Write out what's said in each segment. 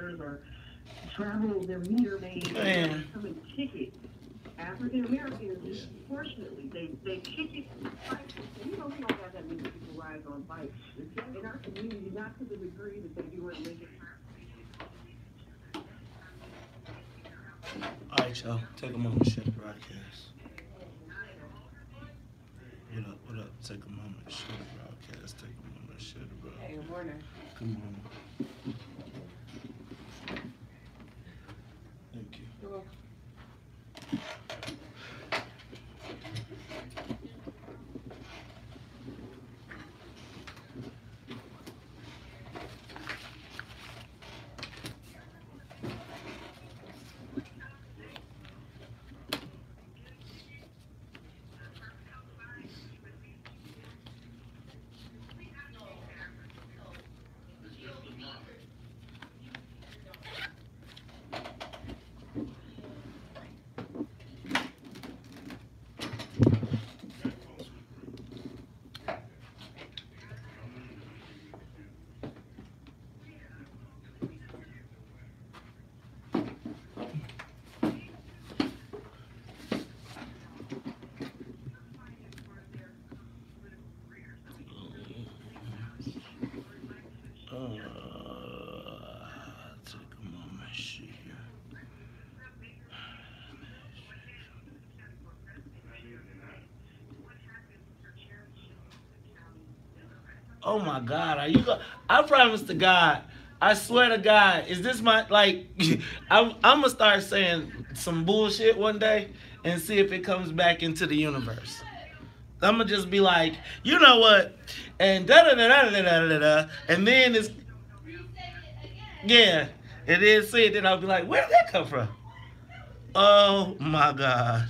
protesters or travel their meter maid and come and kick it. African Americans, unfortunately, they kick it. You know, we don't have that many people ride on bikes in our community, not to the degree that they do in Lincoln. All right, y'all. Take a moment to share the broadcast. What up? Take a moment to share the broadcast. Take a moment to share the broadcast. Hey, good morning. Good morning. Thank you. You're welcome. Take a moment, share. Oh my God, are you I promise to God, I swear to God, is this my, like, I'm gonna start saying some bullshit one day and see if it comes back into the universe. I'm gonna just be like, you know what, and da da da da da da da da, and then it's, yeah, and then see it, then I'll be like, where did that come from? Oh my God.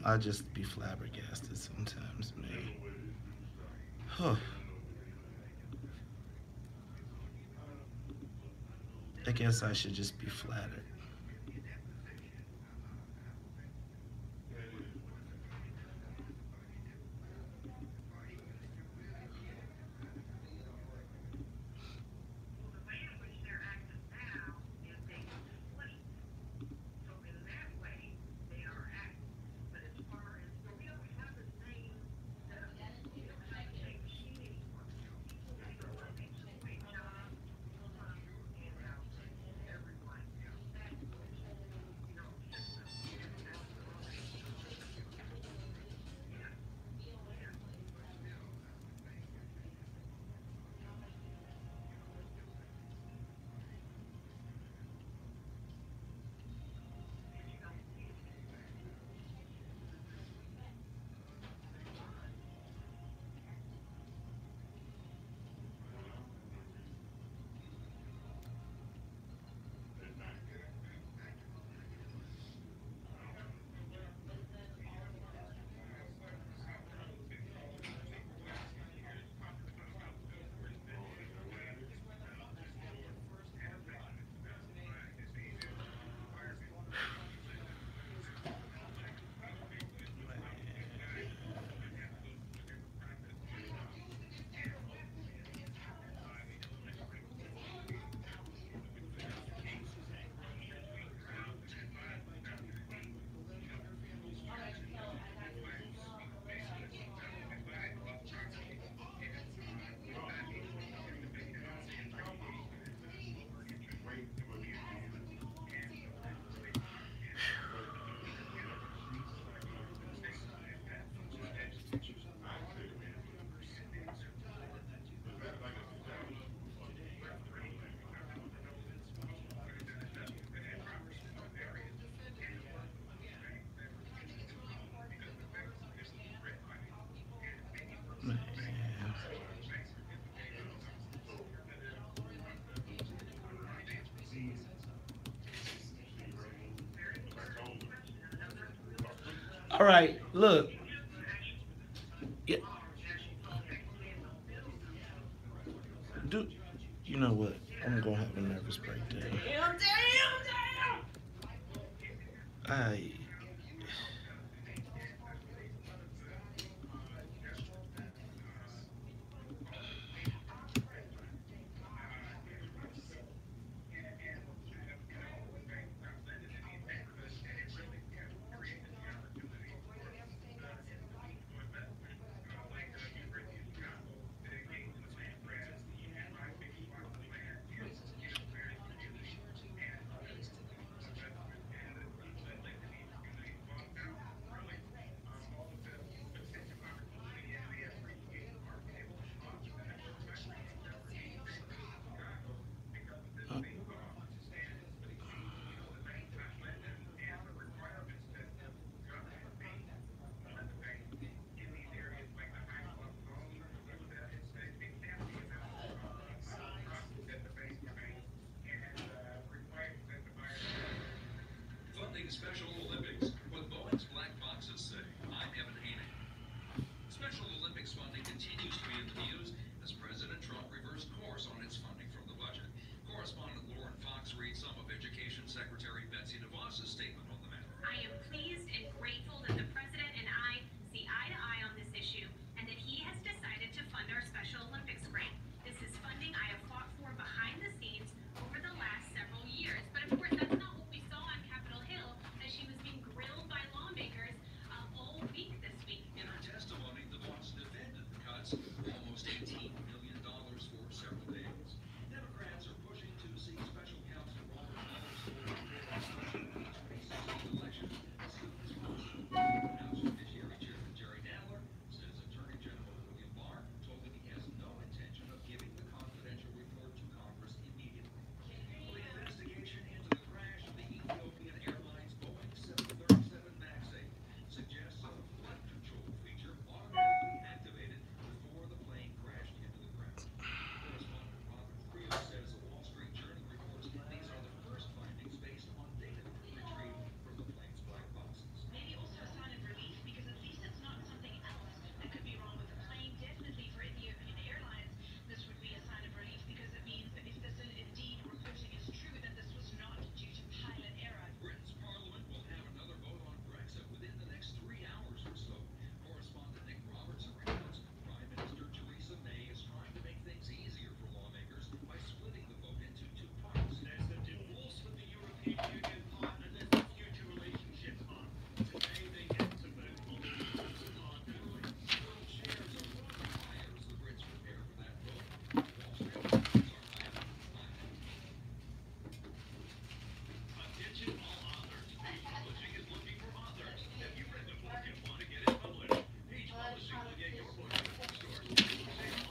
I just be flabbergasted sometimes, man. Huh. I guess I should just be flattered. All right, look. Yeah. You know what? I'm gonna have a nervous breakdown.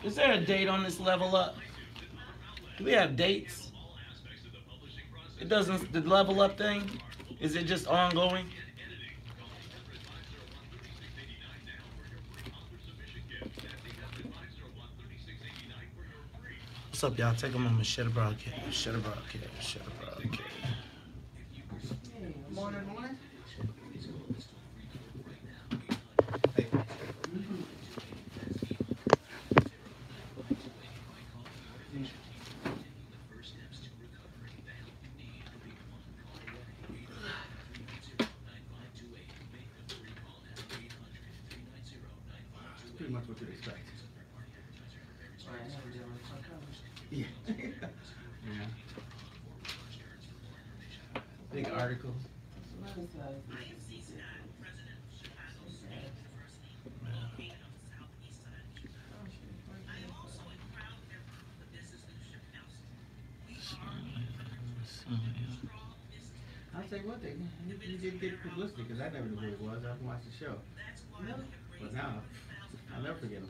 Is there a date on this level up? Do we have dates? It doesn't, the level up thing? Is it just ongoing? What's up, y'all? Take a moment. Shut the broadcast. Shut the broadcast. Shut the broadcast. Morning, morning. Pretty much what you'd expect. Yeah. Yeah. Big article. I'll tell you one thing, you did get publicity because I never knew who it was. I haven't watched the show. But now, I'll never forget him.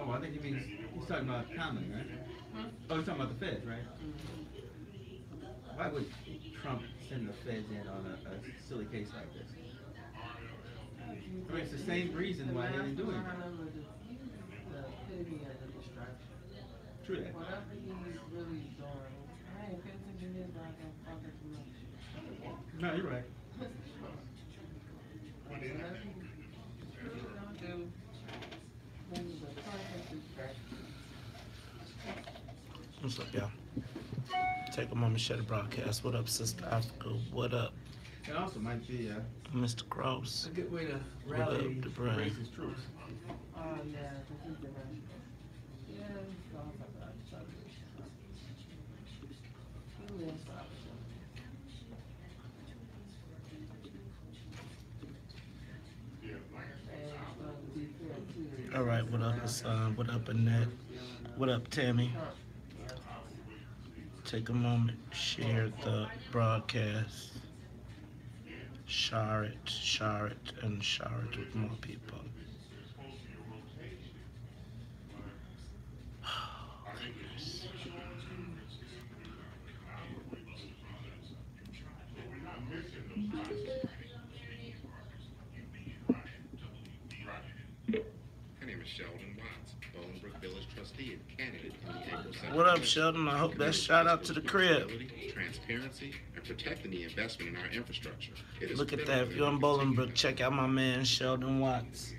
Oh, I think you mean he's talking about Conley, right? Oh, he's talking about the feds, right? Why would Trump send the feds in on a silly case like this? I mean, it's the same reason why they didn't do anything. True that. Whatever he's really doing, I ain't paying attention to this, but I can fucking too much. No, you're right. Whatever he's really gonna do, this is a perfect distraction. What's up, y'all? Take a moment, share the broadcast. What up, Sister Africa? What up, It also might be Mr. Cross? a good way to What rally up, the brain? racist troops. Oh, yeah, this is different. Yeah, it's all about each other. He lives for opportunity. All right, what up, Hassan? What up, Annette? What up, Tammy? Take a moment, share the broadcast. Share it, and share it with more people. Oh, goodness. My name is Sheldon Watts, Bolingbrook Village trustee and candidate in the April 7th. What up, Sheldon? I hope that shout out to the crib. Transparency and protecting the investment in our infrastructure. It is Look at critical that. If you're in Bolingbrook, check out my man, Sheldon Watts.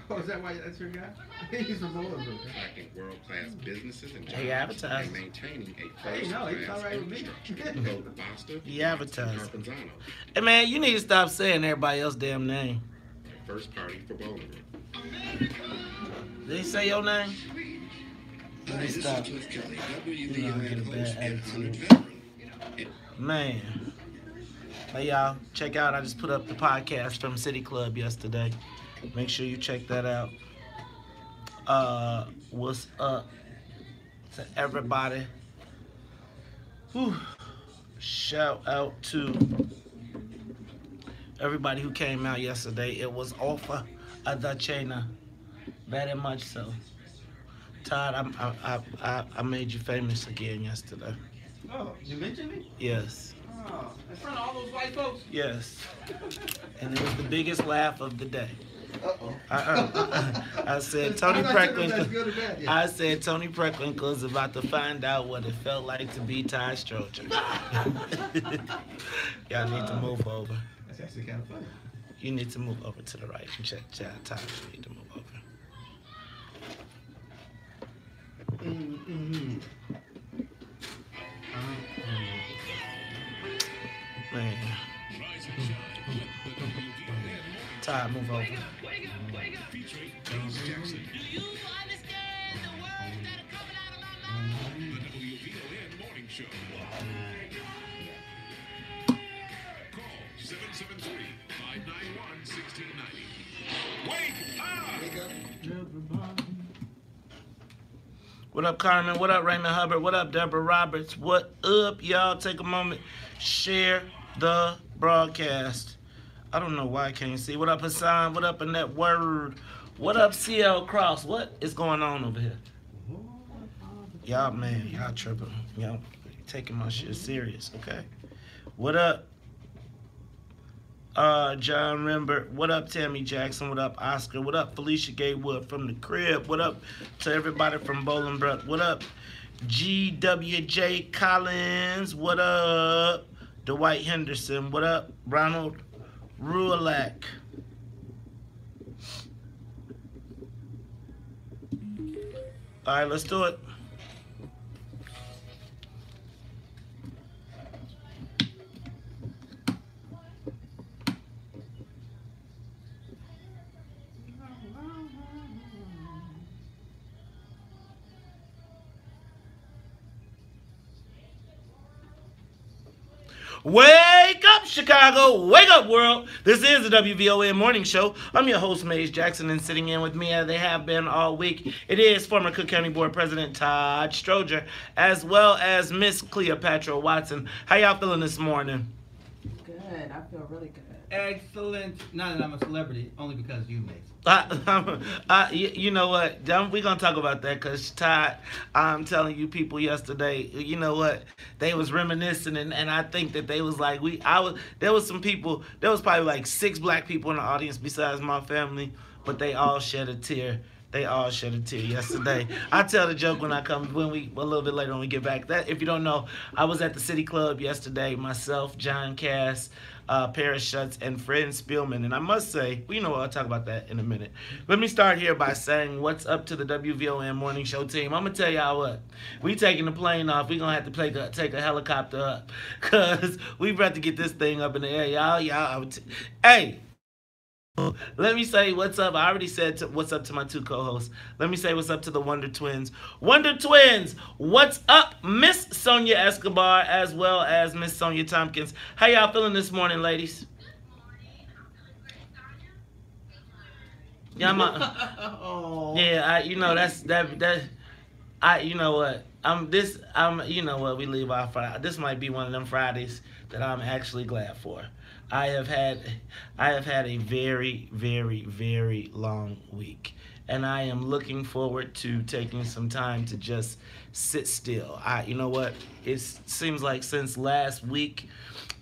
Oh, is that why that's your guy? He's from Bolingbrook. attracting world-class businesses and He jobs advertised. and maintaining a Hey, no, he's all first-class right with me. infrastructure. Go to Boston, He advertised. Carpenzano, Hey, man, you need to stop saying everybody else's damn name. first party for Bolingbrook. Did he say your name? Let me stop. You know, I get a bad attitude. Man. Hey, y'all, check out, I just put up the podcast from City Club yesterday. Make sure you check that out. What's up to everybody? Whew. Shout out to everybody who came out yesterday. It was off the chain, very much so. Todd, I made you famous again yesterday. Oh, you mentioned me? Yes. Oh, in front of all those white folks? Yes. And it was the biggest laugh of the day. Uh-oh. I said Tony I'm not sure if that's Preckwinkle. good or bad yet. I said Tony Preckwinkle is about to find out what it felt like to be Ty Stroger. Y'all need to move over. That's actually kind of funny. You need to move over to the right and check Ty. You need to move over. Mm-hmm. Man. Ty, move over. Featuring James Jackson. Do you understand the words that are coming out of my mouth? The WVON Morning Show. Call 773-591-1690. Wake up! What up, Carmen? What up, Raymond Hubbard? What up, Deborah Roberts? What up, y'all? Take a moment, share the broadcast. I don't know why I can't see. What up, Hassan? What up, Annette Word? What up, CL Cross? What is going on over here? Y'all, man, y'all tripping. Y'all taking my shit serious, okay? What up, John Rembert? What up, Tammy Jackson? What up, Oscar? What up, Felicia Gaywood from the crib? What up to everybody from Bolingbrook? What up, GWJ Collins? What up, Dwight Henderson? What up, Ronald Ruelak? All right, let's do it. Wake up, Chicago. Wake up, world. This is the WVON Morning Show. I'm your host, Maze Jackson, and sitting in with me, as they have been all week, it is former Cook County Board President Todd Stroger, as well as Miss Cleopatra Watson. How y'all feeling this morning? Good. I feel really good. Excellent. Not that I'm a celebrity, only because you made. You know what? We're going to talk about that because, Todd, I'm telling you, people yesterday, you know what? They was reminiscing, and I think that they was like, there was some people, there was probably like 6 black people in the audience besides my family, but they all shed a tear. They all shed a tear yesterday. I tell the joke when I come, a little bit later when we get back. That, if you don't know, I was at the City Club yesterday, myself, John Cass, Paris Schutz, and Fred Spielman. And I must say, you know what, I'll talk about that in a minute. Let me start here by saying what's up to the WVON Morning Show team. I'm going to tell y'all what. We taking the plane off. We're going to have to take a helicopter up because we about to get this thing up in the air. Y'all, hey. Let me say what's up. I already said what's up to my 2 co-hosts. Let me say what's up to the Wonder Twins. Wonder Twins, what's up, Miss Sonia Escobar, as well as Miss Sonia Tompkins. How y'all feeling this morning, ladies? Yeah, you know what, we leave off Friday. This might be one of them Fridays that I'm actually glad for. I have had a very, very, very long week, and I am looking forward to taking some time to just sit still. You know what? It seems like since last week,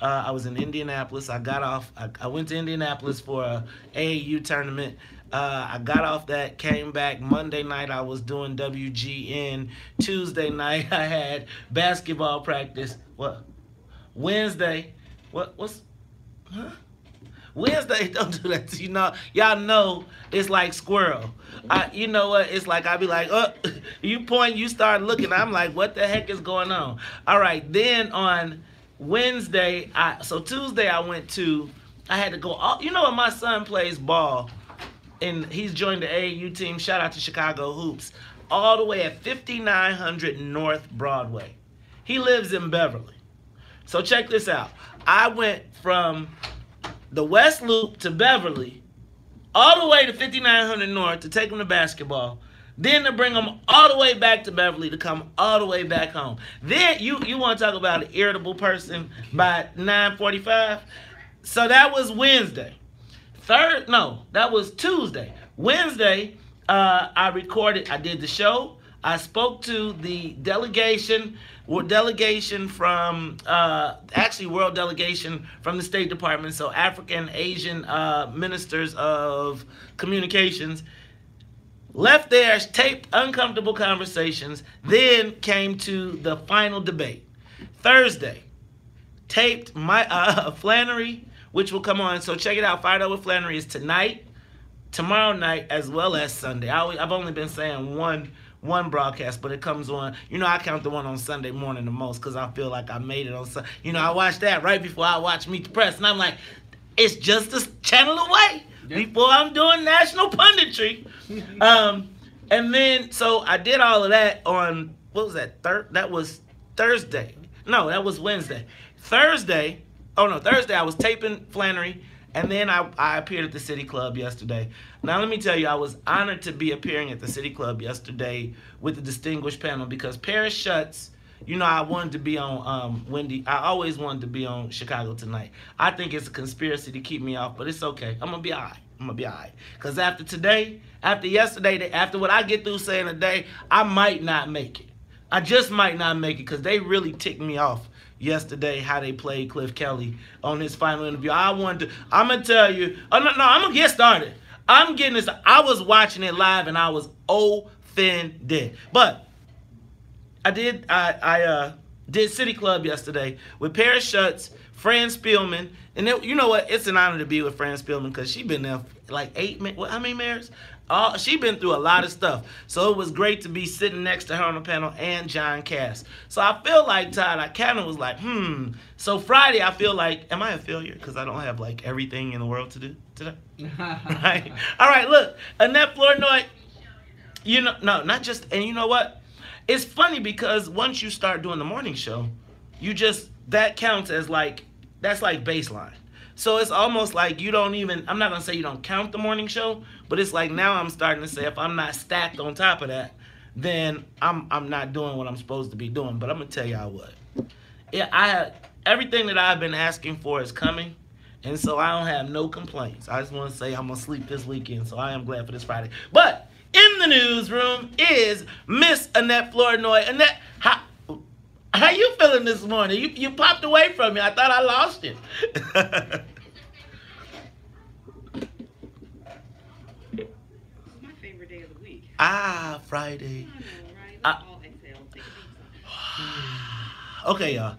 I was in Indianapolis. I got off. I went to Indianapolis for a AAU tournament. I got off that, came back. Monday night I was doing WGN. Tuesday night I had basketball practice. What? Wednesday? What's? Huh? Wednesday, don't do that. You know, y'all know it's like squirrel. You know what? It's like I be like, you point, you start looking. I'm like, what the heck is going on? All right. Then on Wednesday, so Tuesday I had to go. You know what? My son plays ball, and he's joined the AAU team. Shout out to Chicago Hoops, all the way at 5900 North Broadway. He lives in Beverly. So check this out. I went from the West Loop to Beverly, all the way to 5900 North to take him to basketball, then to bring him all the way back to Beverly to come all the way back home. Then you want to talk about an irritable person by 9:45? So that was Wednesday. That was Tuesday. Wednesday, I did the show. I spoke to the delegation from, world delegation from the State Department, so African, Asian ministers of communications. Left there, taped uncomfortable conversations, then came to the final debate. Thursday, taped my Flannery, which will come on. So check it out. Fired Up with Flannery is tonight, tomorrow night, as well as Sunday. I've only been saying one one broadcast, but it comes on. You know, I count the one on Sunday morning the most because I feel like I made it on Sunday. You know, I watch that right before I watch Meet the Press, and I'm like, it's just a channel away before I'm doing national punditry. And then, so I did all of that on, what was that? That was Thursday. No, that was Wednesday. Thursday I was taping Flannery, and then I appeared at the City Club yesterday. Now, let me tell you, I was honored to be appearing at the City Club yesterday with the distinguished panel because Paris Schutz, you know, I wanted to be on Wendy. I always wanted to be on Chicago Tonight. I think it's a conspiracy to keep me off, but it's okay. I'm going to be all right. Because after today, after yesterday, after what I get through saying today, I might not make it. I just might not make it because they really ticked me off yesterday how they played Cliff Kelly on his final interview. I'm going to tell you. Oh, no, I'm going to get started. I'm getting this. I was watching it live and I was offended. But I did City Club yesterday with Paris Schutz, Fran Spielman, and then, you know what? It's an honor to be with Fran Spielman because she's been there for like how many mayors? She been through a lot of stuff. So it was great to be sitting next to her on the panel and John Cass. So I feel like, Todd, I kind of was like, So Friday, I feel like, am I a failure? Because I don't have like everything in the world to do today. Right? All right, look, Annette Flournoy, you know, no, not just, and you know what? It's funny because once you start doing the morning show, that counts as like, that's like baseline. So it's almost like you don't even, I'm not going to say you don't count the morning show, but it's like now I'm starting to say if I'm not stacked on top of that, then I'm not doing what I'm supposed to be doing. But I'm going to tell y'all what. Yeah, everything that I've been asking for is coming, and so I don't have no complaints. I just want to say I'm going to sleep this weekend, so I am glad for this Friday. But in the newsroom is Miss Annette Flournoy. Annette, how you feeling this morning? You popped away from me. I thought I lost you. It's my favorite day of the week. Friday. I know, right? Let's all exhale. Take a deep Okay, y'all.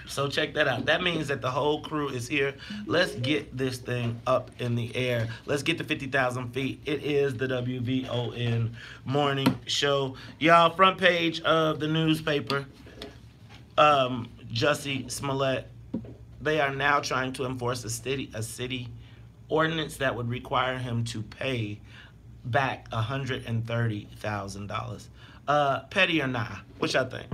So check that out. That means that the whole crew is here. Let's get this thing up in the air. Let's get to 50,000 feet. It is the WVON morning show. Y'all, front page of the newspaper, Jussie Smollett, they are now trying to enforce a city ordinance that would require him to pay back $130,000. Petty or nah? What y'all think?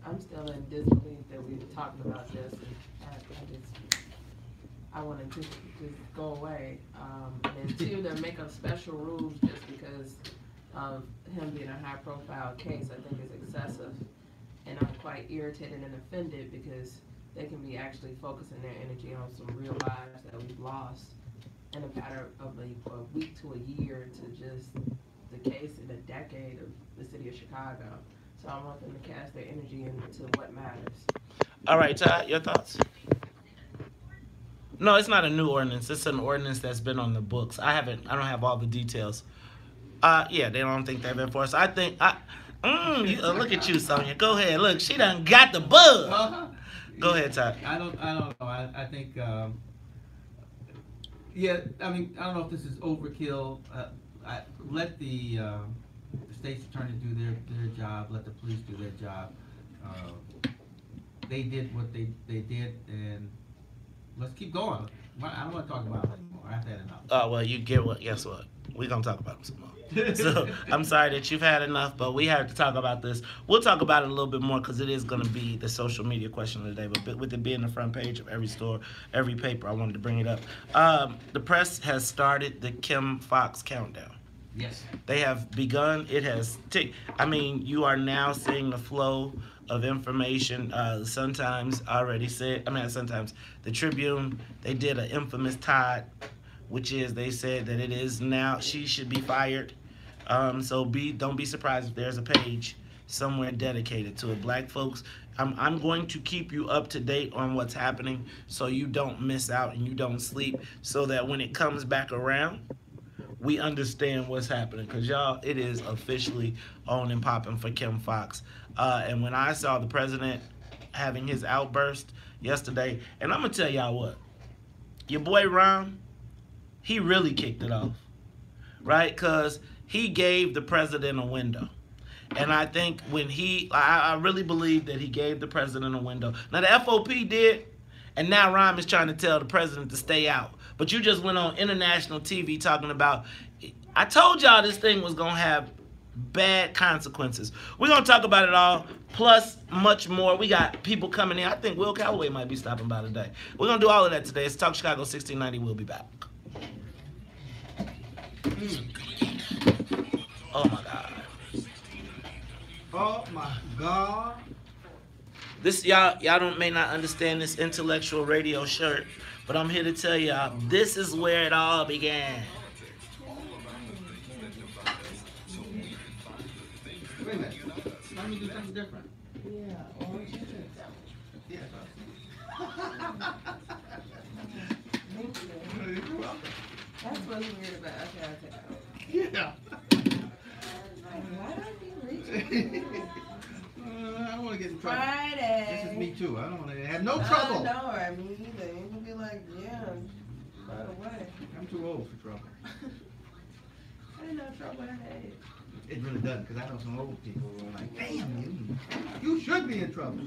I'm still in disbelief that we were talking about this. I want it to just go away. And two, to make up special rules just because of him being a high-profile case, I think is excessive. And I'm quite irritated and offended because they can be actually focusing their energy on some real lives that we've lost in a matter of a week to a year to just the case in a decade of the city of Chicago. So I want them to cast their energy into what matters. All right, Todd, your thoughts? No, it's not a new ordinance. It's an ordinance that's been on the books. I don't have all the details. Yeah, they don't think they've enforced. I think, look at you, Sonia. Go ahead. Look, she done got the bug. Go ahead, Todd. I don't know. I think, yeah, I mean, I don't know if this is overkill. Let the state's attorney do their job. Let the police do their job. They did what they did, and let's keep going. I don't want to talk about it anymore. I've had enough. Oh, well, you get what? Guess what? We're going to talk about it some more. So I'm sorry that you've had enough, but we have to talk about this. We'll talk about it a little bit more because it is going to be the social media question of the day. But with it being the front page of every store, every paper, I wanted to bring it up. The press has started the Kim Foxx countdown. Yes. They have begun. It has ticked. I mean, you are now seeing the flow of information. Sometimes already said, sometimes the Tribune, they did an infamous Todd, which is they said that it is now, she should be fired. So don't be surprised if there's a page somewhere dedicated to it. Black folks, I'm going to keep you up to date on what's happening so you don't miss out and you don't sleep, so that when it comes back around, we understand what's happening. Because, y'all, it is officially on and popping for Kim Foxx. And when I saw the president having his outburst yesterday, and I'm going to tell y'all what, your boy Ron, he really kicked it off. right? Because he gave the president a window. And I think when I really believe that he gave the president a window. Now, the FOP did, and now Rhyme is trying to tell the president to stay out. But you just went on international TV talking about, I told y'all this thing was going to have bad consequences. We're going to talk about it all, plus much more. We got people coming in. I think Will Calloway might be stopping by today. We're going to do all of that today. It's Talk Chicago 1690. We'll be back. Oh, my God. Oh my God. This y'all may not understand this intellectual radio shirt, but I'm here to tell y'all this is where it all began. Wait a minute. Why don't we do something different? Yeah, or you should. Yeah. You're welcome. That's what's weird about okay. Yeah. Why don't you reach? I don't want to get in trouble. Friday. This is me too. I don't want to have no trouble. No, I mean either. You can be like, yeah, right away. I'm too old for trouble. I didn't know trouble I had. It really doesn't, because I know some old people who are like, damn, you should be in trouble.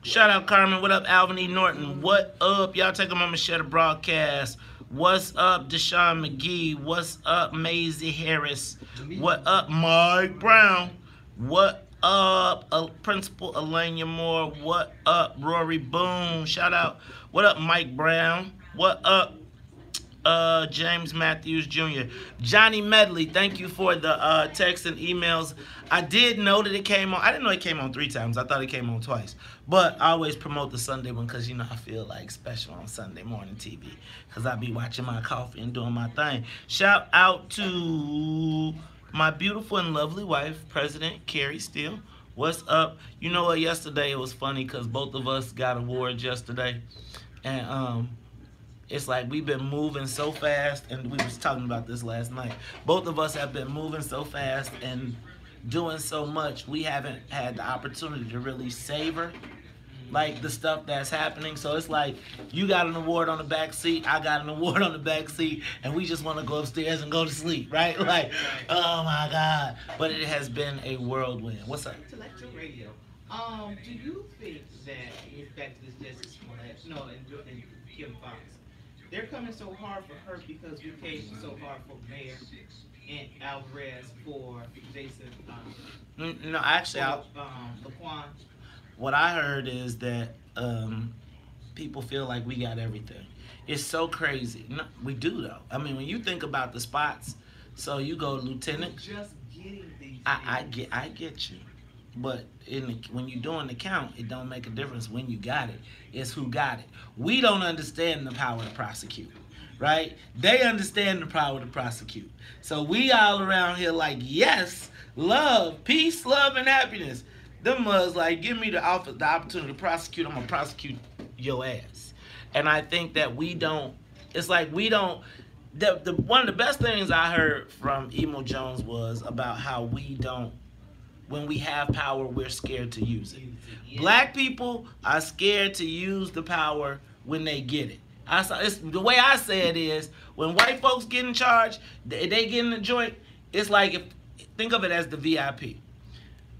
Shout out Carmen. What up, Alvin E. Norton? What up? Y'all take a moment to share the broadcast. What's up, Deshaun McGee? What's up, Maisie Harris? What up, Mike Brown? What up, Principal Elena Moore? What up, Rory Boone? Shout out. What up, Mike Brown? What up, James Matthews Jr.? Johnny Medley, thank you for the texts and emails. I did know that it came on. I didn't know it came on 3 times. I thought it came on twice. But I always promote the Sunday one because, you know, I feel like special on Sunday morning TV because I be watching my coffee and doing my thing. Shout out to my beautiful and lovely wife, President Carrie Steele. What's up? You know what? Yesterday it was funny because both of us got awards yesterday. And it's like we've been moving so fast, and we was talking about this last night. Both of us have been moving so fast and doing so much, we haven't had the opportunity to really savor like the stuff that's happening. So it's like you got an award on the back seat, I got an award on the back seat, and we just want to go upstairs and go to sleep, right? Like, oh my God. But it has been a whirlwind. What's up? Intellectual radio. Do you think that, in fact, this Justice Smollett, and Kim Fox, they're coming so hard for her because we came so hard for Mayor and Alvarez for Jason? No, actually, Laquan. What I heard is that people feel like we got everything. It's so crazy. No, we do though. I mean, when you think about the spots, so you go lieutenant. Just getting these. I get you, but when you're doing the count, it don't make a difference when you got it. It's who got it. We don't understand the power to prosecute, right? They understand the power to prosecute. So we all around here like, yes, love, peace, love, and happiness. Them was like, give me the opportunity to prosecute. I'm gonna prosecute your ass. And I think that we don't. It's like we don't. One of the best things I heard from Emo Jones was about how we don't. When we have power, we're scared to use it. Yeah. Black people are scared to use the power when they get it. The way I say it is, when white folks get in charge, they get in the joint, it's like, think of it as the VIP.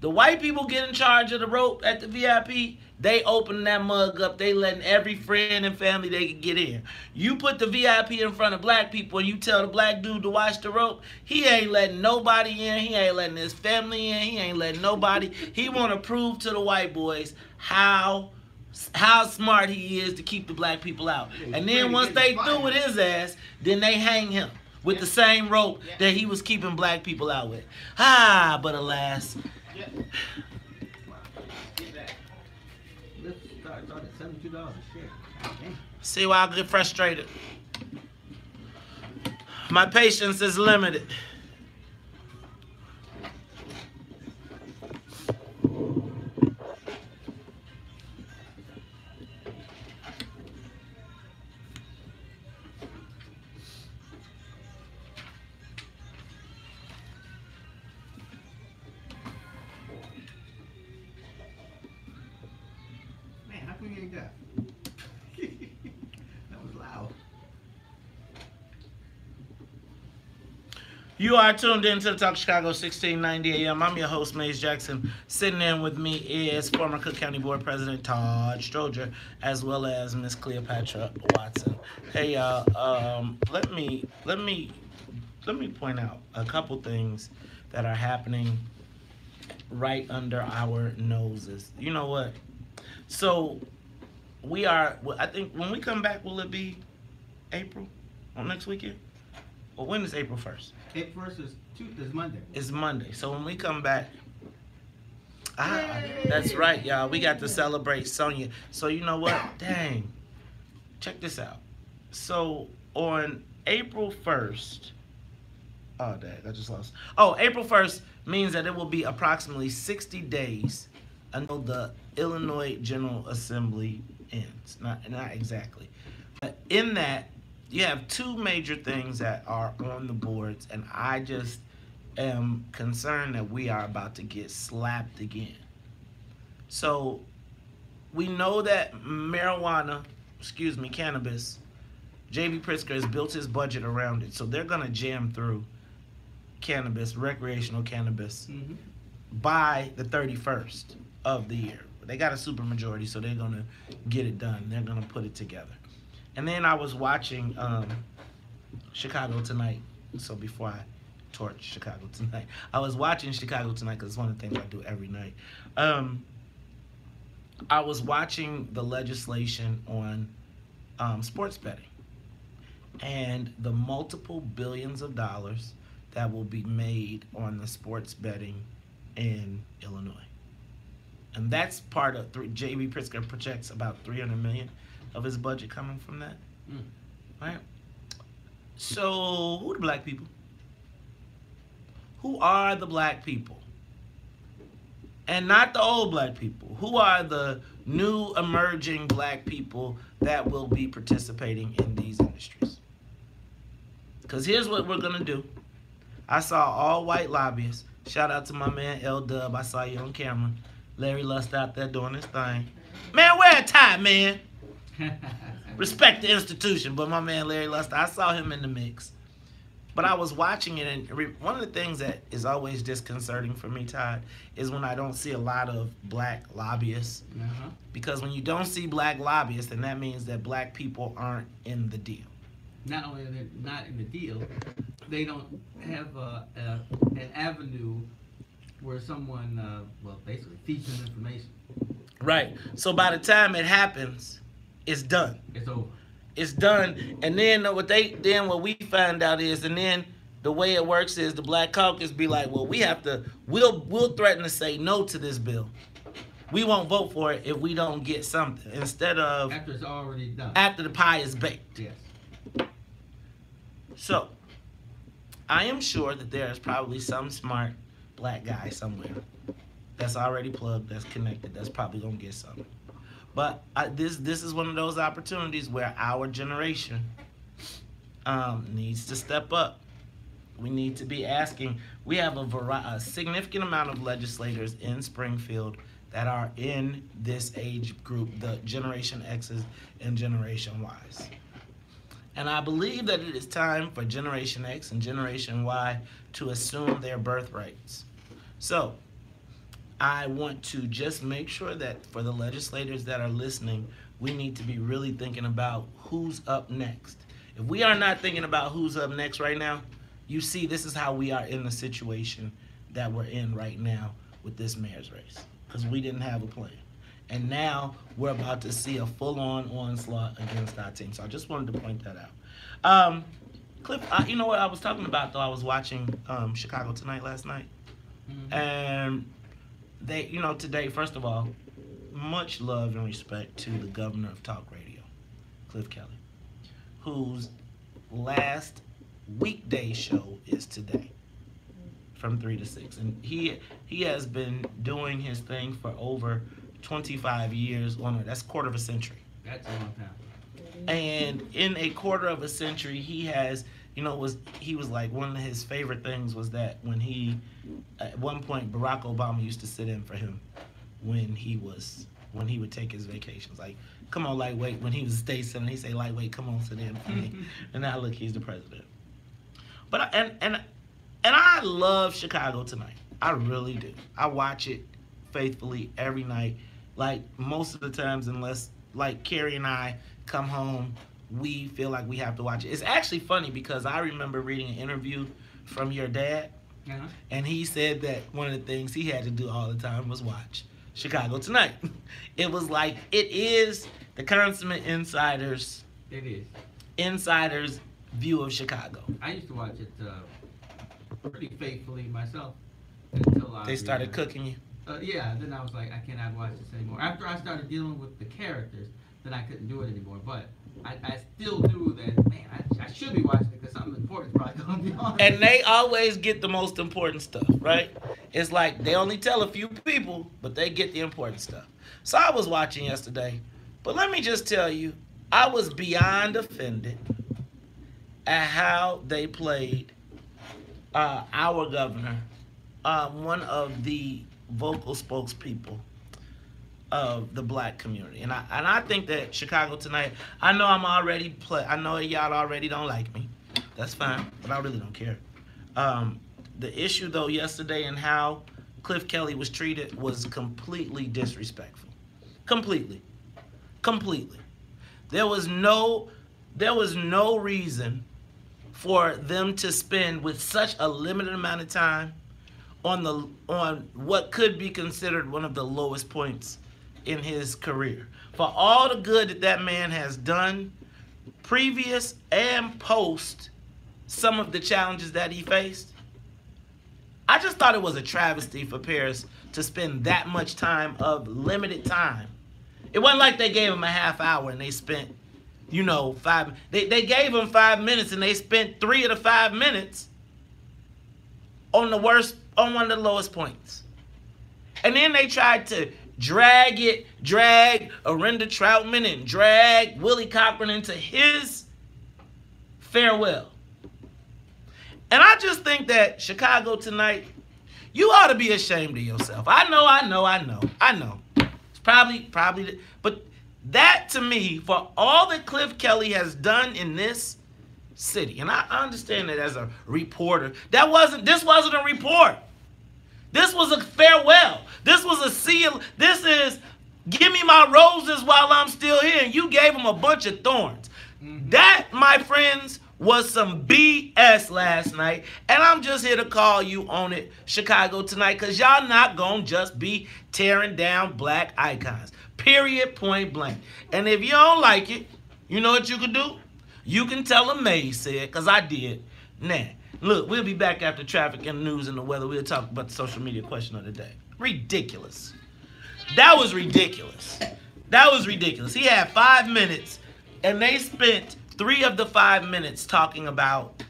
The white people get in charge of the rope at the VIP, they open that mug up, they letting every friend and family they can get in. You put the VIP in front of black people and you tell the black dude to watch the rope, he ain't letting nobody in, he ain't letting his family in, he ain't letting nobody. He want to prove to the white boys how smart he is to keep the black people out. And then once they through with his ass, then they hang him with the same rope that he was keeping black people out with. But alas. $72 a share. See why I get frustrated. My patience is limited. You are tuned in to the Talk Chicago 1690 AM. I'm your host, Maze Jackson. Sitting in with me is former Cook County Board President Todd Stroger, as well as Miss Cleopatra Watson. Hey, y'all. Let me point out a couple things that are happening right under our noses. You know what? So I think when we come back, will it be April or next weekend? Well, when is April 1st? April 1st is Monday. It's Monday. So when we come back, that's right, y'all. We got to celebrate Sonya. So you know what? Dang. Check this out. So on April 1st, oh, dang, I just lost. Oh, April 1st means that it will be approximately 60 days until the Illinois General Assembly ends. Not exactly. But in that, you have two major things that are on the boards, and I just am concerned that we are about to get slapped again. So we know that cannabis, J.B. Pritzker has built his budget around it, so they're going to jam through cannabis, recreational cannabis, by the 31st of the year. They got a supermajority, so they're going to get it done. They're going to put it together. And then I was watching Chicago Tonight. So before I torch Chicago Tonight, I was watching Chicago Tonight because it's one of the things I do every night. I was watching the legislation on sports betting and the multiple billions of dollars that will be made on the sports betting in Illinois. And that's part of J.B. Pritzker projects about $300 million of his budget coming from that. Right? So, who are the black people? Who are the black people? And not the old black people. Who are the new emerging black people that will be participating in these industries? Because here's what we're going to do. I saw all white lobbyists. Shout out to my man L-Dub. I saw you on camera. Larry Lust out there doing his thing. Man, wear a tie, man. Respect the institution, but my man Larry Lust, I saw him in the mix. But I was watching it, and one of the things that is always disconcerting for me, Todd, is when I don't see a lot of black lobbyists. Because when you don't see black lobbyists, then that means that black people aren't in the deal. Not only are they not in the deal, they don't have an avenue where someone, basically feeds them information. Right. So by the time it happens, it's done. It's over. It's done. And then what we find out is, and then the way it works is the Black Caucus be like, well, we'll threaten to say no to this bill. We won't vote for it if we don't get something. Instead of after it's already done. After the pie is baked. Yes. So I am sure that there is probably some smart black guy somewhere that's already plugged, that's connected, that's probably gonna get something. But this is one of those opportunities where our generation needs to step up. We need to be asking. We have a significant amount of legislators in Springfield that are in this age group, the Generation X's and Generation Y's. And I believe that it is time for Generation X and Generation Y to assume their birthrights. So I want to just make sure that for the legislators that are listening, we need to be really thinking about who's up next. If we are not thinking about who's up next right now, you see this is how we are in the situation that we're in right now with this mayor's race, because we didn't have a plan. And now we're about to see a full-on onslaught against our team. So I just wanted to point that out. Cliff, you know what I was talking about, though? I was watching Chicago Tonight last night. And they, today, first of all, much love and respect to the governor of talk radio, Cliff Kelly, whose last weekday show is today from 3 to 6. And he has been doing his thing for over 25 years. That's a quarter of a century. That's a long time. And in a quarter of a century, he has, he was like, one of his favorite things was that when at one point, Barack Obama used to sit in for him when he would take his vacations. Like, come on, lightweight. When he was a state senator, he'd say, lightweight, come on, sit in for me. And now look, he's the president. But, and I love Chicago Tonight. I really do. I watch it faithfully every night. Like most of the times, unless like Carrie and I come home, we feel like we have to watch it. It's actually funny because I remember reading an interview from your dad, and he said that one of the things he had to do all the time was watch Chicago Tonight. It was like, it is the consummate insider's view of Chicago. I used to watch it pretty faithfully myself until They started cooking you. Yeah, then I was like, I cannot watch this anymore. After I started dealing with the characters, then I couldn't do it anymore. But I still knew that, man, I should be watching it because something important is probably going to be on. And they always get the most important stuff, right? It's like they only tell a few people, but they get the important stuff. So I was watching yesterday, but let me just tell you, I was beyond offended at how they played our governor, one of the vocal spokespeople of the black community, and I think that Chicago Tonight. I know I know y'all already don't like me. That's fine, but I really don't care. The issue though yesterday and how Cliff Kelly was treated was completely disrespectful. Completely. There was no reason for them to spend with such a limited amount of time on what could be considered one of the lowest points in his career. For all the good that man has done, previous and post some of the challenges that he faced, I just thought it was a travesty for Paris to spend that much time of limited time. It wasn't like they gave him a half hour and they spent, they gave him 5 minutes and they spent 3 of the 5 minutes on one of the lowest points. And then they tried to drag Arenda Troutman and drag Willie Cochran into his farewell. And I just think that Chicago Tonight, you ought to be ashamed of yourself. I know. It's probably, but that to me, for all that Cliff Kelly has done in this city, and I understand that as a reporter, this wasn't a report. This was a farewell. This was a seal. This is, give me my roses while I'm still here. And you gave him a bunch of thorns. Mm-hmm. That, my friends, was some BS last night. And I'm just here to call you on it, Chicago Tonight, because y'all not going to just be tearing down black icons. Period, point blank. And if you don't like it, you know what you can do? You can tell them May said, because I did. Nah. Look, we'll be back after traffic and news and the weather. We'll talk about the social media question of the day. Ridiculous. That was ridiculous. He had 5 minutes, and they spent 3 of the 5 minutes talking about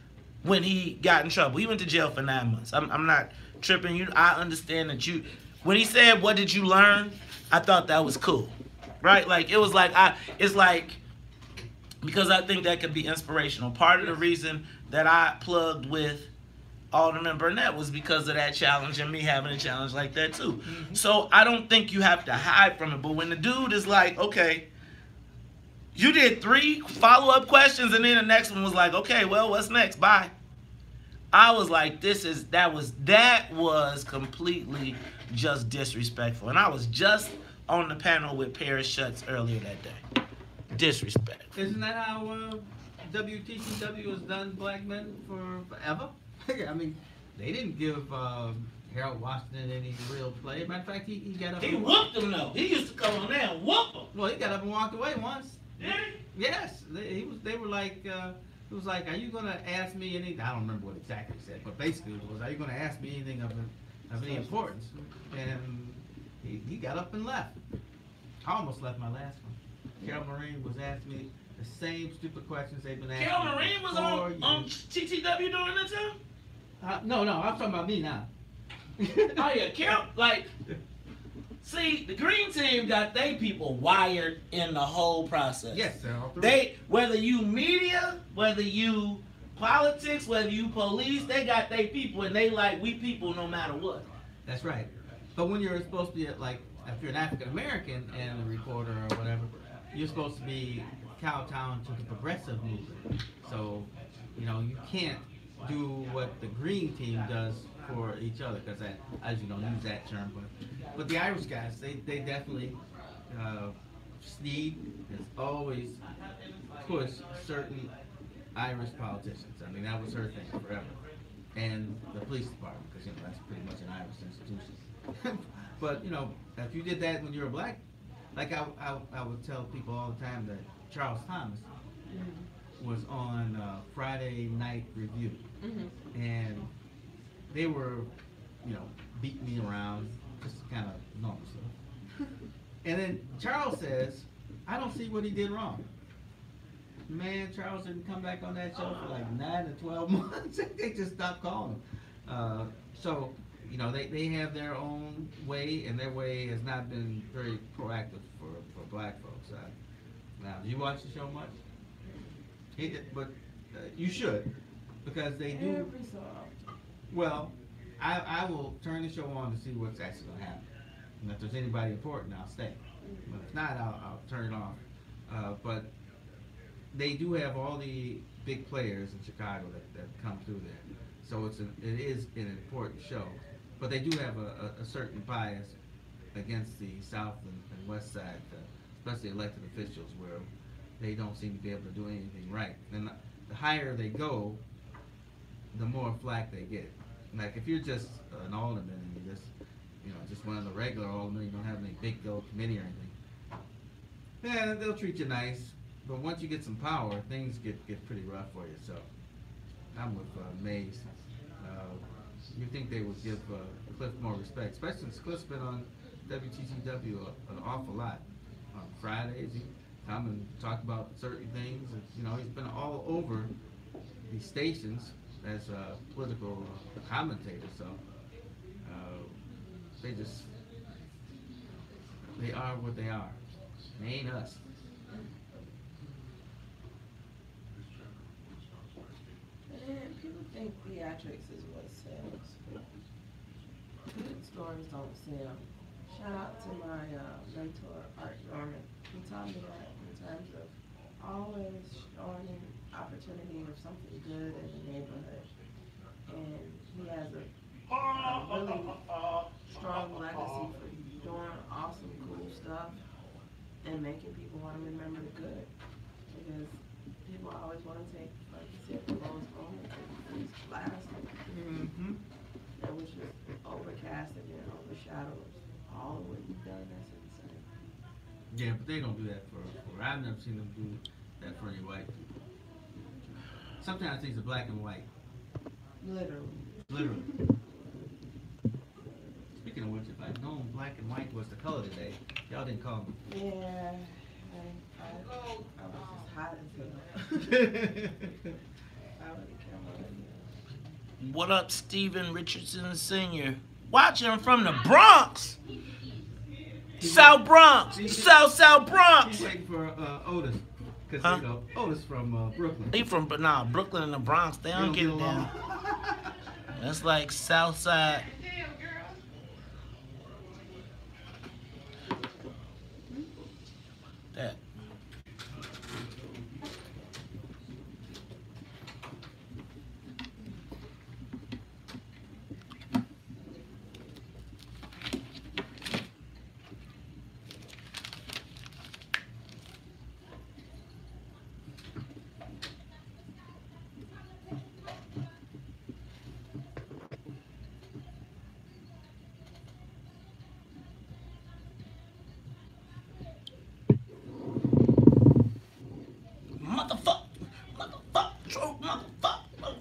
when he got in trouble. He went to jail for 9 months. I'm not tripping. I understand that when he said, "What did you learn?" I thought that was cool, right? Like it was like because I think that could be inspirational. Part of the reason that I plugged with Alderman Burnett was because of that challenge and me having a challenge like that too. Mm-hmm. So I don't think you have to hide from it. But when the dude is like, okay, you did 3 follow-up questions and then the next one was like, okay, well, what's next? Bye. I was like, that was completely just disrespectful. And I was just on the panel with Paris Schutz earlier that day. Disrespectful. Isn't that how WTCW has done black men forever? I mean, they didn't give Harold Washington any real play. Matter of fact, he got up. He whooped him though. He used to come on there and whoop him. Well, he got up and walked away once. Did he? Yes. They were like, it was like, are you gonna ask me anything? I don't remember what exactly he said, but basically it was, are you gonna ask me anything of any importance? And he got up and left. I almost left my last one. Carol Marine was asking me the same stupid questions they've been asking. Carol Marine was on TTW during that time? No, I'm talking about me now. Oh yeah, Carol, see, the green team got they people wired in the whole process. Yes, sir. Whether you media, whether you politics, whether you police, they got they people and they like we people no matter what. That's right. But when you're supposed to be like, if you're an African American and a reporter or whatever, you're supposed to be kowtowing to the progressive movement. So, you can't do what the green team does for each other, because I usually don't use that term, but the Irish guys, they definitely, Snead has always pushed certain Irish politicians. I mean, that was her thing forever. And the police department, because, that's pretty much an Irish institution. But, if you did that when you were black, like I would tell people all the time that Charles Thomas was on Friday Night Review. And they were, beating me around, just kind of normal stuff. And then Charles says, I don't see what he did wrong. Man, Charles didn't come back on that show for like 9 to 12 months. They just stopped calling him. So, they have their own way, and their way has not been very proactive for black folks. Now, do you watch the show much? But you should, because they do. Every so often. Well, I will turn the show on to see what's actually going to happen. And if there's anybody important, I'll stay. But if not, I'll turn it off. But they do have all the big players in Chicago that come through there. So it is an important show. But they do have a certain bias against the South and West Side, especially elected officials, where they don't seem to be able to do anything right. And the higher they go, the more flack they get. Like if you're just an alderman and you're just one of the regular aldermen, you don't have any big old committee or anything, yeah, they'll treat you nice. But once you get some power, things get pretty rough for you. So I'm with Mays. You think they would give Cliff more respect, especially since Cliff's been on WTCW an awful lot. On Fridays, he come and talk about certain things. He's been all over these stations as a political commentator. So they are what they are. They ain't us. And people think theatrics is what sells. Good stories don't sell. Shout out to my mentor, Art Norman. He taught me that in terms of always showing an opportunity of something good in the neighborhood. And he has a really strong legacy for doing awesome, cool stuff and making people want to remember the good. Because people always want to take, like you said, the lowest moment and these last, and which is overcasted and overshadows all of what you've done. That's insane. Yeah, but they don't do that for I've never seen them do that for any white people. Sometimes things are black and white. Literally. Speaking of which, if I'd known black and white was the color today, y'all didn't call me. Yeah, I was just hot as hell. I wouldn't care what. What up, Stephen Richardson Sr.? Watching from the Bronx. South Bronx. South Bronx. He's waiting for Otis. Because Otis from Brooklyn. He from Brooklyn and the Bronx. They don't get it down. That's like South Side. That.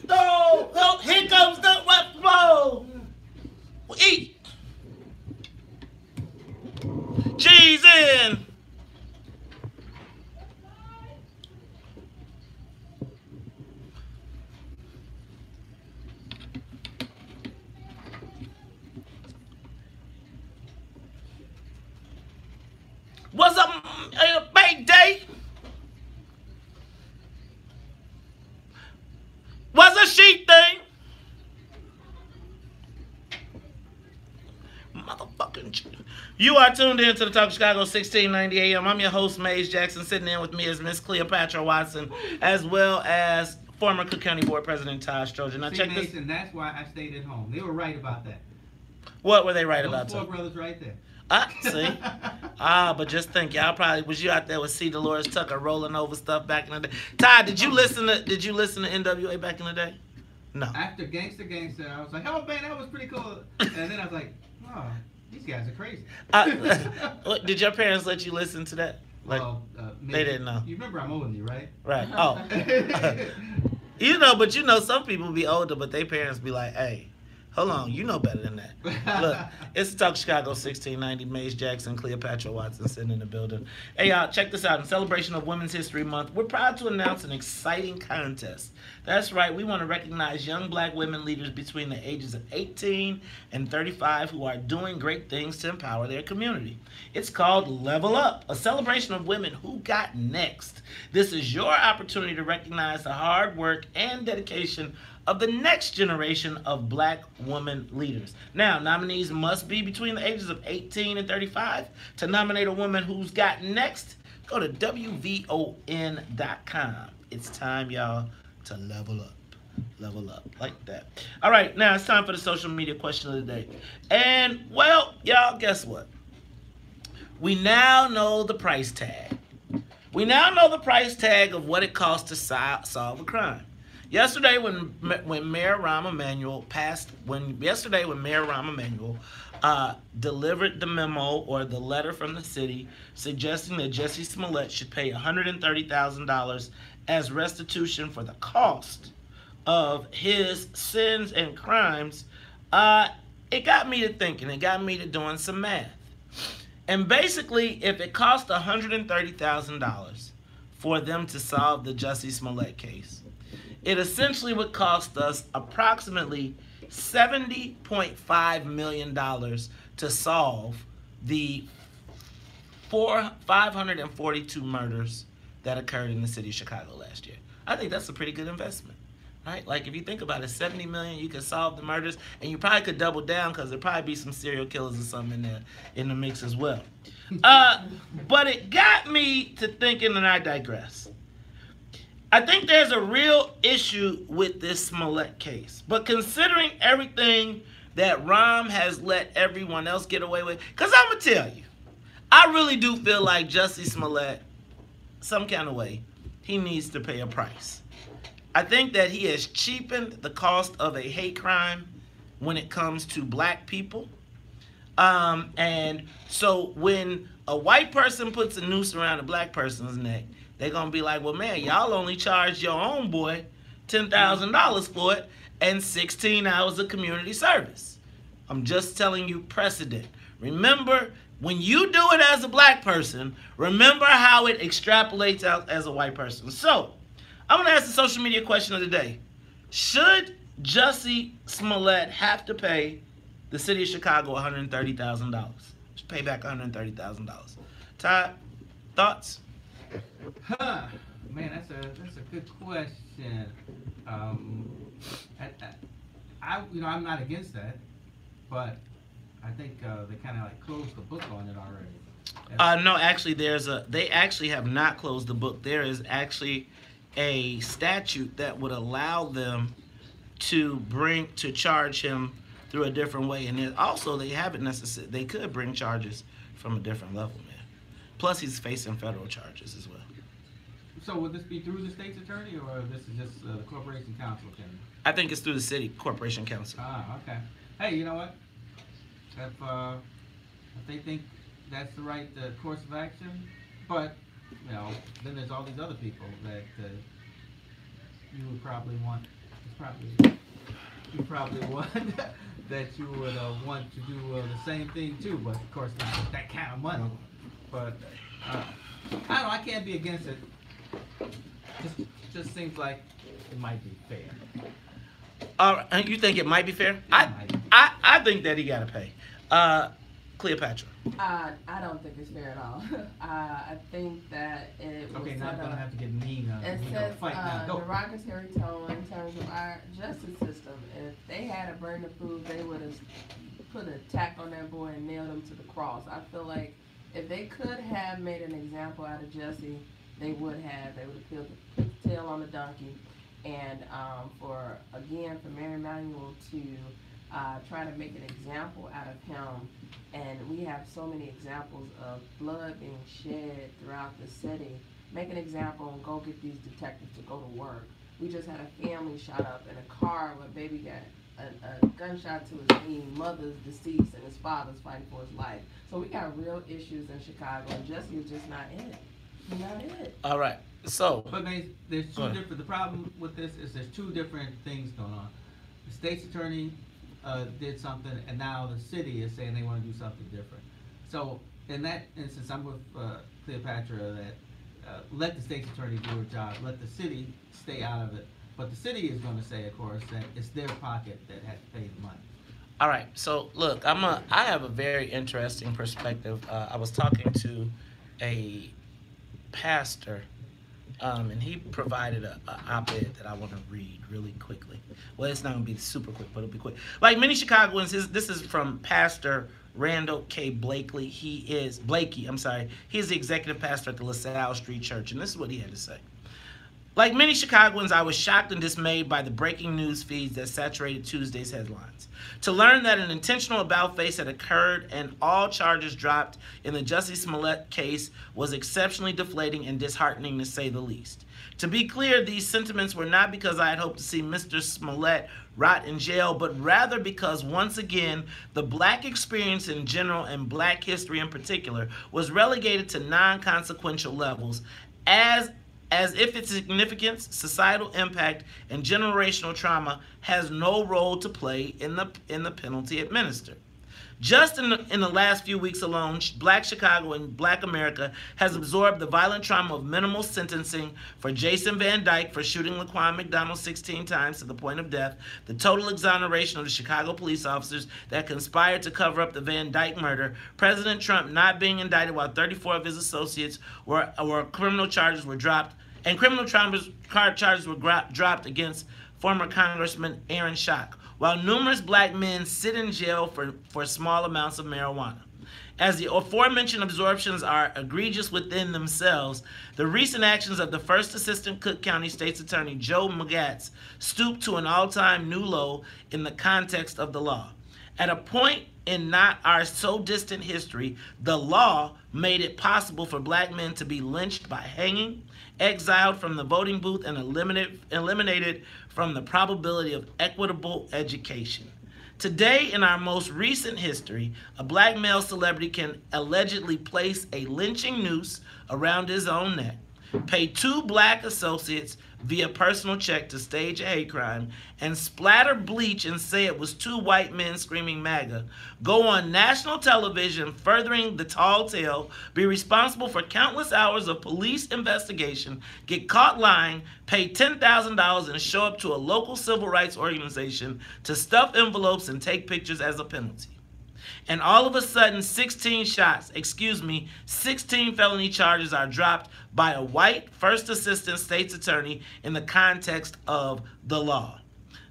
No! Here comes the West Row! Eat! Cheese in! What's up, big day? What's a sheep thing? Motherfucking. You are tuned in to the Talk of Chicago 1690 AM. I'm your host, Maze Jackson. Sitting in with me is Miss Cleopatra Watson, as well as former Cook County Board President Todd Stroger. Now See, check this. Nathan, that's why I stayed at home. They were right about that. What were they right Those about? four brothers right there. See? But just think, y'all probably was you out there with C. Dolores Tucker rolling over stuff back in the day. Todd, did you listen to NWA back in the day? No. After Gangsta, I was like, oh man, that was pretty cool. And then I was like, oh, these guys are crazy. Did your parents let you listen to that? Like, Well, they didn't know. You remember I'm older than you, right? Right. Oh. But some people be older, but their parents be like, hey, hold on, you know better than that. Look, it's Talk Chicago 1690, Mace Jackson, Cleopatra Watson sitting in the building. Hey, y'all, check this out. In celebration of Women's History Month, we're proud to announce an exciting contest. That's right, we want to recognize young black women leaders between the ages of 18 and 35 who are doing great things to empower their community. It's called Level Up, a celebration of women who got next. This is your opportunity to recognize the hard work and dedication of the next generation of black woman leaders. Now, nominees must be between the ages of 18 and 35. To nominate a woman who's got next, go to WVON.com. It's time, y'all, to level up. Level up like that. All right, now it's time for the social media question of the day. And, well, y'all, guess what? We now know the price tag. We now know the price tag of what it costs to solve a crime. Yesterday, when Mayor Rahm Emanuel delivered the memo or the letter from the city suggesting that Jussie Smollett should pay $130,000 as restitution for the cost of his sins and crimes, it got me to thinking. It got me to doing some math. And basically, if it cost $130,000 for them to solve the Jussie Smollett case, it essentially would cost us approximately $70.5 million to solve the 542 murders that occurred in the city of Chicago last year. I think that's a pretty good investment, right? Like, if you think about it, $70 million, you could solve the murders, and you probably could double down because there'd probably be some serial killers or something in there in the mix as well. But it got me to thinking, and I digress. I think there's a real issue with this Smollett case. But considering everything that Rahm has let everyone else get away with, because I'm going to tell you, I really do feel like Jussie Smollett, some kind of way, he needs to pay a price. I think that he has cheapened the cost of a hate crime when it comes to black people. And so when a white person puts a noose around a black person's neck, they're going to be like, well, man, y'all only charged your own boy $10,000 for it and 16 hours of community service. I'm just telling you precedent. Remember, when you do it as a black person, remember how it extrapolates out as a white person. So, I'm going to ask the social media question of the day. Should Jussie Smollett have to pay the city of Chicago $130,000? Should pay back $130,000. Todd, thoughts? Man, that's a good question. I'm not against that, but I think they kind of like closed the book on it already. No, actually, they actually have not closed the book. There is actually a statute that would allow them to charge him through a different way, and also they could bring charges from a different level, man. Plus, he's facing federal charges as well. So would this be through the state's attorney, or this is just the corporation counsel can? I think it's through the city corporation counsel. Ah, okay. Hey, you know what? If they think that's the right course of action, but then there's all these other people that you would probably want. You probably want that you would want to do the same thing too, but of course not that kind of money. But I don't know. I can't be against it. Just seems like it might be fair. You think it might be fair? I think that he got to pay. Cleopatra. I don't think it's fair at all. I think that it was okay. Now I'm gonna have to get mean. It says a derogatory tone in terms of our justice system. If they had a burden of proof, they would have put a tack on that boy and nailed him to the cross. I feel like if they could have made an example out of Jussie, they would have. They would have put the tail on the donkey And for Mary Emanuel to try to make an example out of him, and we have so many examples of blood being shed throughout the city. Make an example and go get these detectives to go to work. We just had a family shot up in a car where baby got a gunshot to his knee, mother's deceased, and his father's fighting for his life. So we got real issues in Chicago, and Jesse is just not it. He's not it. All right. So, but there's two different. The problem with this is there's two different things going on. The state's attorney did something, and now the city is saying they want to do something different. So in that instance, I'm with Cleopatra that let the state's attorney do her job, let the city stay out of it. But the city is going to say, of course, that it's their pocket that has to pay the money. all right. So look, I have a very interesting perspective. I was talking to a pastor, and he provided a op-ed that I want to read really quickly. Well, it's not going to be super quick, but it'll be quick. Like many Chicagoans, this is from Pastor Randall K. Blakey. He is the executive pastor at the LaSalle Street Church, and this is what he had to say. Like many Chicagoans, I was shocked and dismayed by the breaking news feeds that saturated Tuesday's headlines. To learn that an intentional about-face had occurred and all charges dropped in the Jussie Smollett case was exceptionally deflating and disheartening, to say the least. To be clear, these sentiments were not because I had hoped to see Mr. Smollett rot in jail, but rather because, once again, the black experience in general and black history in particular was relegated to non-consequential levels, as if its significance, societal impact, and generational trauma has no role to play in the penalty administered. Just in the last few weeks alone, Black Chicago and Black America has absorbed the violent trauma of minimal sentencing for Jason Van Dyke for shooting Laquan McDonald 16 times to the point of death, the total exoneration of the Chicago police officers that conspired to cover up the Van Dyke murder, President Trump not being indicted while 34 of his associates were criminal charges were dropped, and criminal charges were dropped against former Congressman Aaron Schock, while numerous black men sit in jail for small amounts of marijuana. As the aforementioned absorptions are egregious within themselves, the recent actions of the first Assistant Cook County State's Attorney Joe Magatz stooped to an all-time new low in the context of the law. At a point in not our so distant history, the law made it possible for black men to be lynched by hanging, exiled from the voting booth, and eliminated from the probability of equitable education. Today, in our most recent history, a black male celebrity can allegedly place a lynching noose around his own neck, pay 2 black associates via personal check to stage a hate crime, and splatter bleach and say it was 2 white men screaming MAGA, go on national television furthering the tall tale, be responsible for countless hours of police investigation, get caught lying, pay $10,000 and show up to a local civil rights organization to stuff envelopes and take pictures as a penalty. And all of a sudden, 16 felony charges are dropped by a white first assistant state's attorney in the context of the law.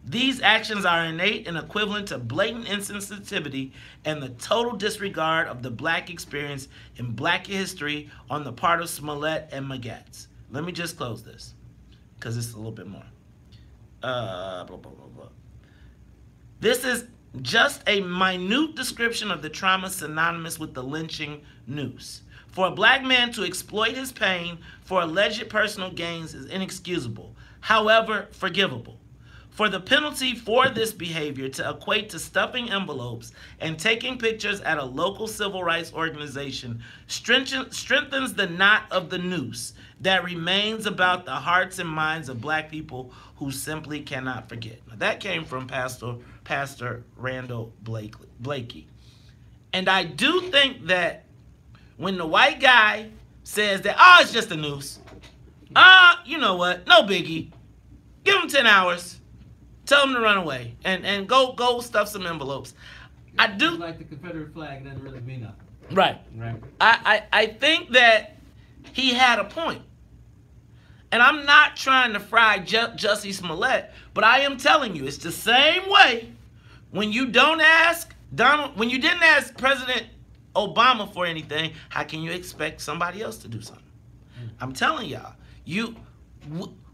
These actions are innate and equivalent to blatant insensitivity and the total disregard of the black experience in black history on the part of Smollett and Magatz. Let me just close this, because it's a little bit more. Blah, blah, blah, blah. This is just a minute description of the trauma synonymous with the lynching noose. For a black man to exploit his pain for alleged personal gains is inexcusable, however forgivable. For the penalty for this behavior to equate to stuffing envelopes and taking pictures at a local civil rights organization strengthens the knot of the noose that remains about the hearts and minds of black people who simply cannot forget. Now, that came from Pastor Randall Blakey. And I do think that when the white guy says that, oh, it's just a noose, you know what, no biggie, give him 10 hours, tell him to run away, and go stuff some envelopes. I do like the Confederate flag doesn't really mean nothing. Right. I think that he had a point. And I'm not trying to fry Jussie Smollett, but I am telling you, it's the same way when you didn't ask President Obama for anything, how can you expect somebody else to do something? I'm telling y'all,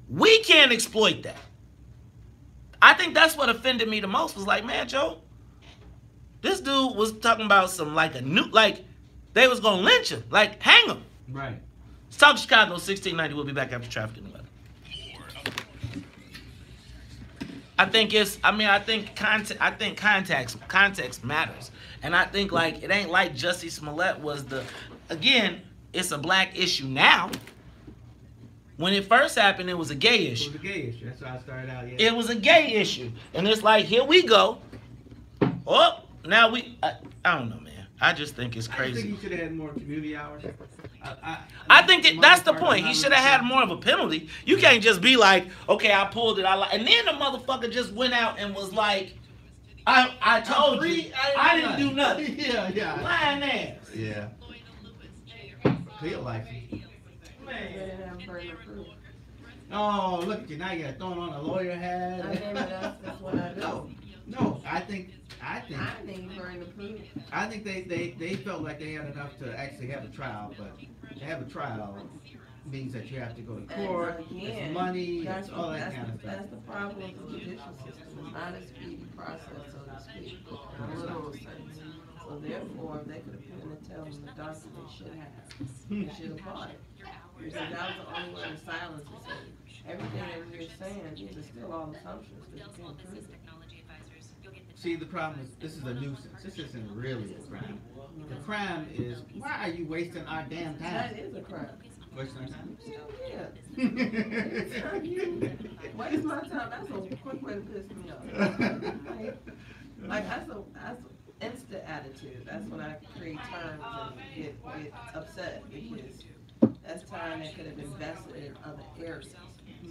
we can't exploit that. I think that's what offended me the most. Was like, man, Joe, this dude was talking about some like a new like they was gonna lynch him, like hang him. Right. Let's talk Chicago 1690. We'll be back after traffic in the weather. I think context matters, and I think like it ain't like Jussie Smollett was the. Again, it's a black issue now. When it first happened, it was a gay issue. It was a gay issue. That's why I started out. Yeah. It was a gay issue, and it's like here we go. Oh, now I don't know, man. I just think it's crazy. I think he should have had more community hours. I think that's the point. He should have had more of a penalty. You can't just be like, okay, I pulled it. And then the motherfucker just went out and was like, I told you, I didn't do nothing. Yeah. Lying ass. Yeah. Feel like it. Man. Oh, look at you. Now you got thrown on a lawyer hat. That's what I do. No, I think burn the proof. I think they felt like they had enough to actually have a trial, but to have a trial means that you have to go to court, it's money, it's all that kind of stuff. That's the problem with the judicial system. It's not a speedy process, so to speak. So therefore, they could have put in and tell them the doctor they should have. They should have bought it. Because that was the only way to silence it. So everything that we're saying, these are still all assumptions that you can't prove it. See, the problem is this is a nuisance. This isn't really a crime. The crime is, why are you wasting our damn time? That is a crime. Wasting our time? Yeah. Waste my time. That's a quick way to piss me off. Like that's instant attitude. That's when I create terms and get upset because that's time that could have been invested in other areas.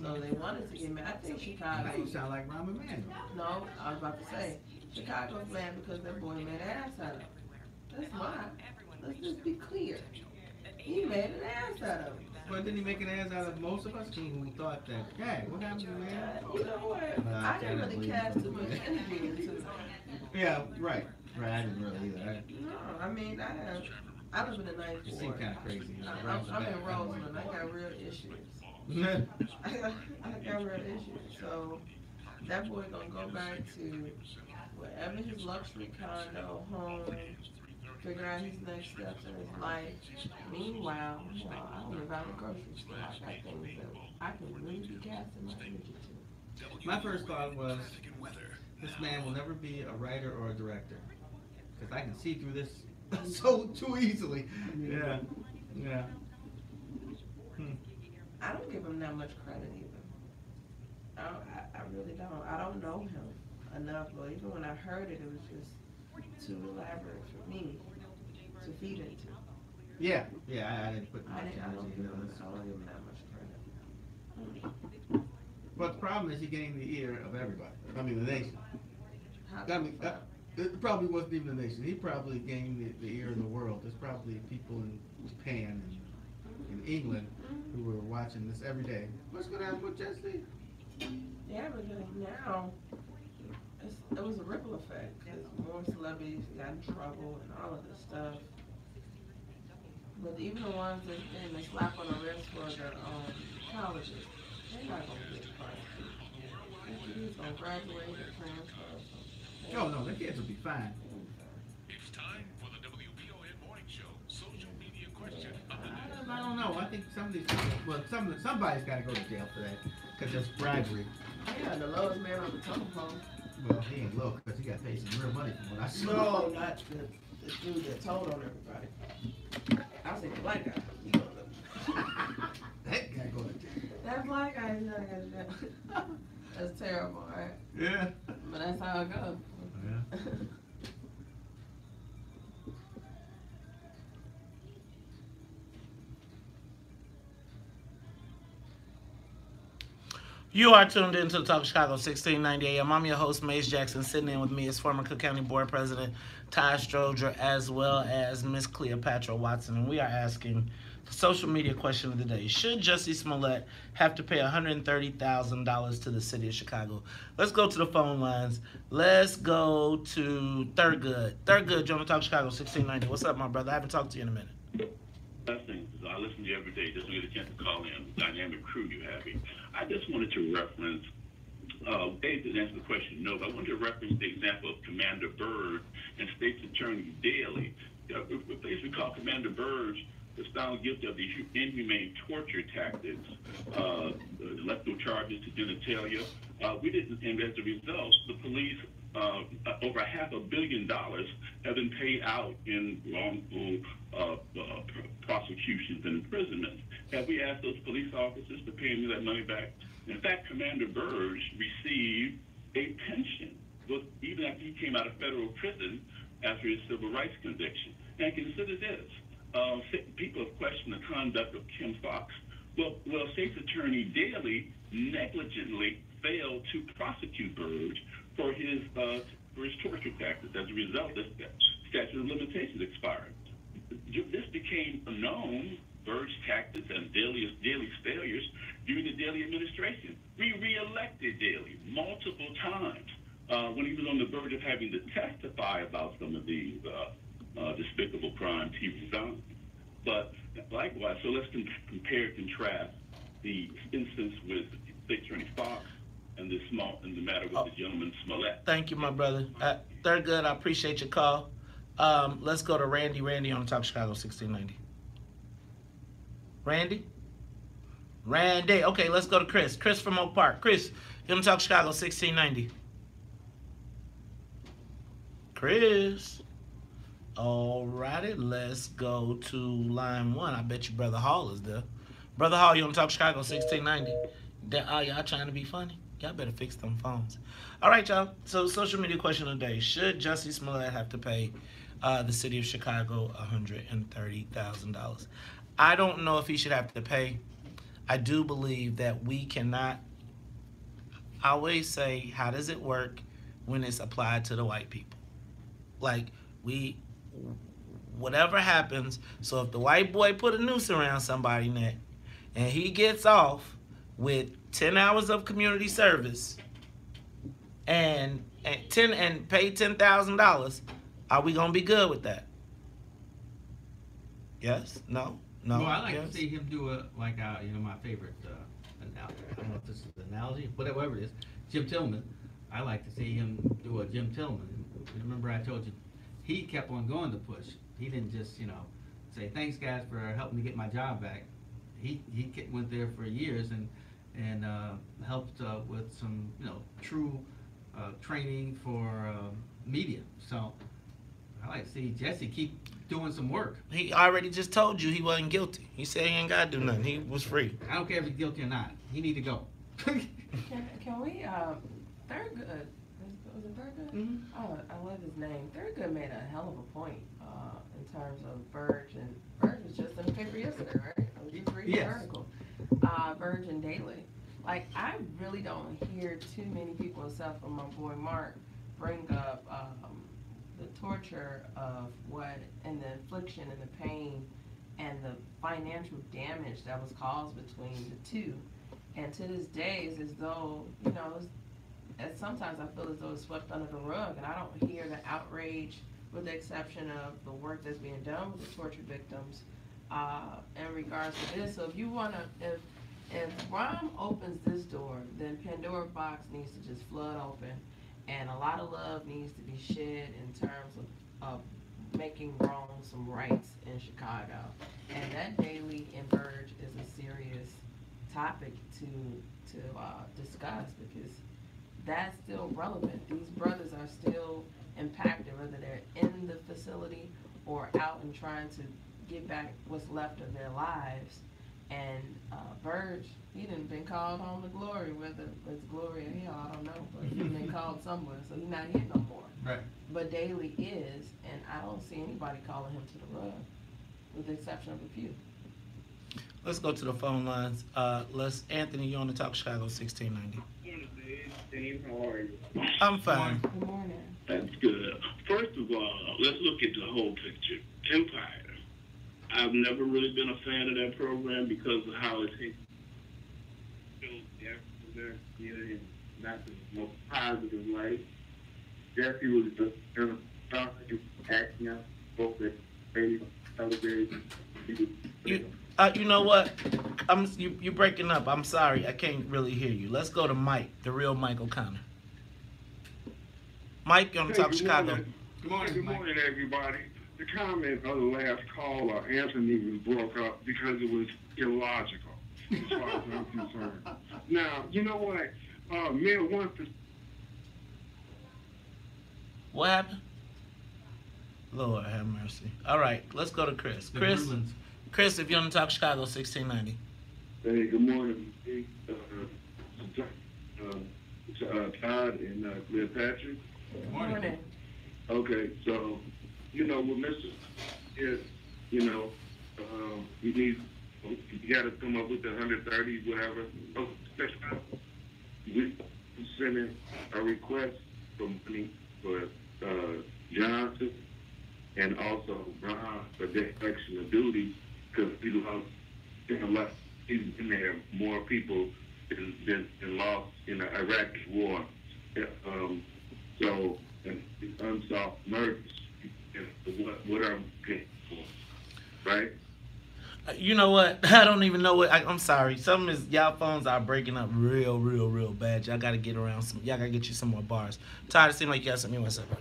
So they wanted to get mad. I think Chicago. Now you sound like Rahm Emanuel. No, I was about to say Chicago's mad because their boy made an ass out of him. That's why. Let's just be clear. He made an ass out of him. But didn't he make an ass out of most of us who thought that, hey, what happened to man? You know what? I didn't really cast too much energy into it. Yeah, right. I didn't really either. No, I mean, I live in the ninth You ward. seem kind of crazy. I'm in Roseland. I got real issues. I got real issues. So that boy gonna go back to wherever his luxury condo, home, figure out his next steps in his life. Meanwhile, I don't live out in the grocery store. I got things that I can really be casting my energy to. My first thought was, this man will never be a writer or a director. Because I can see through this so too easily. Yeah. I don't give him that much credit either. I really don't. I don't know him enough, but even when I heard it, it was just too elaborate for me to feed into. Yeah, I didn't put much I don't energy give into him this. that much credit. But the problem is he gained the ear of everybody. I mean, the nation. It probably wasn't even the nation. He probably gained the ear of the world. There's probably people in Japan and in England who were watching this every day. What's going to happen with Jesse? Yeah, because now it was a ripple effect because more celebrities got in trouble and all of this stuff. But even the ones that they slap on the wrist for the colleges, they're not going to get prosecuted. He's going to graduate and transfer. Oh, no, the kids will be fine. It's time for the WVON Morning Show social media question of the day. I don't know. I think some of these people, somebody's got to go to jail for that because it's bribery. Yeah, the lowest man on the telephone. Well, he ain't low because he got paid some real money from what I saw. No, not the dude that told on everybody. I was the black guy. He goes to That guy go to jail. that black guy is not going to jail. That's terrible, right? Yeah. But that's how it goes. Yeah. You are tuned into the Talk Chicago 1690 AM. I'm your host, Mace Jackson. Sitting in with me is former Cook County Board President Ty Stroger, as well as Miss Cleopatra Watson. And we are asking the social media question of the day. Should Jussie Smollett have to pay $130,000 to the city of Chicago? Let's go to the phone lines. Let's go to Thurgood. Thurgood, you want to Talk Chicago 1690. What's up, my brother? I haven't talked to you in a minute. Blessings. I listen to you every day just to get a chance to call in. The dynamic crew you have here. I just wanted to reference Dave didn't answer the question, no, but I wanted to reference the example of Commander Byrd and State's Attorney Daly. Please recall Commander Byrd was found guilty of the inhumane torture tactics, electoral charges to genitalia. We didn't, and as a result, the police, over $500 million have been paid out in wrongful prosecutions and imprisonments. Have we asked those police officers to pay any of that money back? In fact, Commander Byrd received a pension, even after he came out of federal prison after his civil rights conviction. And consider this. People have questioned the conduct of Kim Foxx. Well, State's Attorney Daly negligently failed to prosecute Byrd for his torture tactics. As a result, the statute of limitations expired. This became known, Byrd's tactics and Daly's failures during the Daly administration. We re-elected Daly multiple times when he was on the verge of having to testify about some of these despicable crimes. He resigned. But likewise, so let's compare and contrast the instance with State Attorney Foxx and the matter with the gentleman Smollett. Thank you, my brother. Thurgood, I appreciate your call. Let's go to Randy. Randy on Talk Chicago 1690. Randy. Okay, let's go to Chris. Chris from Oak Park. Chris, you on Talk Chicago 1690. Chris. Alrighty, let's go to line 1. I bet you Brother Hall is there. Brother Hall, you on Talk Chicago 1690. Y'all trying to be funny? Y'all better fix them phones. All right, y'all. So, social media question of the day. Should Jussie Smollett have to pay the city of Chicago $130,000? I don't know if he should have to pay. I do believe that we cannot. I always say, how does it work when it's applied to the white people? Like, whatever happens, so if the white boy put a noose around somebody's neck and he gets off with 10 hours of community service and pay $10,000, are we gonna be good with that? Yes? No? Well, I like to see him do my favorite analogy. I don't know if this is an analogy, whatever it is. Jim Tillman. I like to see him do a Jim Tillman. Remember I told you, he kept on going to push. He didn't just, say, thanks guys for helping me get my job back. He went there for years and helped with some, true training for media. So I like to see Jussie keep doing some work. He already just told you he wasn't guilty. He said he ain't got to do nothing. He was free. I don't care if he's guilty or not. He need to go. Can we, Thurgood, was it Thurgood? Mm-hmm. Oh, I love his name. Thurgood made a hell of a point in terms of Burge, and Burge was just in the paper yesterday, right? I was just reading the article. Burge and Daly. Like, I really don't hear too many people, except for my boy Mark, bring up the torture of and the infliction and the pain and the financial damage that was caused between the two. And to this day, it's as though, sometimes I feel as though it's swept under the rug, and I don't hear the outrage, with the exception of the work that's being done with the torture victims in regards to this. So if you want to, if Rom opens this door, then Pandora box needs to just flood open, and a lot of love needs to be shed in terms of making wrong some rights in Chicago. And that Daly and Burge is a serious topic to discuss, because that's still relevant. These brothers are still impacted, whether they're in the facility or out and trying to get back what's left of their lives. And Burge, he done been called home to glory, whether it's glory or hell, I don't know, but he's been called somewhere, so he's not here no more. Right. But Daly is, and I don't see anybody calling him to the rug, with the exception of a few. Let's go to the phone lines. Anthony, you on the Talk Chicago 1690. Dave, how are you? I'm fine. Good morning. That's good. First of all, let's look at the whole picture. Empire. I've never really been a fan of that program because of how it takes the African community in not the most positive light. Jesse was just kind of acting out both at radio, television. You know what? You're breaking up. I'm sorry. I can't really hear you. Let's go to Mike, the real Mike O'Connor. Mike, you on Talk Chicago? Good morning, Good morning, everybody. The comment of the last caller, Anthony, was broke up because it was illogical, as far as I'm concerned. Now, you know what? Men want to. What happened? Lord have mercy. All right, let's go to Chris. Chris, if you're on Talk Chicago, 1690. Hey, good morning. Todd and Cleopatra. Good morning. Okay, so, you know, with Mr. is, you know, you got to come up with the 130, whatever. Oh, we sending a request for money for Johnson and also Ron for deflection of duty because he's in there more people than lost in the Iraqi war. So, and unsolved murders, what I'm paying for, right? You know what? I don't even know what. I'm sorry. Some is y'all phones are breaking up real bad. Y'all gotta get around some. Y'all gotta get you some more bars. Todd, it seems like you got something you want to say, bro.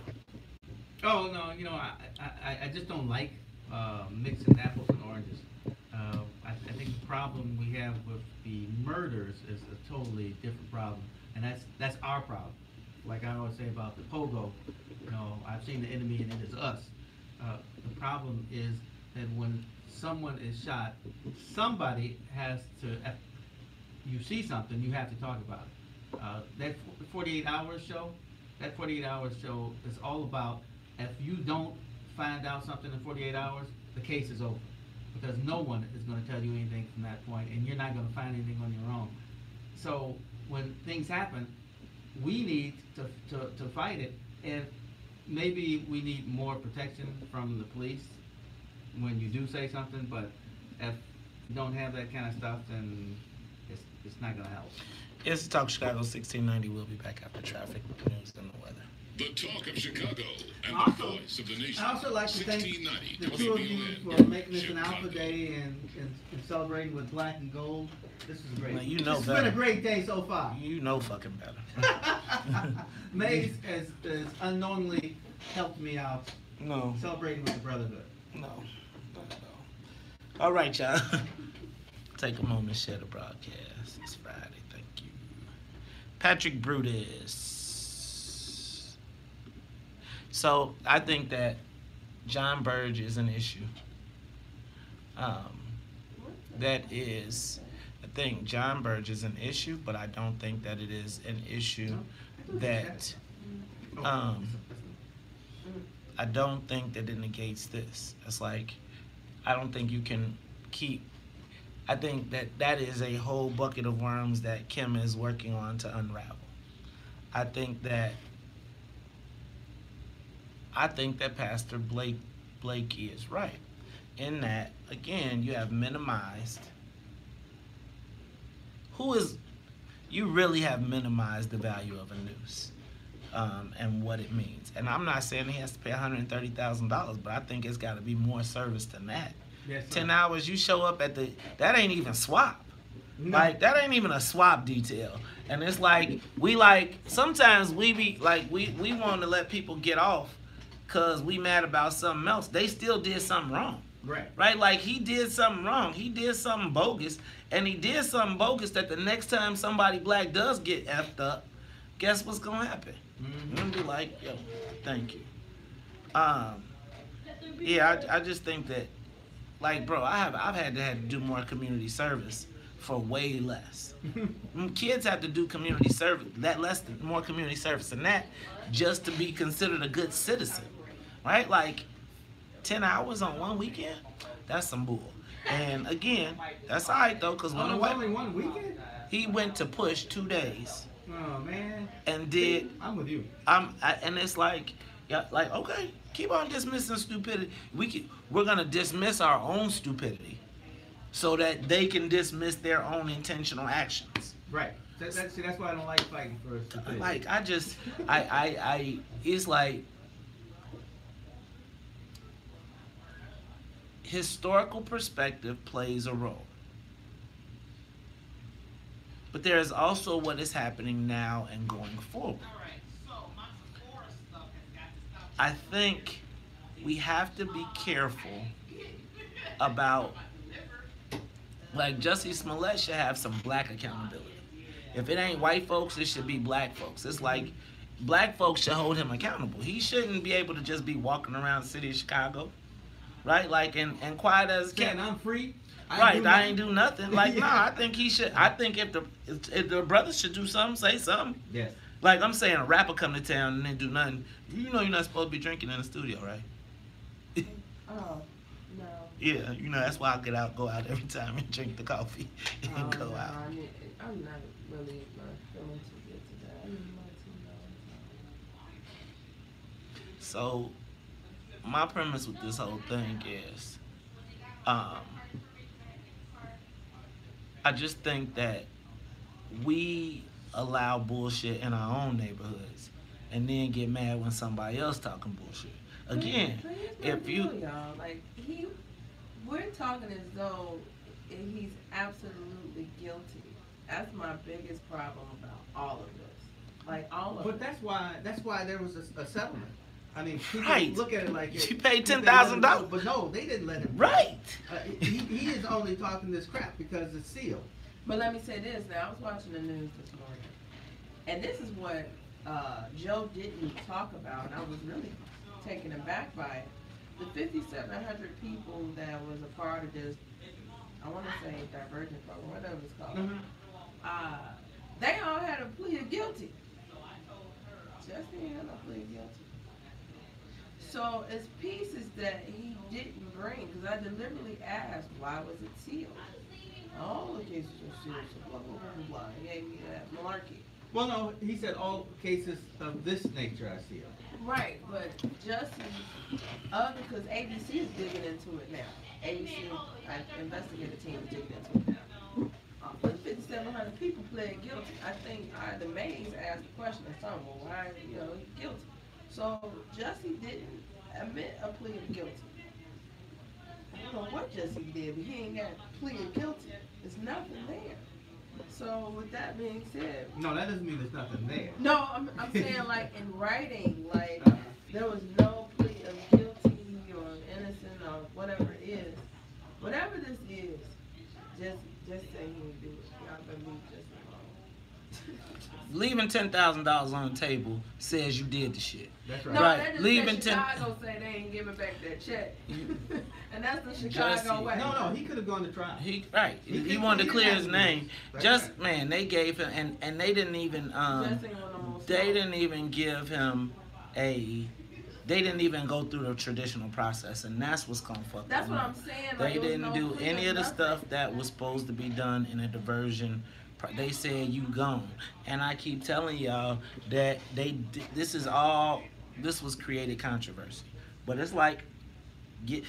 Oh no, you know I just don't like mixing apples and oranges. I think the problem we have with the murders is a totally different problem, and that's our problem. Like I always say about the pogo, you know, I've seen the enemy and it is us. The problem is that when someone is shot, somebody has to, if you see something, you have to talk about it. That 48 hours show, is all about if you don't find out something in 48 hours, the case is over. Because no one is going to tell you anything from that point, and you're not going to find anything on your own. So when things happen, we need to fight it, and maybe we need more protection from the police when you do say something, but if you don't have that kind of stuff, then it's not going to help. It's Talk Chicago 1690. We'll be back after traffic, news, and the weather. The Talk of Chicago and Also, the voice of the nation. I also like to thank 1690 the two of you WVON, for making this an Chicago. Alpha Day and celebrating with black and gold. This is great. Now, you know It's better. been a great day so far. You know fucking better. Maze has unknowingly helped me out No. celebrating with the brotherhood. No. All right, y'all. Take a moment, share the broadcast. It's Friday. Thank you. Patrick Brutus. So I think that John Burge is an issue. I think John Burge is an issue, but I don't think that it is an issue that, I don't think that it negates this. It's like, I don't think you can keep, I think that is a whole bucket of worms that Kim is working on to unravel. I think that Pastor Blakey is right in that, again, you have minimized, you really have minimized the value of a noose and what it means. And I'm not saying he has to pay $130,000, but I think it's got to be more service than that. Yes, sir. 10 hours, you show up at that ain't even swap. No. Like, that ain't even a swap detail. And it's like, sometimes we be like, we want to let people get off because we mad about something else. They still did something wrong. Right? Like, he did something wrong. He did something bogus. And he did something bogus that the next time somebody black does get effed up, guess what's going to happen? Mm-hmm. You're going to be like, yo, thank you. Yeah, I just think that, like, bro, I've had to do more community service for way less. Kids have to do community service, more community service than that, just to be considered a good citizen, right? Like, 10 hours on one weekend, that's some bull. And again, that's all right though, because when only one weekend? He went to push 2 days. Oh man. And did. I'm with you. And it's like, yeah, like, okay, keep on dismissing stupidity. We're gonna dismiss our own stupidity, so that they can dismiss their own intentional actions. Right. That's why I don't like fighting for stupidity. Like, it's like, historical perspective plays a role. But there is also what is happening now and going forward. I think we have to be careful about, like, Jussie Smollett should have some black accountability. If it ain't white folks, it should be black folks. It's like black folks should hold him accountable. He shouldn't be able to just be walking around the city of Chicago, right? Like, and quiet as saying I'm free. I ain't do nothing. Like, nah, I think he should. I think if the brothers should do something, say something. Yes. Like, I'm saying a rapper come to town and then do nothing. You know you're not supposed to be drinking in the studio, right? Oh, no. Yeah, you know that's why I go out every time and drink the coffee and go no, out. I mean, I'm not really feeling too good today. I didn't want to know. So, my premise with this whole thing is, I just think that we allow bullshit in our own neighborhoods and then get mad when somebody else talking bullshit. Again, if you... Y'all, like, we're talking as though he's absolutely guilty. That's my biggest problem about all of this. Like, all of it. But that's why there was a settlement. I mean, people right. look at it like you paid $10,000. But no, they didn't let him. Right. He is only talking this crap because it's sealed. But let me say this. Now, I was watching the news this morning, and this is what Joe didn't talk about, and I was really taken aback by it. The 5,700 people that was a part of this, I want to say divergent program, whatever it's called, they all had a plea of guilty. Justin had a plea of guilty. So it's pieces that he didn't bring, because I deliberately asked, why was it sealed? All the cases are sealed, so blah, blah, blah, blah. He gave me that malarkey. Well, no, he said all cases of this nature are sealed. Right, but Justin, because ABC is digging into it now. ABC, investigative team is digging into it now. But 5,700 people pled guilty. I think the maids asked the question of someone, well, why, he's guilty. So Jussie didn't admit a plea of guilty. I don't know what Jussie did, but he ain't got a plea of guilty. There's nothing there. So with that being said, no, that doesn't mean there's nothing there. No, I'm saying like in writing, like there was no plea of guilty or innocent or whatever it is. Whatever this is, just say he didn't do it. Y'all better leave Jussie alone. Leaving $10,000 on the table says you did the shit. That's right. No, right. that just Leaving Chicago say they ain't giving back that check. And that's the Chicago way. No, he could have gone to trial. He wanted to clear his name. Man, they gave him, and they didn't even give him they didn't even go through the traditional process, and that's what's gonna fuck. That's what I'm saying. They didn't do any of the stuff that was supposed to be done in a diversion. They said you gone, and I keep telling y'all that this was created controversy, but it's like get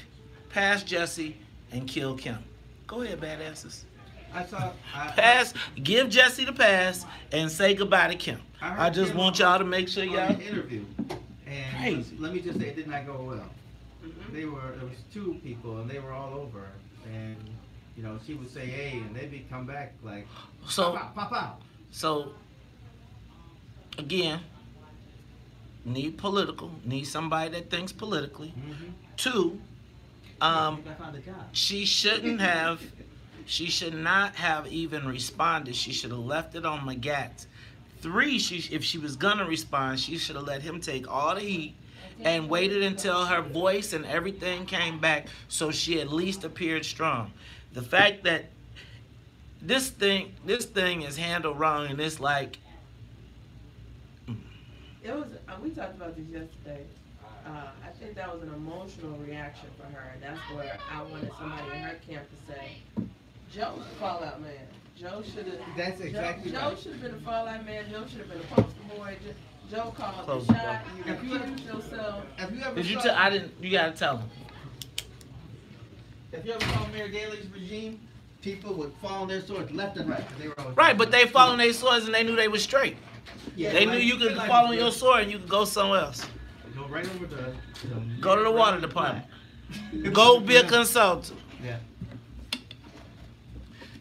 past Jussie and kill Kim. Go ahead, badasses. Give Jussie the pass and say goodbye to Kim. I just want y'all to make sure y'all interview. And let me just say, it did not go well. There was two people, and they were all over, and she would say hey, and they'd come back like pop out. So again, need somebody that thinks politically. Two, she should not have even responded. She should have left it on Magat. 3, if she was gonna respond, she should have let him take all the heat and waited until her voice and everything came back, so she at least appeared strong. The fact that this thing is handled wrong, and it's like it was. We talked about this yesterday. I think that was an emotional reaction for her, and that's where I wanted somebody in her camp to say, Joe's a fallout man. Joe should have. That's exactly right. Joe should have been a fallout man. Joe should have been a poster boy. Joe called the shot. You accused yourself. Have you ever? I didn't. You gotta tell him. If you ever saw Mayor Daley's regime, people would fall on their swords left and right. They were always right, but they fall on their swords and they knew they were straight. Yeah, they knew you could fall on your sword and you could go somewhere else. Go right over go to the water department. Go be a consultant. Yeah.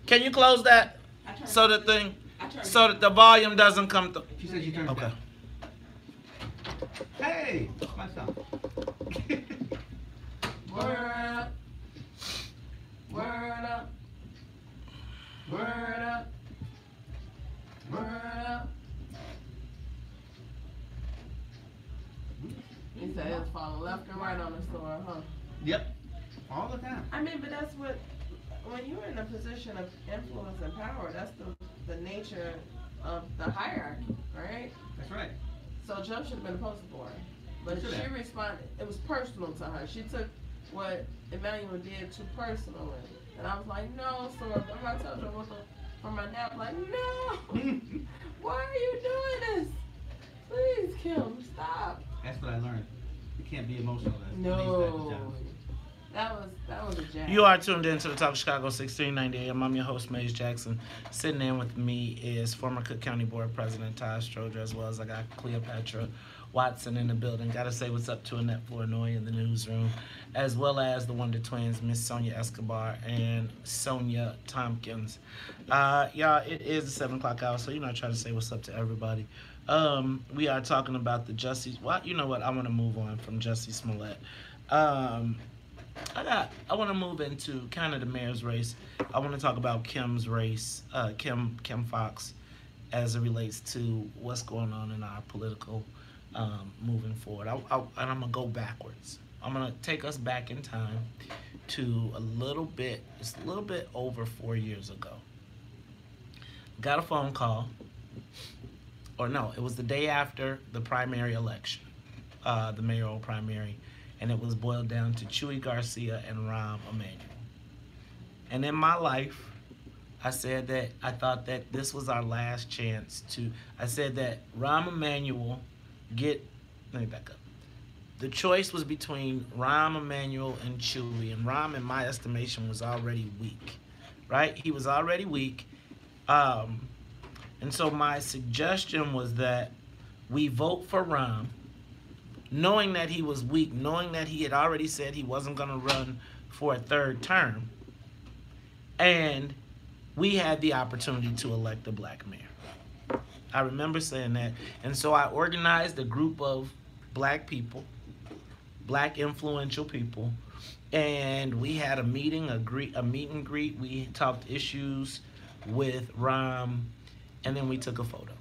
Can you close that so that the volume doesn't come through? She said she turned it Okay. down. Hey, my son. Word up. Word up. Word up. Word up. He said it's falling left and right on the store, huh? Yep. All the time. I mean, but that's what, when you're in a position of influence and power, that's the nature of the hierarchy, right? That's right. So Joe should have been a poster boy. But Should she have. responded, it was personal to her. She took what Emmanuel did too personally. And I was like, no, sir. I told her from my nap, like, no. Why are you doing this? Please, Kim, stop. That's what I learned. You can't be emotional. No. That was a jab. You are tuned in to the Talk of Chicago 1690 AM. I'm your host, Maze Jackson. Sitting in with me is former Cook County Board President Todd Stroger, as well as I got Cleopatra Watson in the building. Gotta say what's up to Annette Flournoy in the newsroom, as well as the Wonder Twins, Miss Sonia Escobar and Sonia Tompkins. Y'all, it is the 7 o'clock hour, so I try to say what's up to everybody. We are talking about the Jussie. Well, you know what? I want to move on from Jussie Smollett. I want to move into kind of the mayor's race. I want to talk about Kim's race, Kim Foxx, as it relates to what's going on in our political moving forward. And I'm gonna go backwards. I'm gonna take us back in time to a little bit over 4 years ago. Got a phone call, or no, it was the day after the primary election, the mayoral primary. And it was boiled down to Chuy Garcia and Rahm Emanuel. And in my life, I said that I thought that this was our last chance I said that Rahm Emanuel let me back up. The choice was between Rahm Emanuel and Chuy, and Rahm, in my estimation, was already weak, right? He was already weak. And so my suggestion was that we vote for Rahm, knowing that he was weak, knowing that he had already said he wasn't going to run for a third term, and we had the opportunity to elect a black mayor. I remember saying that, and so I organized a group of black people, black influential people, and we had a meet and greet. We talked issues with Rahm, and then we took a photo,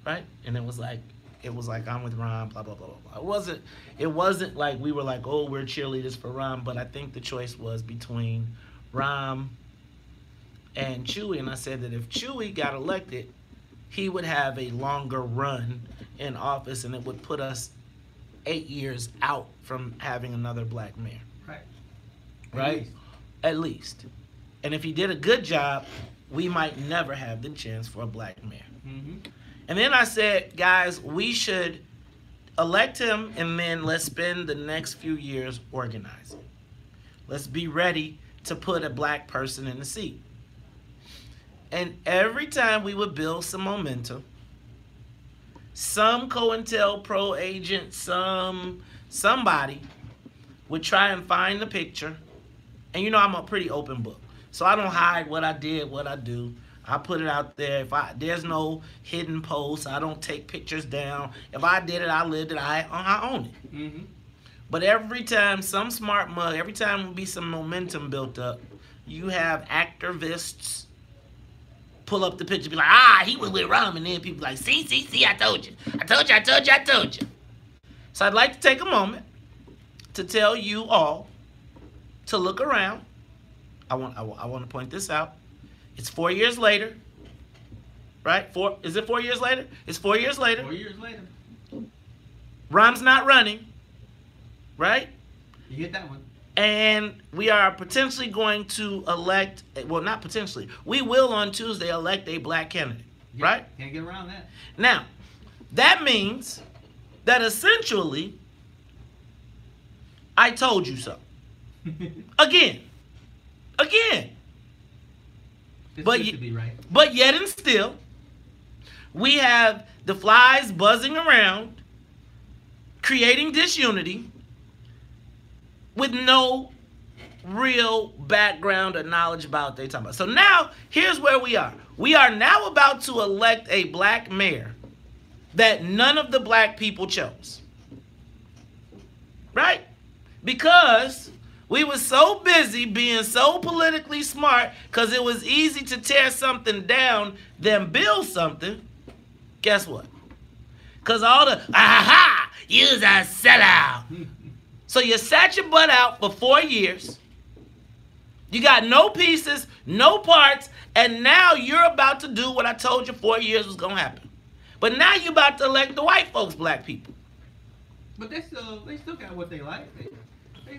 right? And it was like I'm with Rahm, blah, blah, blah, blah, blah. It wasn't like we were like, oh, we're cheerleaders for Rahm, but I think the choice was between Rahm and Chuy, and I said that if Chuy got elected, he would have a longer run in office, and it would put us 8 years out from having another black mayor. Right? At least. And if he did a good job, we might never have the chance for a black mayor. Mm-hmm. And then I said, guys, we should elect him, and then let's spend the next few years organizing. Let's be ready to put a black person in the seat. And every time we would build some momentum, some COINTELPRO agent, somebody would try and find the picture. And I'm a pretty open book. So I don't hide what I did, what I do. I put it out there. There's no hidden posts. I don't take pictures down. If I did it, I lived it. I own it. Mm-hmm. But every time some smart mug, every time there be some momentum built up, you have activists pull up the picture, be like, he was with Rahm, and then people like, see, I told you. So I'd like to take a moment to tell you all to look around. I want to point this out. It's 4 years later, right? Is it 4 years later? It's 4 years later. 4 years later. Rahm's not running, right? You get that one. And we are potentially going to elect, well, not potentially, we will on Tuesday elect a black candidate, right? Can't get around that. Now, that means that essentially, I told you so. Again. But to be right. But yet and still, we have the flies buzzing around, creating disunity, with no real background or knowledge about what they're talking about. So now, here's where we are. We are now about to elect a black mayor that none of the black people chose. Right? Because we were so busy being so politically smart because it was easy to tear something down than build something. Guess what? Because all the, aha, you's a sellout. So you sat your butt out for 4 years. You got no pieces, no parts, and now you're about to do what I told you 4 years was going to happen. But now you're about to elect the white folks, black people. But they still got what they like.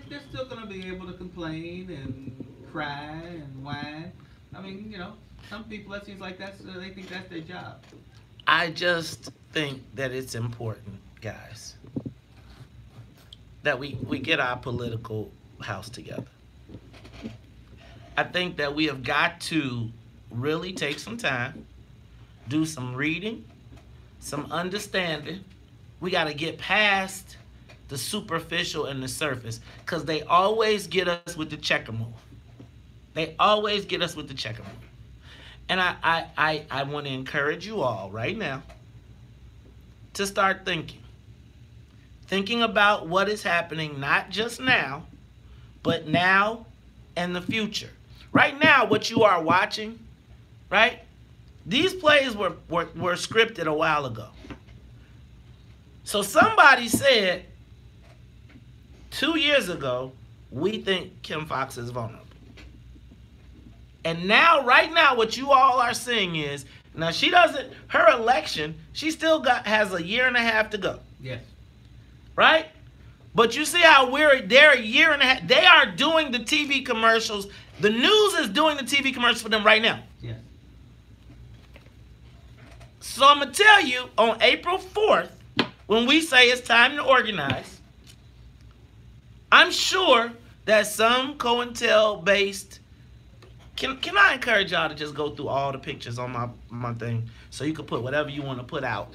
They're still going to be able to complain and cry and whine. I mean, you know, some people, it seems like they think that's their job. I just think that it's important, guys, that we get our political house together. I think that we have got to really take some time, do some reading, some understanding. We got to get past the superficial and the surface, because they always get us with the checker move. They always get us with the checker move. And I want to encourage you all right now to start thinking about what is happening, not just now, but now and the future. Right now, what you are watching, right? These plays were scripted a while ago. So somebody said 2 years ago, we think Kim Foxx is vulnerable. And now, right now, what you all are seeing is, now she doesn't, her election, she still has a year and a half to go. Yes. Right? But you see how they're a year and a half, they are doing the TV commercials. The news is doing the TV commercials for them right now. Yes. So I'm going to tell you, on April 4th, when we say it's time to organize, I'm sure that some COINTEL-based, can I encourage y'all to just go through all the pictures on my thing so you can put whatever you want to put out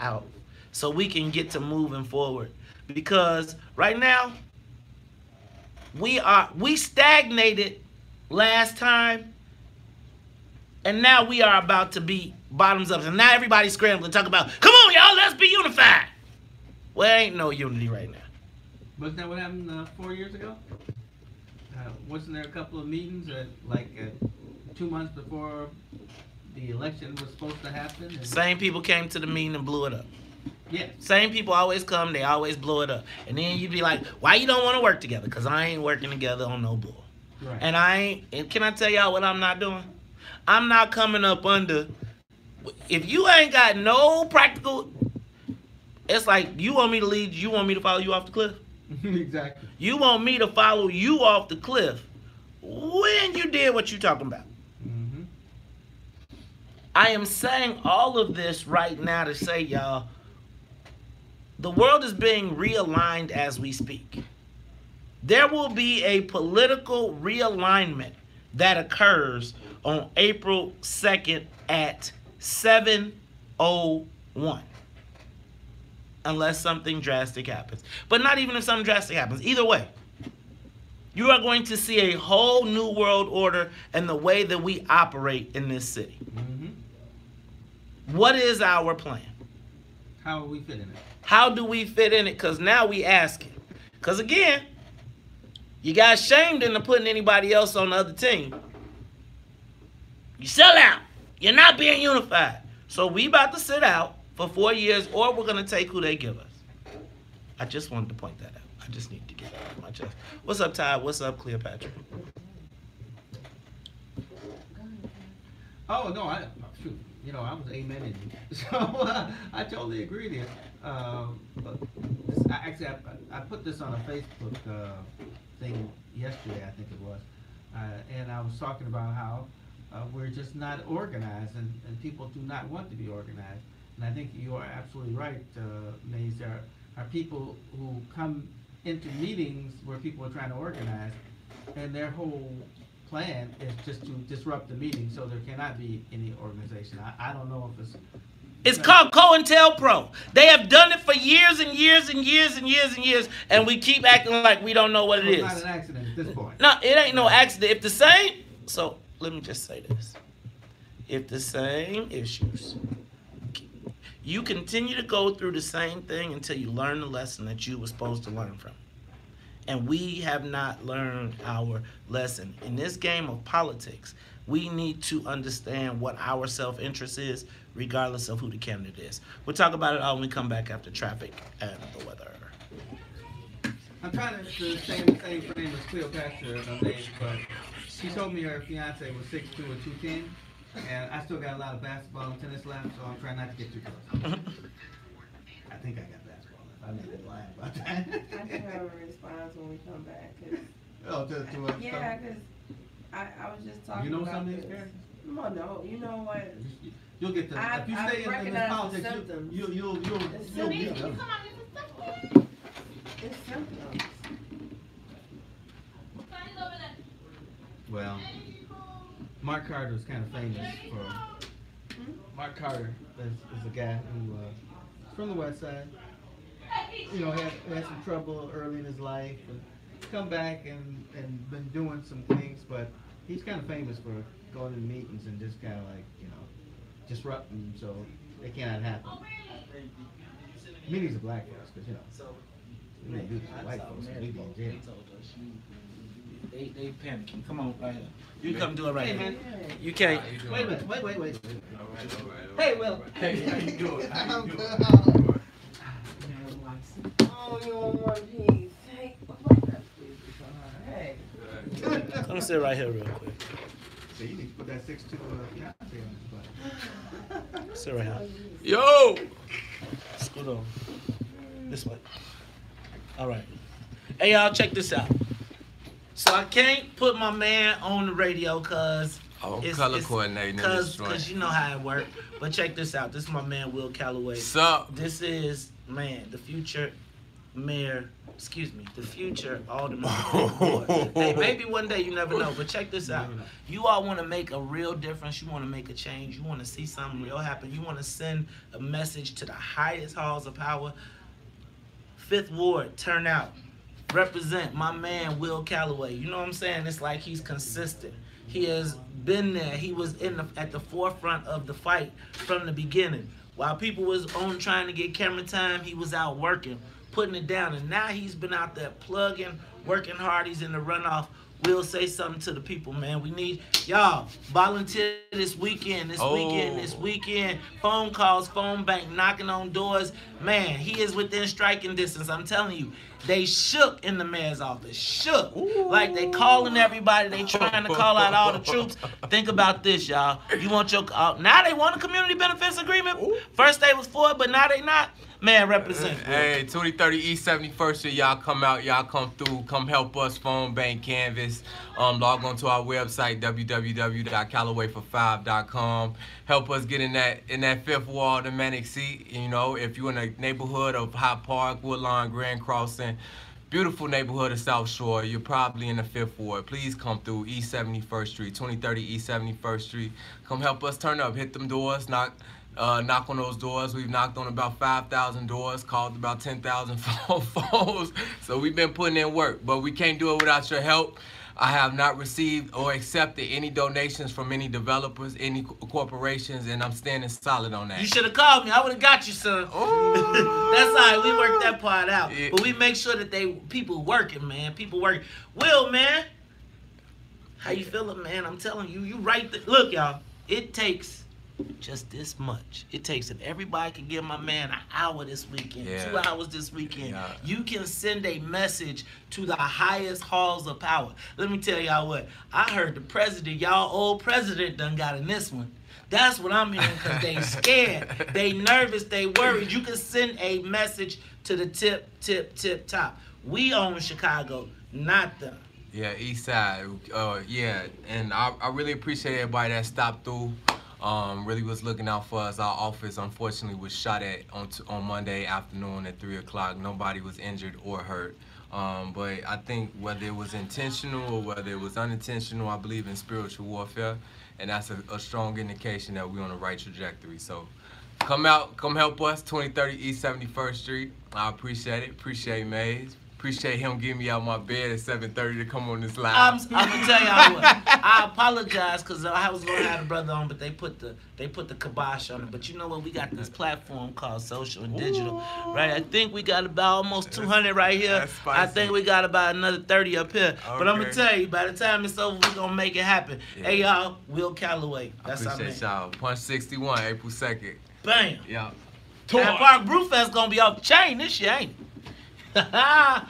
so we can get to moving forward. Because right now, we stagnated last time, and now we are about to be bottoms up. And now everybody's scrambling to talk about, come on, y'all, let's be unified. Well, there ain't no unity right now. Wasn't that what happened 4 years ago? Wasn't there a couple of meetings 2 months before the election was supposed to happen? And same people came to the meeting and blew it up. Yeah. Same people always come, they always blow it up. And then you'd be like, why you don't want to work together? Because I ain't working together on no bull. Right. And can I tell y'all what I'm not doing? I'm not coming up under, if you ain't got no practical, it's like you want me to lead, you want me to follow you off the cliff? Exactly. You want me to follow you off the cliff when you did what you talking about. Mm-hmm. I am saying all of this right now to say, y'all, the world is being realigned as we speak. There will be a political realignment that occurs on April 2nd at 7:01. Unless something drastic happens. But not even if something drastic happens. Either way, you are going to see a whole new world order and the way that we operate in this city. Mm-hmm. What is our plan? How will we fit in it? How do we fit in it? Because now we asking. Because again, you got shamed into putting anybody else on the other team. You sell out. You're not being unified. So we about to sit out for 4 years, or we're going to take who they give us. I just wanted to point that out. I just need to get it out of my chest. What's up, Ty? What's up, Cleopatra? Oh, no, I was amening you. So I totally agree there. I put this on a Facebook thing yesterday, I think it was. And I was talking about how we're just not organized, and people do not want to be organized. And I think you are absolutely right, Maze. There are people who come into meetings where people are trying to organize, and their whole plan is just to disrupt the meeting so there cannot be any organization. I don't know if it's It's called COINTELPRO. They have done it for years and years and years and years and years, and we keep acting like we don't know what it is. It's not an accident at this point. No, it ain't no accident. If the same, so let me just say this. If the same issues, you continue to go through the same thing until you learn the lesson that you were supposed to learn from. And we have not learned our lesson. In this game of politics, we need to understand what our self-interest is, regardless of who the candidate is. We'll talk about it all when we come back after traffic and the weather. I'm trying to stay in the same frame as Cleopatra days, but she told me her fiance was 6'2" or 210, and I still got a lot of basketball and tennis left, so I'm trying not to get too close. I think I got basketball left. I may be lying about that. I should have a response when we come back. Oh, to what? Yeah, because I was just talking about You know about some of these this. characters? No, you know what? You'll get to, if you stay in this politics, you'll meet them. It's symptoms. Well, Mark Carter is kind of famous for. Mark Carter is a guy who is from the West Side. You know, had some trouble early in his life, and come back and been doing some things, but he's kind of famous for going to meetings and just kind of like, you know, disrupting them so they cannot happen. I mean, he's a black folks, because, you know, we don't do this to white folks, we go in jail. They panicking. Come on, right here. You come do it right Hey, here. man. You can't. Wait a minute. Wait. Hey, Will. Hey, how you doing? How you doing? Oh, you want one piece? Hey, hey. Come sit right here real quick. So you need to put that 6'2" fiance on his butt. Sit right here. Yo! Scoot on. This way. All right. Hey, y'all, check this out. So I can't put my man on the radio because color coordinating in this joint. Because you know how it works. But check this out. This is my man, Will Calloway. Sup? This is, man, the future mayor, the future alderman. Hey, maybe one day, you never know. But check this out. You all want to make a real difference. You want to make a change. You want to see something real happen. You want to send a message to the highest halls of power. 5th Ward, turn out. Represent my man Will Calloway. You know what I'm saying? It's like he's consistent. He has been there. He was at the forefront of the fight from the beginning. While people was on trying to get camera time, he was out working, putting it down. And now he's been out there plugging, working hard. He's in the runoff. Will, say something to the people, man. We need y'all volunteer this weekend, this weekend. Phone calls, phone bank, knocking on doors. Man, he is within striking distance. I'm telling you, they shook in the mayor's office. Shook. Ooh. Like they calling everybody. They trying to call out all the troops. Think about this, y'all. You want your now they want a community benefits agreement. Ooh. First they was for it, but now they not. Man, represent. Hey, 2030 East 71st Street, y'all come out, y'all come through, come help us, phone bank, canvas. Log on to our website, www.callawayfor5.com. Help us get in that 5th Ward automatic seat. You know, if you're in a neighborhood of Hot Park, Woodlawn, Grand Crossing, beautiful neighborhood of South Shore, you're probably in the 5th Ward. Please come through East 71st Street, 2030 East 71st Street. Come help us turn up, hit them doors, knock on those doors. We've knocked on about 5,000 doors, called about 10,000 phones. So we've been putting in work, but we can't do it without your help. I have not received or accepted any donations from any developers, any corporations, and I'm standing solid on that. You should have called me. I would have got you, son. That's all right. We worked that part out. Yeah. But we make sure that people working, man. People working. Will, man, how you feeling, man? I'm telling you, you right there. Look, y'all, it takes just this much. It takes if everybody can give my man an hour this weekend, 2 hours this weekend. You can send a message to the highest halls of power. Let me tell y'all what. I heard the president, y'all old president done got in this one. That's what I'm hearing because they scared. They nervous. They worried. You can send a message to the tip top. We own Chicago, not them. Yeah, East Side. Yeah, and I really appreciate everybody that stopped through. Really was looking out for us. Our office, unfortunately, was shot at on Monday afternoon at 3 o'clock. Nobody was injured or hurt. But I think whether it was intentional or whether it was unintentional, I believe in spiritual warfare, and that's a strong indication that we're on the right trajectory. So Come out, come help us, 2030 East 71st Street. I appreciate it. Appreciate Maze. Appreciate him getting me out my bed at 7:30 to come on this live. I'm gonna tell y'all what. I apologize because I was gonna have a brother on, but they put the kibosh on it. But you know what? We got this platform called social and digital, right? I think we got about almost 200 right here. I think we got about another 30 up here. Okay. But I'm gonna tell you, by the time it's over, we're gonna make it happen. Yeah. Hey y'all, Will Calloway. That's our man. Appreciate y'all. Punch 61, April 2nd. Bam. Yeah. Town Park Brewfest gonna be off the chain this year, ain't it? Brother,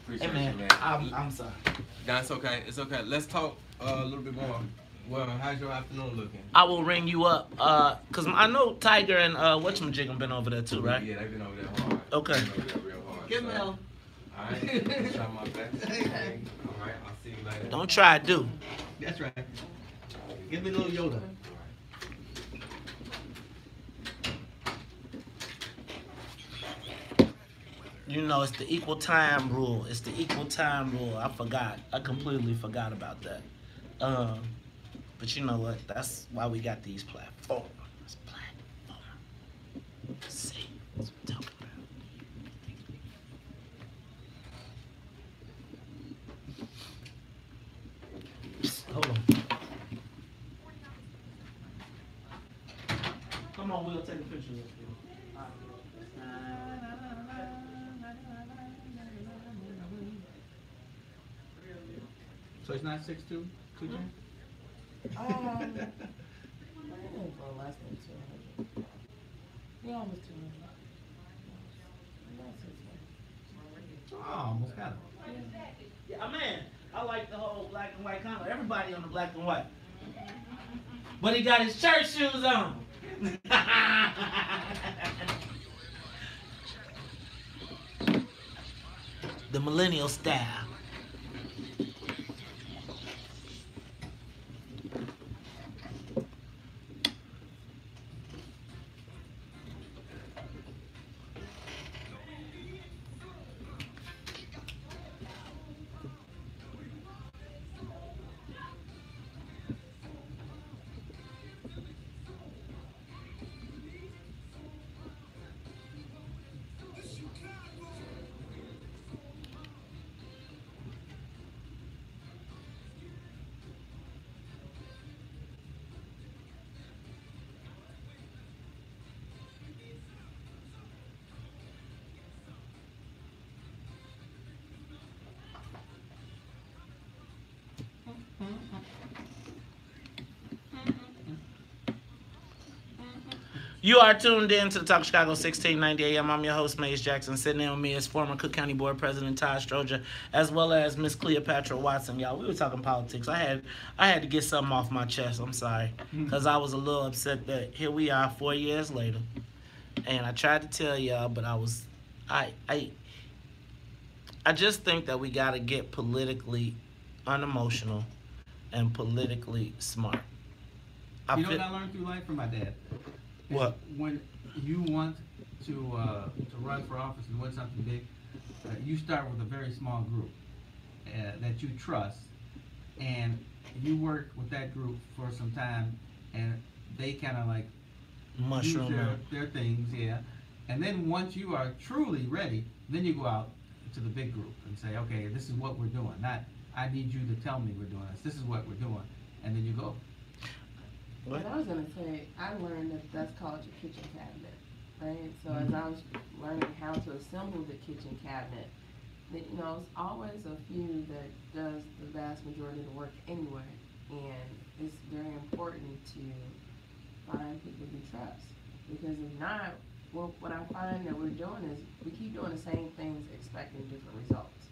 appreciate hey man, you, man. I'm sorry. That's okay. It's okay. Let's talk a little bit more. Well, how's your afternoon looking? I will ring you up, cause I know Tiger and whatchamajigga been over there too, right? Yeah, they've been over there hard. Okay. They've been over there real hard. Give him so. hell. All right. Try my best. All right. I'll see you later. Don't try to do. That's right. Give me a little Yoda. You know, it's the equal time rule. It's the equal time rule. I forgot. I completely forgot about that. But you know what? That's why we got these platforms. See, that's what I'm talking about. Hold on. Come on, we'll take a picture of this. So it's not 6'2", 210? I didn't go less than 200. Yeah, almost 200. Oh, almost got it. Yeah, man, I like the whole black and white color. Everybody on the black and white. But he got his church shoes on. The millennial style. You are tuned in to the Talk Chicago 1690 AM. I'm your host, Maze Jackson. Sitting in with me is former Cook County Board President Todd Stroger, as well as Miss Cleopatra Watson. Y'all, we were talking politics. I had to get something off my chest. I'm sorry, because I was a little upset that here we are 4 years later, and I tried to tell y'all, but I just think that we got to get politically unemotional and politically smart. You know what I learned through life from my dad? What? When you want to run for office and win something big, you start with a very small group that you trust, and you work with that group for some time, and they kind of like mushroom use their things, yeah. And then once you are truly ready, then you go out to the big group and say, okay, this is what we're doing. Not, I need you to tell me we're doing this. This is what we're doing, and then you go. What I was going to say, I learned that that's called your kitchen cabinet, right? So as I was learning how to assemble the kitchen cabinet, you know, it's always a few that does the vast majority of the work anyway. And it's very important to find people you trust. Because if not, well, what I find that we're doing is we keep doing the same things expecting different results.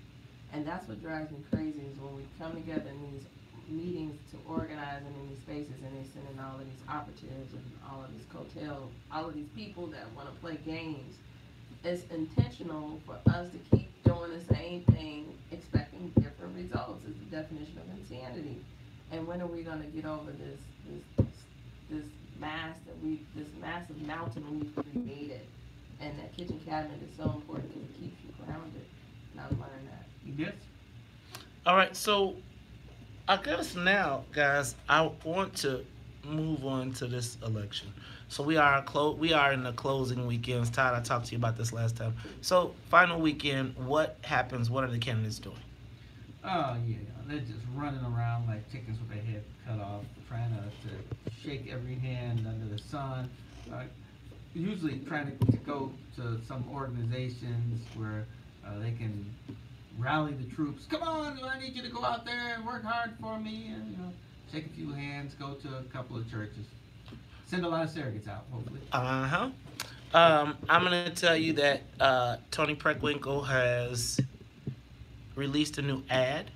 And that's what drives me crazy is when we come together in these meetings to organize in these spaces and they send in all of these operatives and all of these all of these people that want to play games. It's intentional for us to keep doing the same thing expecting different results. It's the definition of insanity. And when are we going to get over this massive mountain we've created? And that kitchen cabinet is so important because it keeps you grounded. And I've learned that. Yes. All right, so I guess now, guys, I want to move on to this election. So we are in the closing weekends. Todd, I talked to you about this last time. So final weekend, what happens? What are the candidates doing? Oh yeah, they're just running around like chickens with their head cut off, trying to shake every hand under the sun. Usually trying to go to some organizations where they can rally the troops. Come on, I need you to go out there and work hard for me, and shake a few hands, go to a couple of churches, send a lot of surrogates out, hopefully. I'm gonna tell you that Tony Preckwinkle has released a new ad.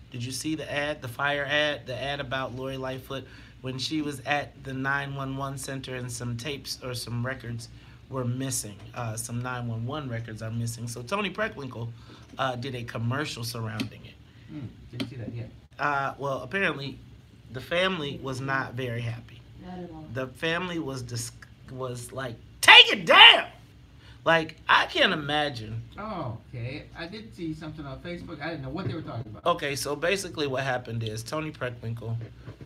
Did you see the ad, the fire ad, the ad about Lori Lightfoot when she was at the 911 center and some tapes or some records were missing? Some 911 records are missing. So Tony Preckwinkle did a commercial surrounding it. Didn't see that yet. Well, apparently the family was not very happy. Not at all. The family was like, take it down! Like, I can't imagine. Oh, okay. I did see something on Facebook. I didn't know what they were talking about. Okay, so basically what happened is Tony Preckwinkle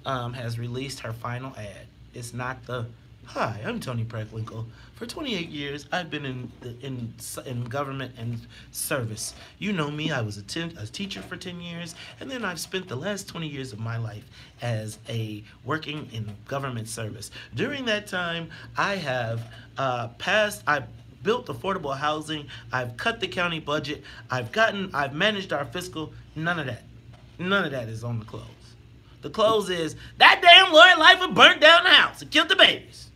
has released her final ad. It's not the, hi, I'm Tony Preckwinkle. For 28 years, I've been in government and service. You know me, I was a teacher for 10 years, and then I've spent the last 20 years of my life as working in government service. During that time, I have I've built affordable housing, I've cut the county budget, I've managed our fiscal. None of that is on the close. The close is, that damn Lori Lightfoot burnt down the house and killed the babies.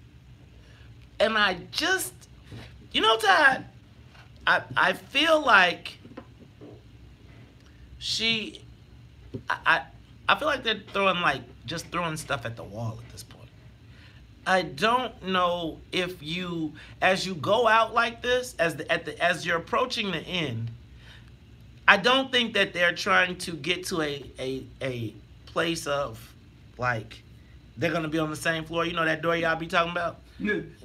And I just, Todd, I feel like I feel like they're throwing stuff at the wall at this point. I don't know if as you go out like this, as you're approaching the end, I don't think that they're trying to get to a place of, like, they're going to be on the same floor. You know that door y'all be talking about?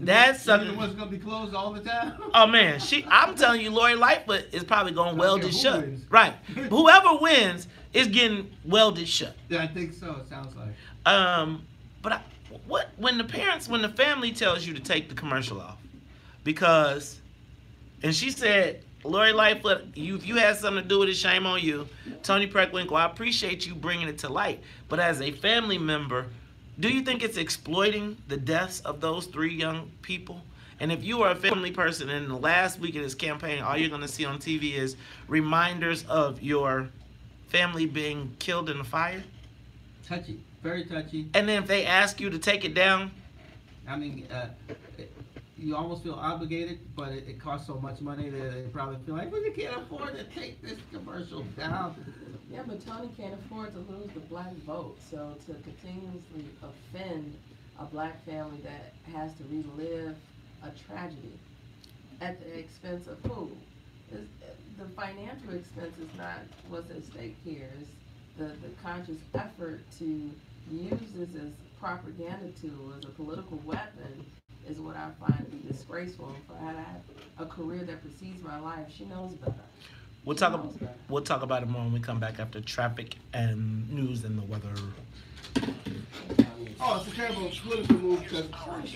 That's something. The one's going to be closed all the time? Oh, man. I'm telling you, Lori Lightfoot is probably going to weld it shut. Right. Whoever wins is getting welded shut. Yeah, I think so. It sounds like. But when the family tells you to take the commercial off, because, and she said, Lori Lightfoot, if you had something to do with it, shame on you. Tony Preckwinkle, I appreciate you bringing it to light. But as a family member, do you think it's exploiting the deaths of those 3 young people? And if you are a family person and in the last week of this campaign, all you're going to see on TV is reminders of your family being killed in a fire? Touchy. Very touchy. And then if they ask you to take it down? I mean, you almost feel obligated, but it costs so much money that they probably feel like, we can't afford to take this commercial down. Yeah, but Tony can't afford to lose the black vote. So to continuously offend a black family that has to relive a tragedy at the expense of who? The financial expense is not what's at stake here. It's the conscious effort to use this as propaganda tool, as a political weapon, is what I find to be disgraceful. And for her to have a career that precedes my life, she knows better. We'll talk about it more when we come back after traffic and news and the weather. Oh, it's a terrible political move, because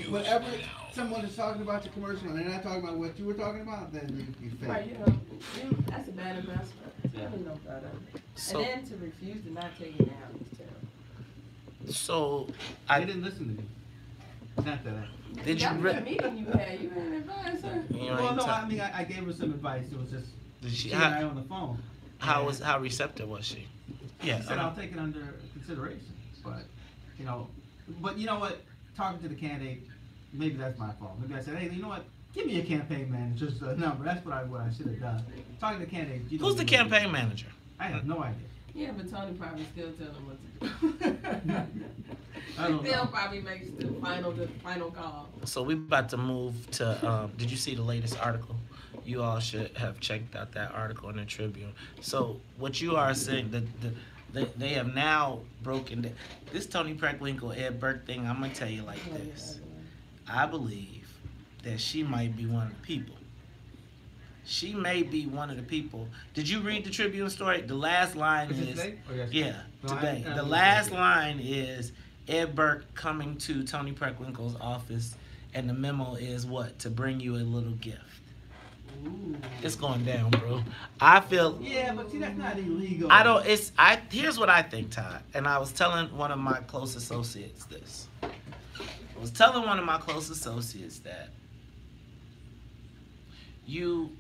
whenever someone is talking about the commercial and they're not talking about what you were talking about, then you fake. Right, that's a bad investment. Yeah. I know better. So, and then to refuse to not take it down is terrible. So I didn't listen to me. Not that I. Did you? Meeting you had advice her. Well, no, I mean I gave her some advice. It was just she and I on the phone. How receptive was she? Yeah. She said I'll take it under consideration, but you know what? Talking to the candidate, maybe that's my fault. Maybe I said, hey, you know what? Give me a campaign manager's number. That's what I should have done. Talking to the candidate. Who's the campaign manager? I have no idea. Yeah, but Tony probably still tell him what to do. They'll probably make the final call. So we're about to move to, did you see the latest article? You all should have checked out that article in the Tribune. So what you are saying, they have now broken this Tony Preckwinkle, Ed Burke thing. I'm going to tell you like this. I believe that she might be one of the people. She may be one of the people. Did you read the Tribune story? The last line is, today? Yeah, today. The last line is, Ed Burke coming to Tony Preckwinkle's office, and the memo is what? To bring you a little gift. Ooh. It's going down, bro. I feel. Yeah, but see, that's not illegal. I don't. Here's what I think, Todd. And I was telling one of my close associates this. I was telling one of my close associates that you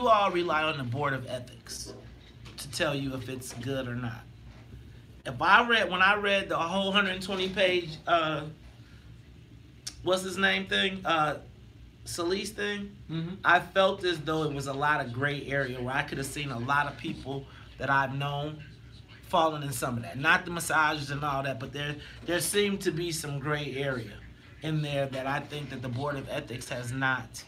all rely on the Board of Ethics to tell you if it's good or not. When I read the whole 120-page, what's his name thing, Solis thing, I felt as though it was a lot of gray area where I could have seen a lot of people that I've known falling in some of that. Not the massages and all that, but there seemed to be some gray area in there that I think that the Board of Ethics has not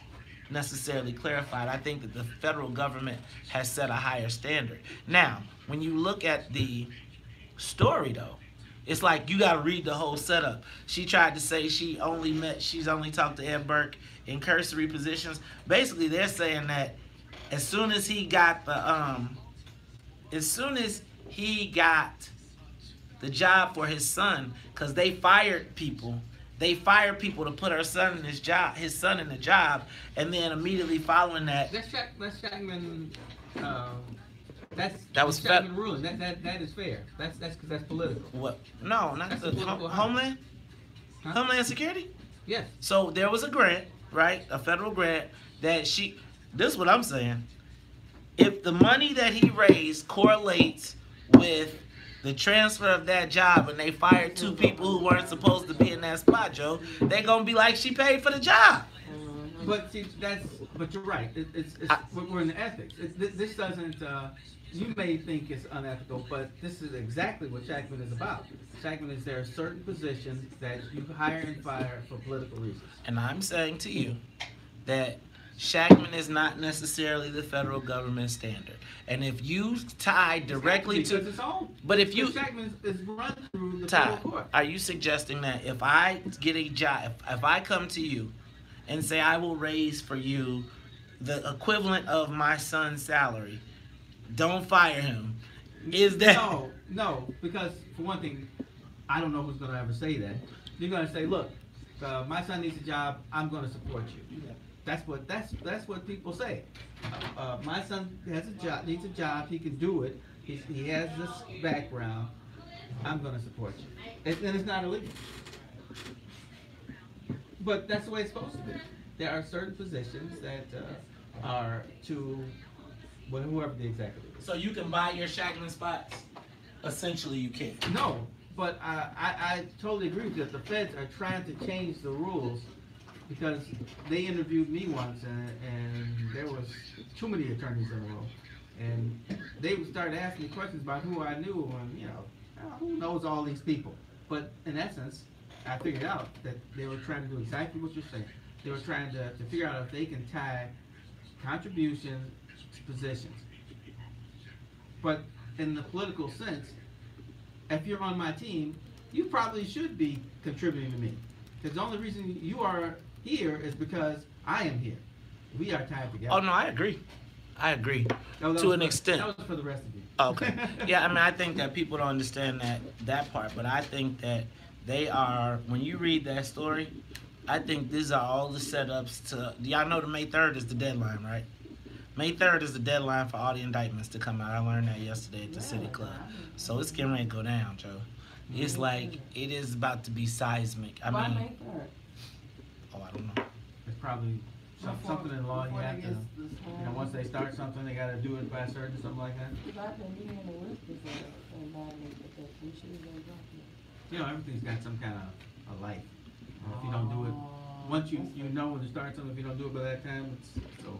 necessarily clarified. I think that the federal government has set a higher standard. Now, when you look at the story, though, it's like you got to read the whole setup. She tried to say she's only talked to Ed Burke in cursory positions. Basically, they're saying that as soon as he got the job for his son, because they fired people. They fired people to put his son in the job, and then immediately following that. That's Shackman. That was Shackman ruling. That is fair. That's because that's political. What? No, not that's the Homeland. Huh? Homeland Security. Yes. So there was a grant, right? A federal grant that This is what I'm saying. If the money that he raised correlates with the transfer of that job, and they fired 2 people who weren't supposed to be in that spot, Joe, they gonna be like, she paid for the job. But see, but you're right. We're in the ethics. This doesn't. You may think it's unethical, but this is exactly what Shackman is about. Shackman is there are certain positions that you hire and fire for political reasons. And I'm saying to you that Shackman is not necessarily the federal government standard. And if you tie directly to, but if you, Shackman is run through the Todd, federal court. are you suggesting that if I get a job, if I come to you and say I will raise for you the equivalent of my son's salary, don't fire him? Is that no? Because for one thing, I don't know who's going to ever say that. You're going to say, look, my son needs a job. I'm going to support you. That's what people say. My son has a job, needs a job. He can do it. He has this background. I'm going to support you, and it's not illegal. But that's the way it's supposed to be. There are certain positions that are to whoever the executive is. So you can buy your Shackman spots. Essentially, you can. No, but I totally agree with you. The feds are trying to change the rules. Because they interviewed me once, and there was too many attorneys in the room, and they started asking me questions about who I knew, and who knows all these people. But in essence, I figured out that they were trying to do exactly what you're saying. They were trying to figure out if they can tie contributions to positions. But in the political sense, if you're on my team, you probably should be contributing to me. Because the only reason you are here is because I am here. We are tied together. Oh no, I agree. To an extent. That was for the rest of you. Okay. Yeah, I mean, I think that people don't understand that part, but I think that they are. When you read that story, I think these are all the setups to. Y'all know the May 3rd is the deadline, right? May 3rd is the deadline for all the indictments to come out. I learned that yesterday at the City Club. So it's getting ready to go down, Joe. It's like it is about to be seismic. I mean. May 3rd? Oh, I don't know. It's probably something in law. You have to, once they start something, they got to do it by a certain something like that. Everything's got some kind of life. If you don't do it, once you know when to start something, if you don't do it by that time, it's over.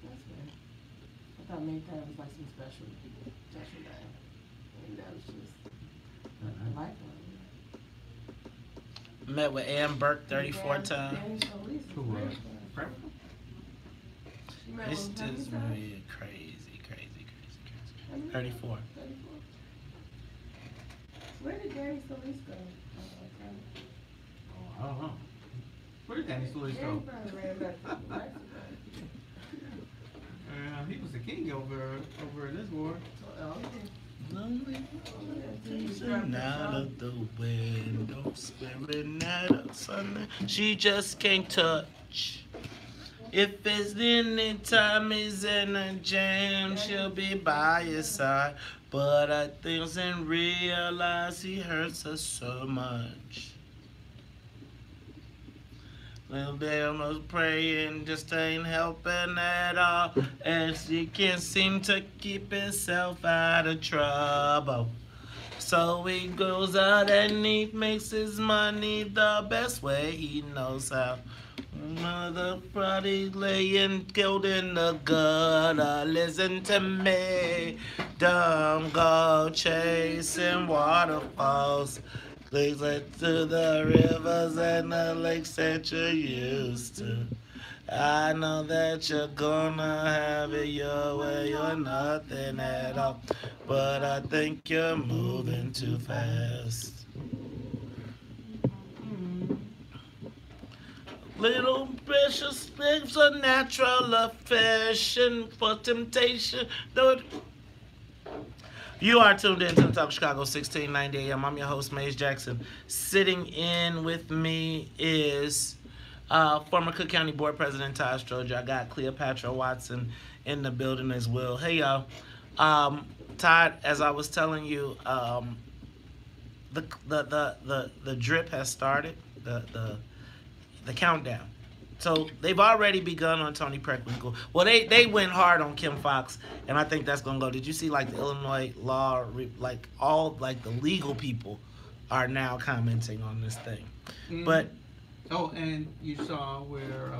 That's fair. I thought May 3rd was like some special day. Maybe that was just life. Met with Ann Burke 34 times. Who was? It's just really crazy. 34. Where did Danny Solis go? I don't know. Where did Danny Solis go? He was the king over in this war. Out of the window, staring at her son. She just can't touch. If it's any time he's in a jam, she'll be by his side. But I think and realize he hurts her so much. Little Bill was praying, just ain't helping at all. And she can't seem to keep himself out of trouble. So he goes out and he makes his money the best way he knows how. Mother body laying killed in the gutter. Listen to me. Don't go chasing waterfalls. Things like to the rivers and the lakes that you used to. I know that you're gonna have it your way or nothing at all. But I think you're moving too fast. Little precious things are natural affection for temptation. You are tuned in to the Talk Chicago 1690 AM. I'm your host, Maze Jackson. Sitting in with me is former Cook County Board President Todd Stroger. I got Cleopatra Watson in the building as well. Hey, y'all. Todd, as I was telling you, the drip has started. The countdown. So they've already begun on Tony Preckwinkle. Well, they went hard on Kim Foxx, and I think that's gonna go. Did you see like the Illinois law, like all like the legal people are now commenting on this thing? But and you saw where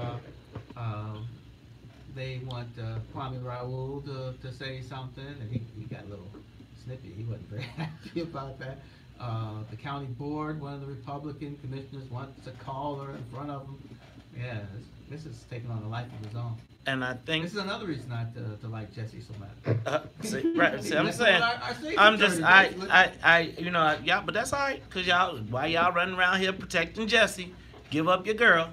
they want Kwame Raoul to say something, and he got a little snippy. He wasn't very happy about that. The county board, one of the Republican commissioners wants to call her in front of him. Yeah, this is taking on a life of its own. And I think this is another reason not to like Jesse so much. See, I'm saying, I'm just, I, you know, y'all, but that's all right, cause y'all, while y'all running around here protecting Jesse, give up your girl.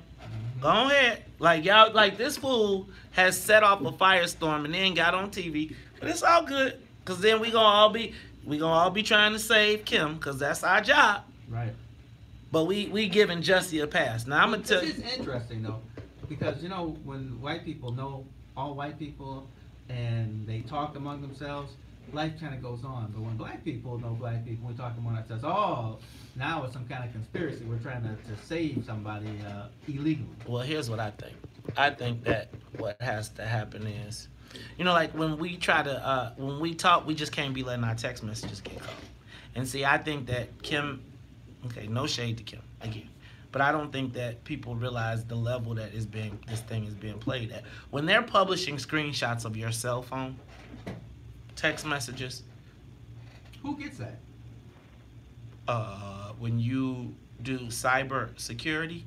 Go ahead, like y'all, like this fool has set off a firestorm and then got on TV, but it's all good, cause then we gonna all be trying to save Kim, cause that's our job. Right. But we giving Jesse a pass. Now I'm gonna tell you. This is interesting though, because you know when white people know all white people and they talk among themselves, life kind of goes on. But when black people know black people, we talk among ourselves. Oh, now it's some kind of conspiracy. We're trying to save somebody illegally. Well, here's what I think. I think that what has to happen is, you know, like when we try to when we talk, we just can't be letting our text messages get caught. And see, I think that Kim. Okay, no shade to Kim, again. But I don't think that people realize the level that this thing is being played at. When they're publishing screenshots of your cell phone, text messages. Who gets that? When you do cyber security,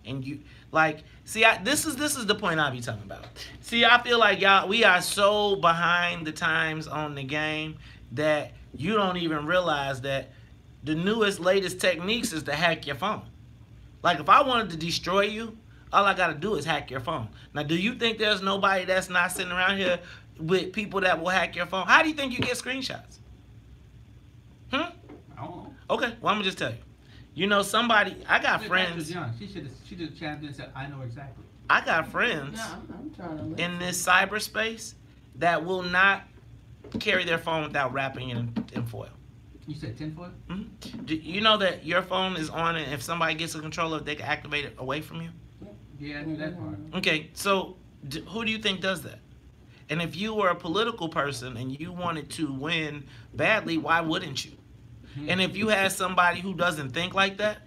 and you, like, see, this is the point I be talking about. See, I feel like we are so behind the times on the game that you don't even realize that the newest, latest techniques is to hack your phone. Like, if I wanted to destroy you, all I got to do is hack your phone. Now, do you think there's nobody that's not sitting around here with people that will hack your phone? How do you think you get screenshots? I don't know. Okay, well, I'm going to just tell you. You know, somebody, I got friends. She should have chimed in and said, I know exactly. I got friends in this cyberspace that will not carry their phone without wrapping it in foil. You said tinfoil? Mm-hmm. Do you know that your phone is on, and if somebody gets a controller, they can activate it away from you? Yeah, I knew that part. Okay, so who do you think does that? And if you were a political person and you wanted to win badly, why wouldn't you? And if you had somebody who doesn't think like that,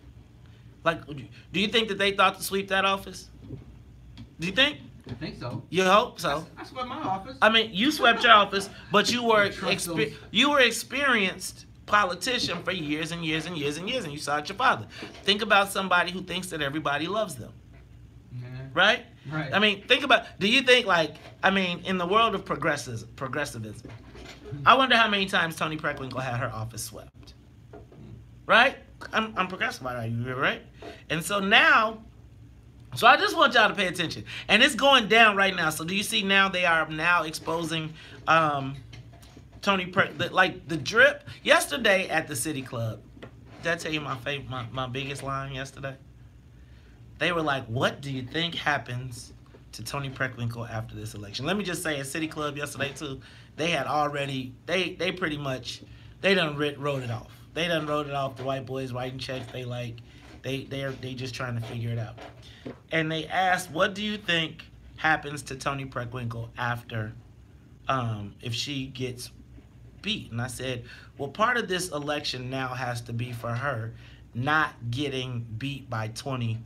like, do you think that they thought to sweep that office? Do you think? I think so. You hope so. I swept my office. I mean, you swept your office, but you were experienced politician for years and years and years and years, and you saw it your father. Think about somebody who thinks that everybody loves them. Yeah. Right? Right. I mean, think about, do you think, like, I mean, in the world of progressivism, I wonder how many times Tony Preckwinkle had her office swept. Right? I'm progressive about it, right? And so now, so I just want y'all to pay attention. And it's going down right now. So do you see now they are now exposing like the drip yesterday at the City Club. Did I tell you my biggest line yesterday? They were like, "What do you think happens to Tony Preckwinkle after this election?" Let me just say, at City Club yesterday too, they had already they pretty much done wrote it off. They done wrote it off. The white boys writing checks. They just trying to figure it out. And they asked, "What do you think happens to Tony Preckwinkle after if she gets beat?" And I said, well, part of this election now has to be for her not getting beat by 20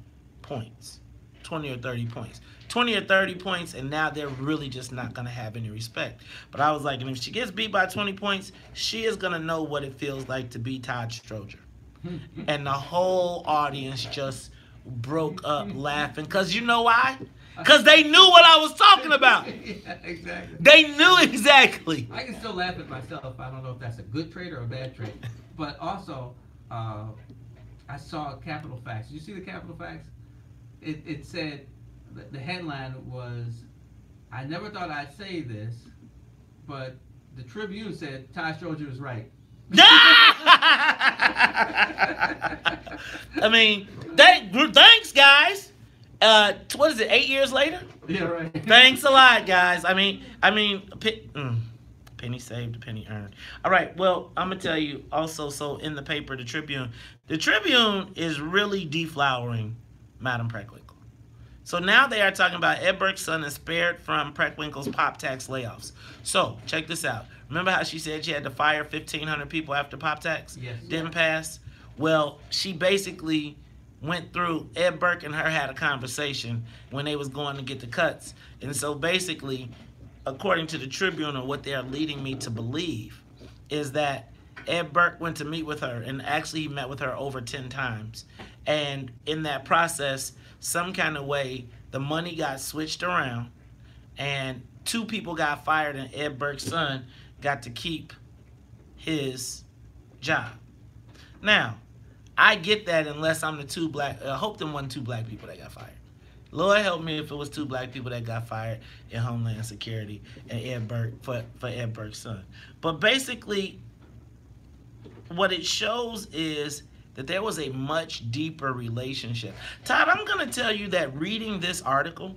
points, 20 or 30 points. 20 or 30 points, and now they're really just not going to have any respect. But I was like, and if she gets beat by 20 points, she is going to know what it feels like to be Todd Stroger. And the whole audience just broke up laughing. Because you know why? Because they knew what I was talking about. Yeah, exactly. They knew exactly. I can still laugh at myself. I don't know if that's a good trait or a bad trait. But also, I saw Capital Facts. Did you see the Capital Facts? It said, the headline was, "I never thought I'd say this, but the Tribune said Todd Stroger is right." I mean, thanks, guys. What is it? 8 years later? Yeah, right. Thanks a lot, guys. I mean, penny saved, penny earned. All right. Well, I'm gonna tell you also. So in the paper, the Tribune is really deflowering Madam Preckwinkle. So now they are talking about Ed Burke's son is spared from Preckwinkle's pop tax layoffs. So check this out. Remember how she said she had to fire 1,500 people after pop tax? Yes. Didn't pass? Well, she basically went through, Ed Burke and her had a conversation when they was going to get the cuts. And so basically, according to the Tribune, or what they're leading me to believe, is that Ed Burke went to meet with her, and actually he met with her over 10 times. And in that process, some kind of way, the money got switched around, and 2 people got fired, and Ed Burke's son got to keep his job. Now, I get that unless I'm the 2 black, I hope them wasn't 2 black people that got fired. Lord help me if it was 2 black people that got fired in Homeland Security and Ed Burke, for Ed Burke's son. But basically, what it shows is that there was a much deeper relationship. Todd, I'm going to tell you that reading this article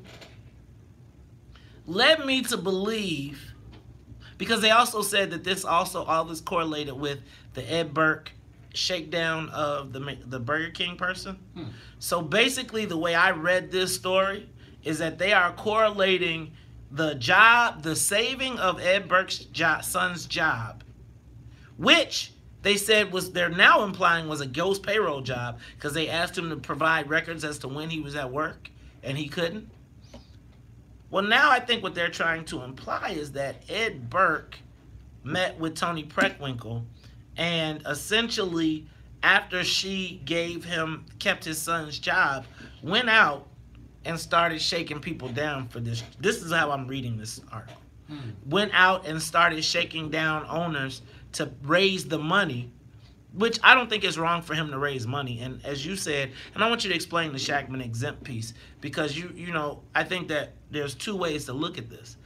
led me to believe, because they also said that all this correlated with the Ed Burke shakedown of the Burger King person. So basically, the way I read this story is that they are correlating the saving of Ed Burke's son's job, which they said they're now implying was a ghost payroll job, because they asked him to provide records as to when he was at work, and he couldn't. Well, now I think what they're trying to imply is that Ed Burke met with Tony Preckwinkle, and essentially, after she kept his son's job, went out and started shaking people down for this. This is how I'm reading this article. Went out and started shaking down owners to raise the money, which I don't think is wrong for him to raise money. And as you said, and I want you to explain the Shackman exempt piece, because you know, I think that there's 2 ways to look at this.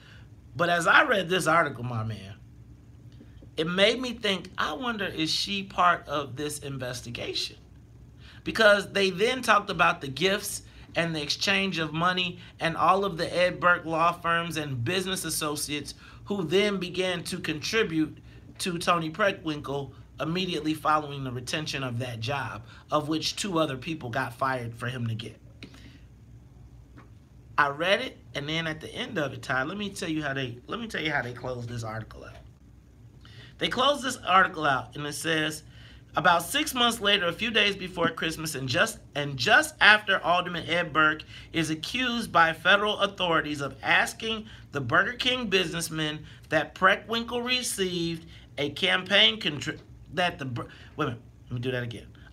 But as I read this article, my man, it made me think, I wonder, is she part of this investigation? Because they then talked about the gifts and the exchange of money and all of the Ed Burke law firms and business associates who then began to contribute to Tony Preckwinkle immediately following the retention of that job, of which 2 other people got fired for him to get. I read it, and then at the end of it, Todd, let me tell you how they closed this article out. They closed this article out, and it says, about 6 months later, a few days before Christmas, and just after Alderman Ed Burke is accused by federal authorities of asking the Burger King businessman that Preckwinkle received a campaign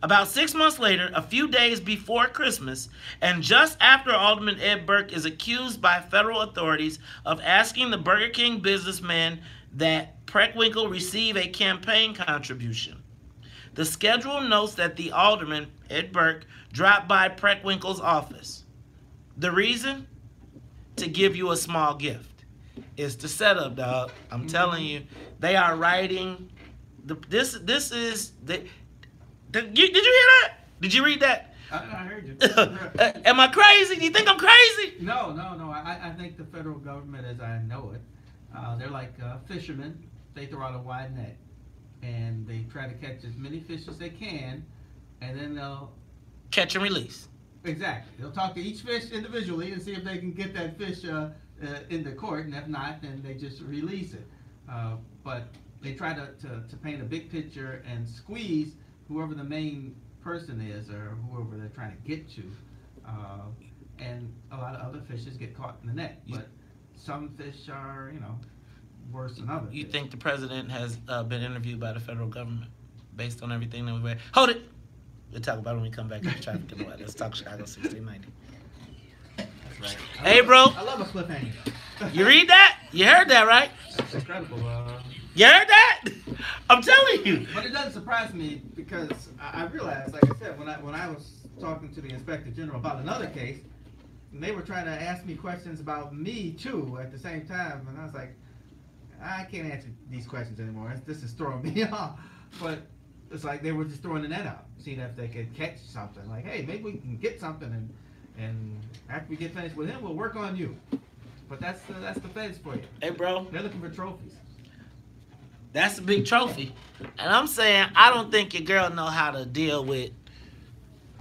About 6 months later, a few days before Christmas, and just after Alderman Ed Burke is accused by federal authorities of asking the Burger King businessman that Preckwinkle receive a campaign contribution. The schedule notes that the alderman, Ed Burke, dropped by Preckwinkle's office. The reason? To give you a small gift. It's the setup, dog. I'm telling you, they are writing. This is the. Did you hear that? Did you read that? I heard you. Am I crazy? Do you think I'm crazy? No. I think the federal government, as I know it, they're like fishermen. They throw out a wide net, and they try to catch as many fish as they can, and then they'll catch and release. Exactly. They'll talk to each fish individually and see if they can get that fish into court, and if not, then they just release it. But they try to paint a big picture and squeeze whoever the main person is or whoever they're trying to get to. And a lot of other fishes get caught in the net. But some fish are, worse than others. You think the president has been interviewed by the federal government based on everything that we've read? Hold it! We'll talk about it when we come back to the traffic and what. Let's talk Chicago 1690. That's right. Hey, bro. I love a cliffhanger. You read that? You heard that, right? That's incredible. You heard that? I'm telling you. But it doesn't surprise me because I realized, like I said, when I was talking to the Inspector General about another case, and they were trying to ask me questions about me too at the same time, and I was like, I can't answer these questions anymore. This is throwing me off. But it's like they were just throwing the net out, seeing if they could catch something. Like, hey, maybe we can get something, and after we get finished with him, we'll work on you. But that's the feds for you. Hey, bro. They're looking for trophies. That's a big trophy. And I'm saying, I don't think your girl know how to deal with.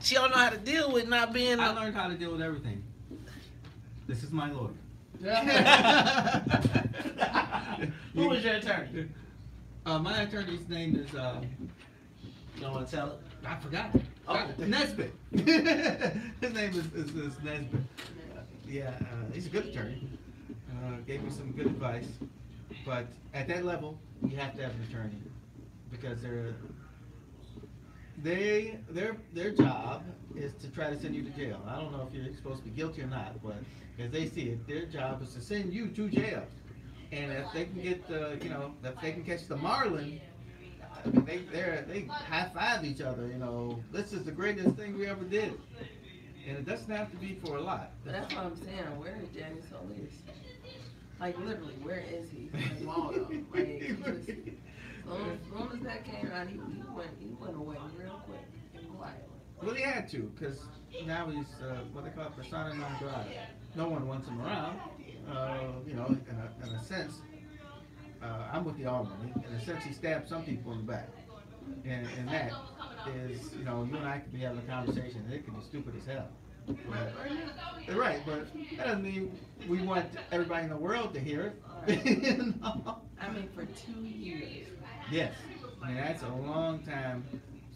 She don't know how to deal with not being. I learned how to deal with everything. This is my lawyer. Who was your attorney? My attorney's name is. You don't want to tell it? I forgot. Oh. Nesbitt. His name is Nesbitt. Yeah, he's a good attorney. Gave me some good advice. But at that level, you have to have an attorney because their job is to try to send you to jail. I don't know if you're supposed to be guilty or not, but as they see it, their job is to send you to jail. And if they can get if they can catch the marlin, I mean, they high five each other. This is the greatest thing we ever did. And it doesn't have to be for a lot. But that's what I'm saying. Where is Danny Solis? Like, literally, where is he? Like, Waldo. Like, he just, as long as that came out, he went away real quick and quietly. Well, he had to, because now he's, what they call persona non grata. No one wants him around. In a sense, I'm with the Alderman. In a sense, he stabbed some people in the back. And that is, you and I could be having a conversation, and it could be stupid as hell. But, right, but that doesn't mean we want everybody in the world to hear it. I mean, for 2 years. Yes. I mean, that's a long time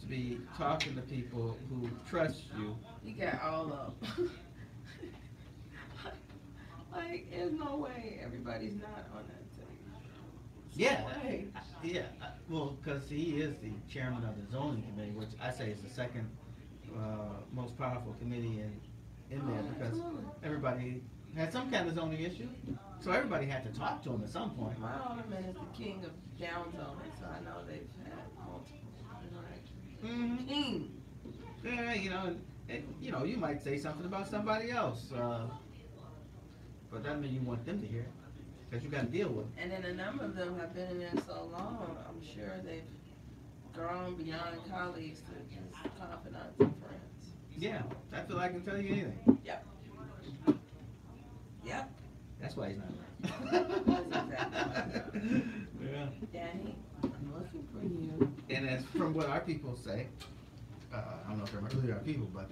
to be talking to people who trust you. You got all of them. Like, there's no way everybody's not on that team. Yeah. Yeah. Well, because he is the chairman of the zoning committee, which I say is the second most powerful committee in there because everybody had some kind of zoning issue. So everybody had to talk to him at some point. My alderman is the king of down zoning, so I know they've had multiple. King. Yeah, you might say something about somebody else, but that means you want them to hear it because you got to deal with it. And then a number of them have been in there so long, I'm sure they've grown beyond colleagues to just confidants and friends. Yeah, I feel I can tell you anything. Yep. Yep. That's why he's not around. That's exactly right. Yeah. Danny, I'm looking for you. And as from what our people say, I don't know if they're really our people, but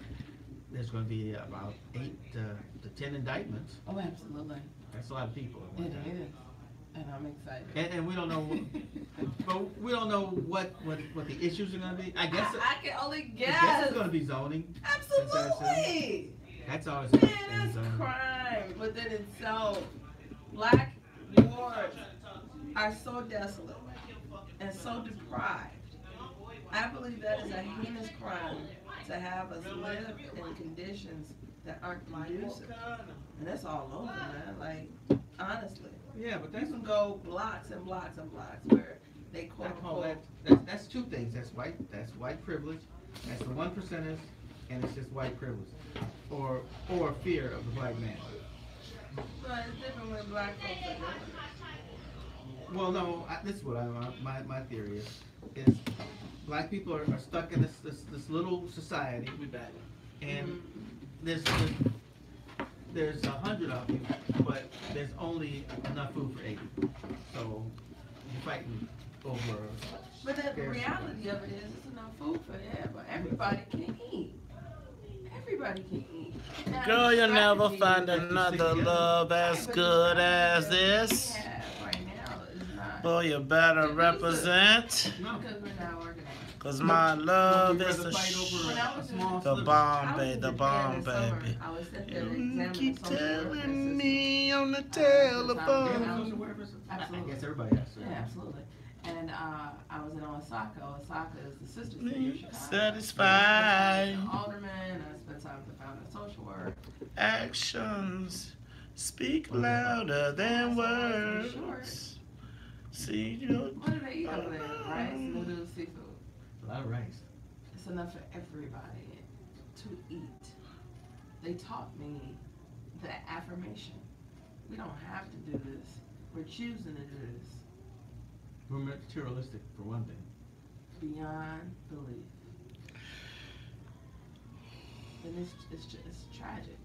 there's going to be about 8 to 10 indictments. Oh, absolutely. That's a lot of people. It is. And I'm excited. And we don't know, but we don't know what the issues are going to be. I guess I can only guess. I guess it's going to be zoning. Absolutely. That's always Man, that's crime within itself. Black wards are so desolate and so deprived. I believe that is a heinous crime to have us live in conditions that aren't conducive. And that's all over, man. Like, honestly. Yeah, but you can go blocks and blocks and blocks where they quote unquote. That's two things. That's white privilege. That's the 1%ers, and it's just white privilege, or fear of the black man. But it's different when black folks are doing it. Well, no, this is what my theory is black people are stuck in this little society. We back. And there's 100 of you, but there's only enough food for 80. So you're fighting over. But the reality of it is, it's enough food for everybody. Everybody can eat. Everybody can eat. Now, Girl, you'll never find is another love as good as this. right now is not. Boy, you better represent. No. Because we're not organized. Cause my love is the bomb, baby, the bomb, baby. I was sitting there examining Keep the social worker telling system. me on the I telephone. guess everybody has to. Yeah, absolutely. And I was in Osaka. Osaka is the sister city of Chicago. Satisfied. I spent time with the alderman. I spent time with the founder of social work. Actions speak louder than words. See you. What do they eat over there? Rice, noodles, seafood. A lot of rice. It's enough for everybody to eat. They taught me the affirmation. We don't have to do this. We're choosing to do this. We're materialistic for one thing. Beyond belief. And it's tragic.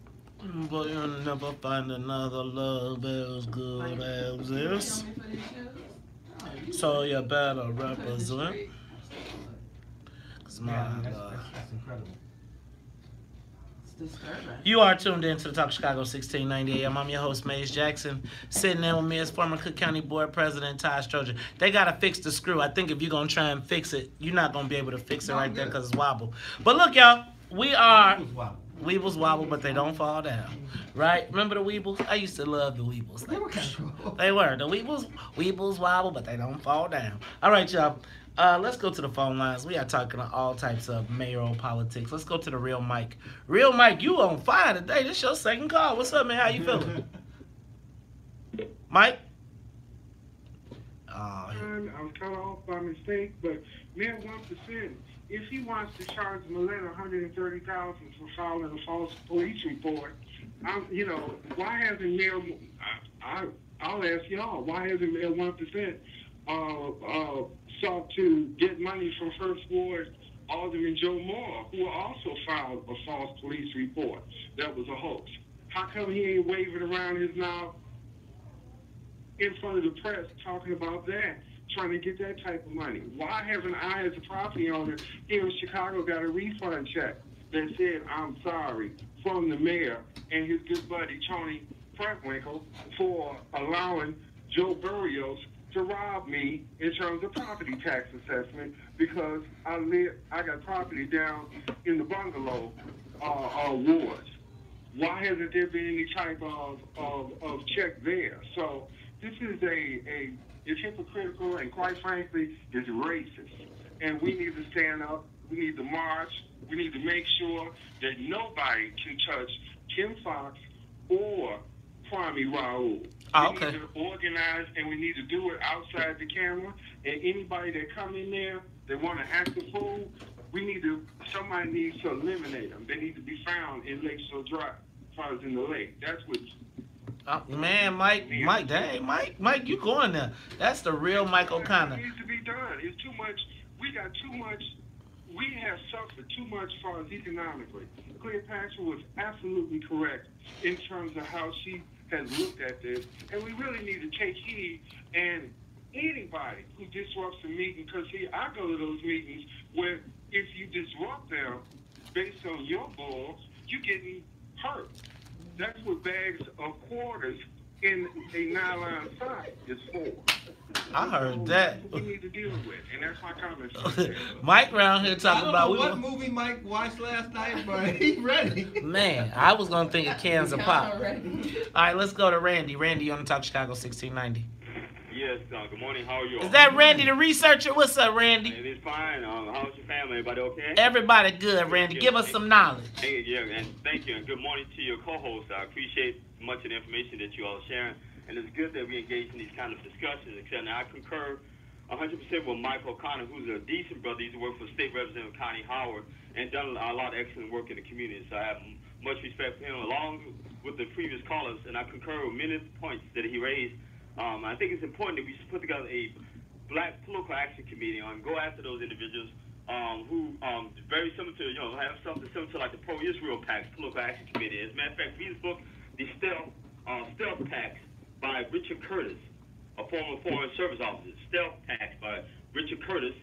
But you'll never find another love as good as this. So you better represent. Cause my that's incredible. It's disturbing. You are tuned in to the Talk Chicago 1690 AM. I'm your host, Maze Jackson. Sitting in with me is former Cook County Board President Ty Stroger. They got to fix the screw. I think if you're going to try and fix it, you're not going to be able to fix it right there because it's wobble. But look, y'all, we are... Weebles wobble, but they don't fall down. Right? Remember the Weebles? I used to love the Weebles. They were kind of cool. They were. The Weebles wobble, but they don't fall down. All right, y'all. Let's go to the phone lines. We are talking all types of mayoral politics. Let's go to the Real Mike. Real Mike, you on fire today. This your second call. What's up, man? How you feeling? Mike? I was cut off by mistake, but Mayor 1%, if he wants to charge Milena $130,000 for filing a false police report, why hasn't Mayor? I'll ask y'all, why hasn't Mayor 1% sought to get money from First Ward Alderman Joe Moore, who also filed a false police report that was a hoax? How come he ain't waving around his mouth in front of the press talking about that, trying to get that type of money? Why haven't I, as a property owner here in Chicago, got a refund check that said, I'm sorry, from the mayor and his good buddy, Tony Prattwinkle, for allowing Joe Burrios to rob me in terms of property tax assessment because I got property down in the bungalow wards. Why hasn't there been any type of check there? So this is it's hypocritical and quite frankly, it's racist. And we need to stand up, we need to march, we need to make sure that nobody can touch Kim Foxx or Kwame Raoul. We need to organize and we need to do it outside the camera. And anybody that come in there, they want to act a fool, somebody needs to eliminate them. They need to be found in Lakeshore Drive, as far as in the lake. That's what... man, Mike, dang, Mike, you going there. That's the real Mike O'Connor. It needs to be done. It's too much. We got too much. We have suffered too much as far as economically. Cleopatra was absolutely correct in terms of how she has looked at this. And we really need to take heed. And anybody who disrupts a meeting, because see, I go to those meetings where if you disrupt them based on your balls, you're getting hurt. That's what bags of quarters in a nylon sock is for. I heard that. We need to deal with, and that's my comment. Mike around here talking about what movie Mike watched last night, but he's ready. Man, I was gonna think of cans of pop. All right, let's go to Randy. Randy on the Talk Chicago 1690. Yes, good morning. How are you all? Is that Randy the researcher? What's up, Randy? It is fine. How's your family? Everybody okay? Everybody good, Randy. Give us some knowledge. Yeah, and thank you, and good morning to your co-host. I appreciate much of the information that you all are sharing, and it's good that we engage in these kind of discussions. Except now I concur 100% with Mike O'Connor, who's a decent brother. He's worked for State Representative Connie Howard and done a lot of excellent work in the community. So I have much respect for him, along with the previous callers, and I concur with many of the points that he raised. I think it's important that we should put together a Black Political Action Committee and go after those individuals who very similar to, have something similar to like the pro-Israel PAC, Political Action Committee. As a matter of fact, read his book, The Stealth PAC by Richard Curtis, a former Foreign Service officer. Stealth PAC by Richard Curtis,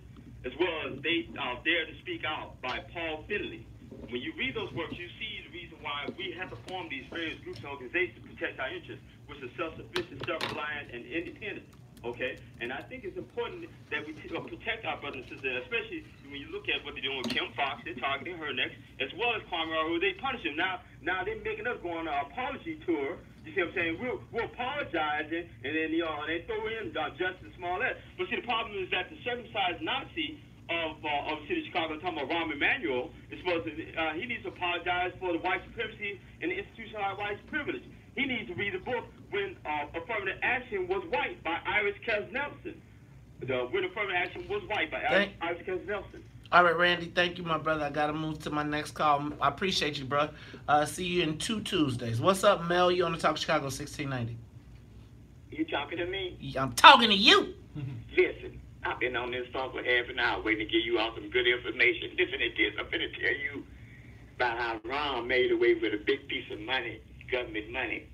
as well as They Dare to Speak Out by Paul Finley. When you read those works, you see the reason why we have to form these various groups and organizations to protect our interests, which are self-sufficient, self-reliant, and independent. Okay? And I think it's important that we protect our brothers and sisters, especially when you look at what they're doing with Kim Fox. They're targeting her next, as well as Kwame who they punish him. Now they're making us go on an apology tour. You see what I'm saying? We're apologizing, and then, they throw in Justice Smollett. But see, the problem is that the circumcised Nazi of the city of Chicago, talking about Rahm Emanuel, is supposed to, he needs to apologize for the white supremacy and the institutionalized white privilege. He needs to read the book When Affirmative Action Was White by Iris Kes-Nelson. When Affirmative Action Was White by Iris Kes-Nelson. All right, Randy, thank you, my brother. I got to move to my next call. I appreciate you, bro. See you in 2 Tuesdays. What's up, Mel? You on the Talk Chicago 1690? You talking to me? I'm talking to you. Listen, I've been on this phone for half an hour waiting to give you all some good information. Listen to this. I'm going to tell you about how Ron made away with a big piece of money, government money.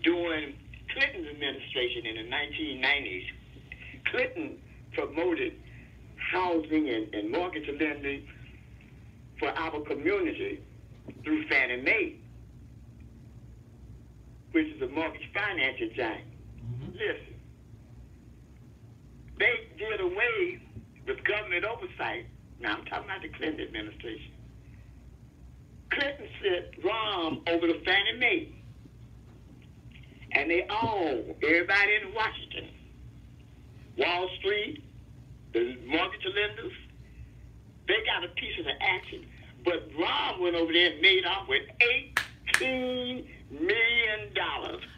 During Clinton's administration in the 1990s, Clinton promoted housing and mortgage lending for our community through Fannie Mae, which is a mortgage financing giant. Listen, they did away with government oversight. Now I'm talking about the Clinton administration. Clinton set Rahm over to Fannie Mae, and they all, everybody in Washington, Wall Street, the mortgage lenders, they got a piece of the action. But Rahm went over there and made off with $18 million.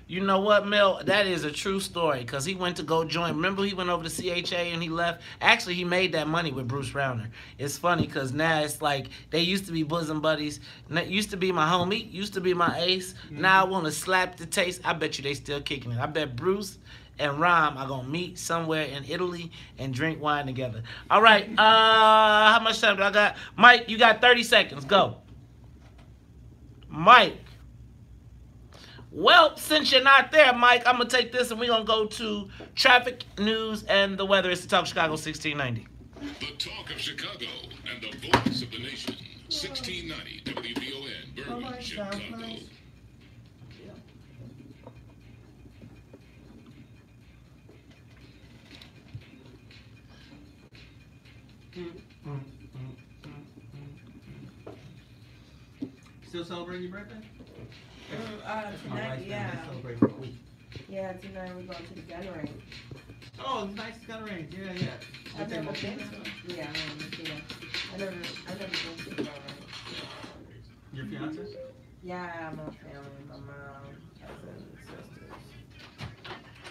You know what, Mel? That is a true story, because he went to go join. Remember, he went over to CHA and he left. Actually, he made that money with Bruce Rauner. It's funny because now it's like they used to be bosom buddies. Used to be my homie, used to be my ace. Now I want to slap the taste. I bet you they still kicking it. I bet Bruce and Rahm are going to meet somewhere in Italy and drink wine together. All right, how much time do I got? Mike, you got 30 seconds. Go. Mike. Well, since you're not there, Mike, I'm going to take this and we're going to go to traffic, news, and the weather. It's the Talk Chicago 1690. The Talk of Chicago and the voice of the nation. 1690 WVON, Berwyn, Chicago. Still celebrating your birthday? Tonight, yeah. Yeah, tonight we're going to the gun range. Oh, nice gun range. Yeah. I've never been to. Yeah, I never been to the gun range. Your fiance? Yeah, my family, my mom, cousins, sisters.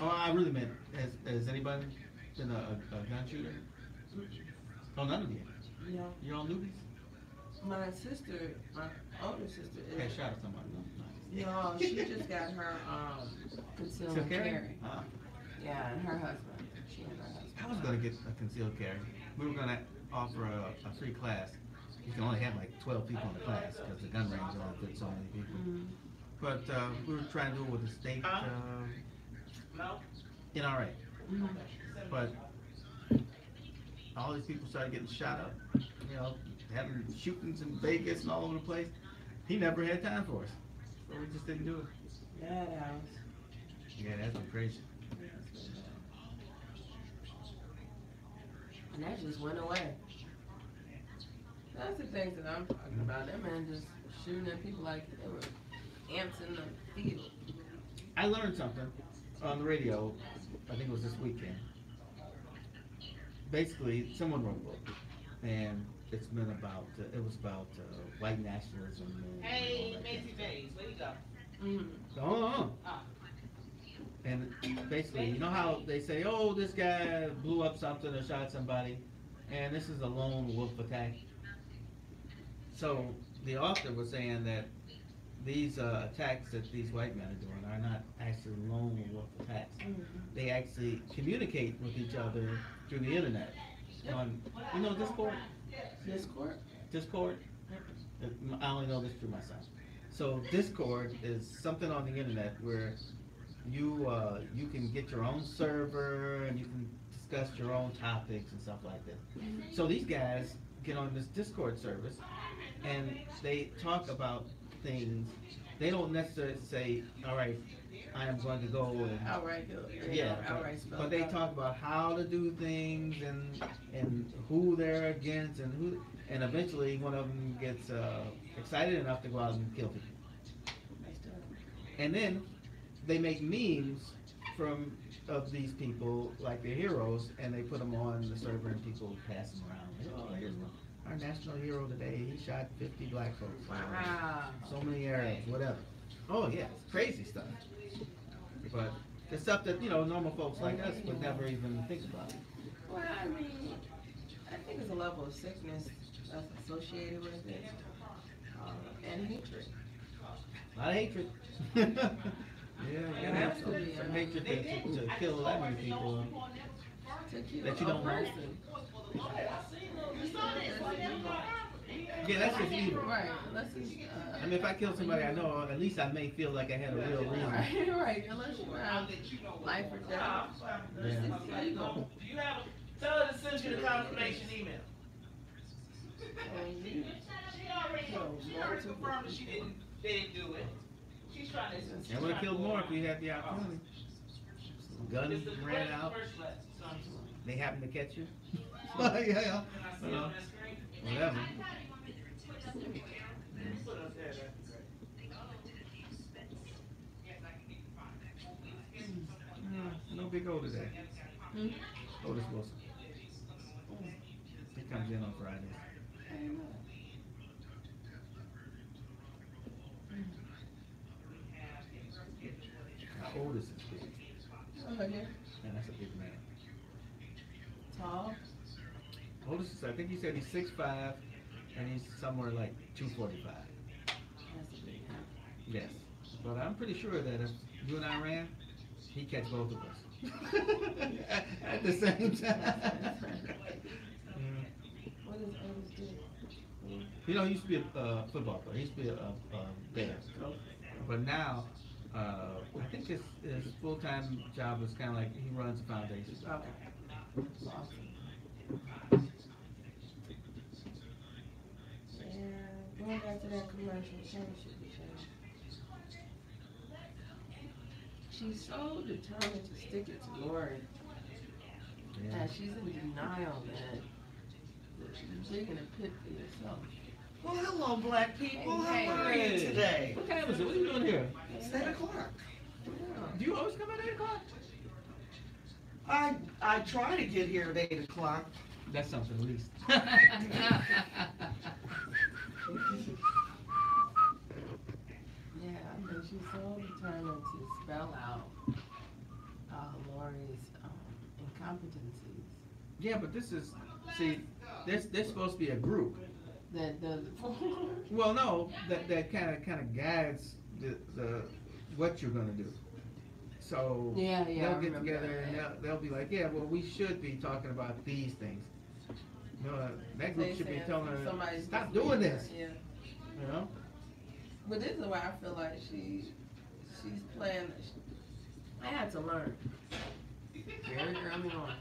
Oh, I really meant, has anybody been a gun shooter? Oh, none of you? No. You're all newbies? My sister, my older sister is. Had shot at somebody. No, she just got her concealed carry. Yeah, and her husband. She and her husband. I was going to get a concealed carry. We were going to offer a free class. You can only have like 12 people in the class because the gun range only fits so many people. But we were trying to do it with the state NRA. But all these people started getting shot up, having shootings in Vegas and all over the place. He never had time for us. So we just didn't do it. Yeah, that's been crazy. And that just went away. That's the things that I'm talking about. That man just shooting at people like they were ants in the field. I learned something on the radio, I think it was this weekend. Basically, someone wrote a book, and it's been about, it was about white nationalism. Hey, Macy Days, where you go? Oh. And basically, you know how they say, oh, this guy blew up something or shot somebody, and this is a lone wolf attack? So the author was saying that these attacks that these white men are doing are not actually lone wolf attacks. They actually communicate with each other through the internet. On, you know, Discord? Discord? I only know this through my son. So Discord is something on the internet where you can get your own server and you can discuss your own topics and stuff like that. So these guys get on this Discord service and they talk about things. They don't necessarily say, all right, I am going to go and but they talk about how to do things and who they're against and eventually one of them gets excited enough to go out and kill people. And then they make memes of these people like they're heroes, and they put them on the server and people pass them around. Oh, here's our national hero today. He shot 50 black folks. Wow. So many Arabs, whatever. Oh yeah, it's crazy stuff. But the stuff that, you know, normal folks like us would never even think about. Well, I mean, I think there's a level of sickness that's associated with it, and hatred. A lot of hatred. Yeah, absolutely. Some hatred to kill that many people that you don't know. Yeah, that's just evil. Right. I mean, if I kill somebody I know, at least I may feel like I had a real reason. Right. Unless you have life or death. Yeah. Tell her to send you the confirmation email. She already confirmed that they didn't do it. She's trying to. I would have killed more if we had the opportunity. Guns ran out. They happened to catch you. Yeah. Whatever. No big O today. Otis Wilson. He comes in on Fridays. Otis is big. Oh, yeah. Yeah, that's a big man. Tall? Otis is, I think he said he's 6'5", and he's somewhere like 245. That's a big man. Yes. But I'm pretty sure that if you and I ran, he'd catch both of us. At the same time. What does Otis do? You know, he used to be a football player. He used to be a bear. But now, I think his full-time job is kind of like he runs a foundation. Okay. Awesome. Yeah, going back to that commercial, change should be changed. She's so determined to stick it to Lori. Yeah. And she's in denial that you're digging a pit for yourself. Well, hello, black people. Hey, How are you today? What time is it? What are you doing here? It's 8 o'clock. Do you always come at 8 o'clock? I try to get here at 8 o'clock. That's something, at least. Yeah, I mean, she's so determined to spell out Lori's incompetencies. Yeah, but this is, see, they're supposed to be a group. That does it for her. Well, no, that kind of guides the what you're gonna do. So Yeah, they'll get together and they'll be like, yeah, well, we should be talking about these things. You know, that group should be telling her, stop doing this. Yeah. You know. But this is why I feel like she's playing. I had to learn very early on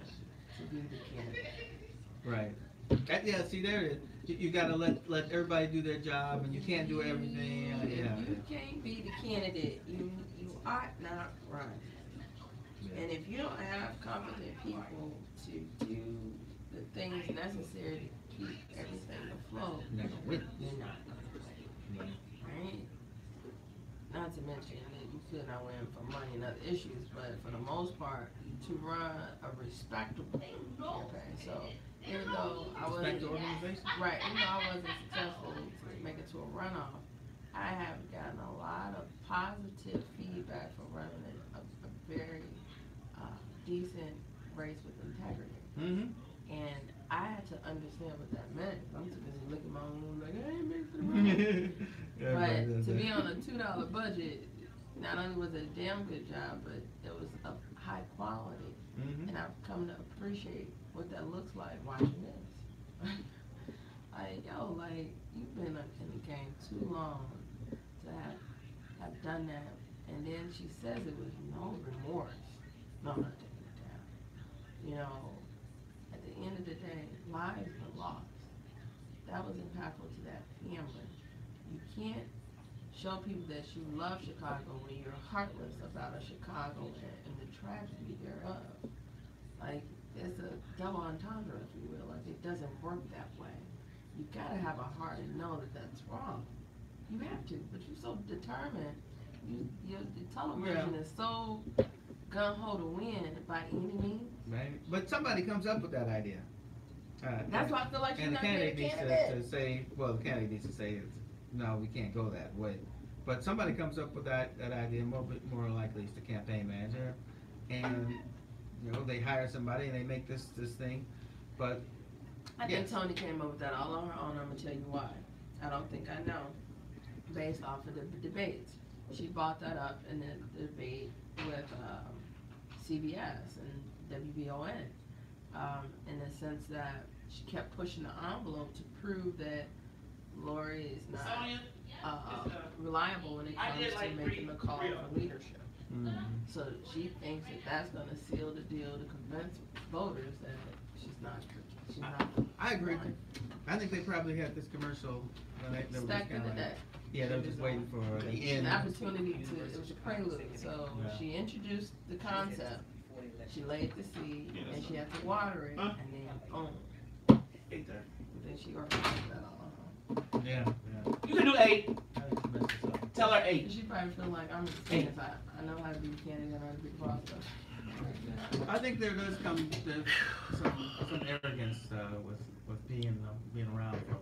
to be the candidate. Right. Yeah. See, there it is. You gotta let everybody do their job, and you can't do everything. You can't be the candidate. You ought not run. Yeah. And if you don't have competent people to do the things necessary to keep everything afloat, You're not gonna win. you're not gonna win. Right? Not to mention that you could not win for money and other issues, but for the most part, to run a respectable campaign. So even though I wasn't right, even though I wasn't successful to make it to a runoff, I have gotten a lot of positive feedback from running a very decent race with integrity. Mm-hmm. And I had to understand what that meant. I'm too busy licking my own, like, I ain't mixing around. But to be on a $2 budget, not only was it a damn good job, but it was of high quality. And I've come to appreciate what that looks like watching this. Like, yo, like, you've been in the game too long to have done that. And then she says it with no remorse. No, I'm not taking it down. You know, at the end of the day, lives were lost. That was impactful to that family. You can't show people that you love Chicago when you're heartless about a Chicago and the tragedy thereof. Like, it's a double entendre, if you will. Like, it doesn't work that way. You gotta have a heart and know that that's wrong. You have to, but you're so determined. Your television is so gung-ho to win by any means. Right. But somebody comes up with that idea. That's why I feel like she's not candidate being a needs candidate. to say, well, the candidate needs to say, no, we can't go that way. But somebody comes up with that idea, more likely it's the campaign manager, and you know they hire somebody and they make this thing. But I think Tony came up with that all on her own. I'm gonna tell you why. I don't think I know, based off of the debates. She brought that up in the debate with CBS and WVON, in the sense that she kept pushing the envelope to prove that Lori is not reliable when it comes to making the call for leadership. So she thinks that that's going to seal the deal to convince voters that she's not. I agree. I think they probably had this commercial. Stacked in the deck. Yeah, they were just waiting for the end. An opportunity to, it was a prelude. So she introduced the concept, she laid the seed, and she had to water it, and then boom. And then she organized that all. Yeah. You can do 8. Tell her 8. She probably feel like I'm just saying, I know how to be the candidate, I know how to be the boss. I think there does come some arrogance with being around for a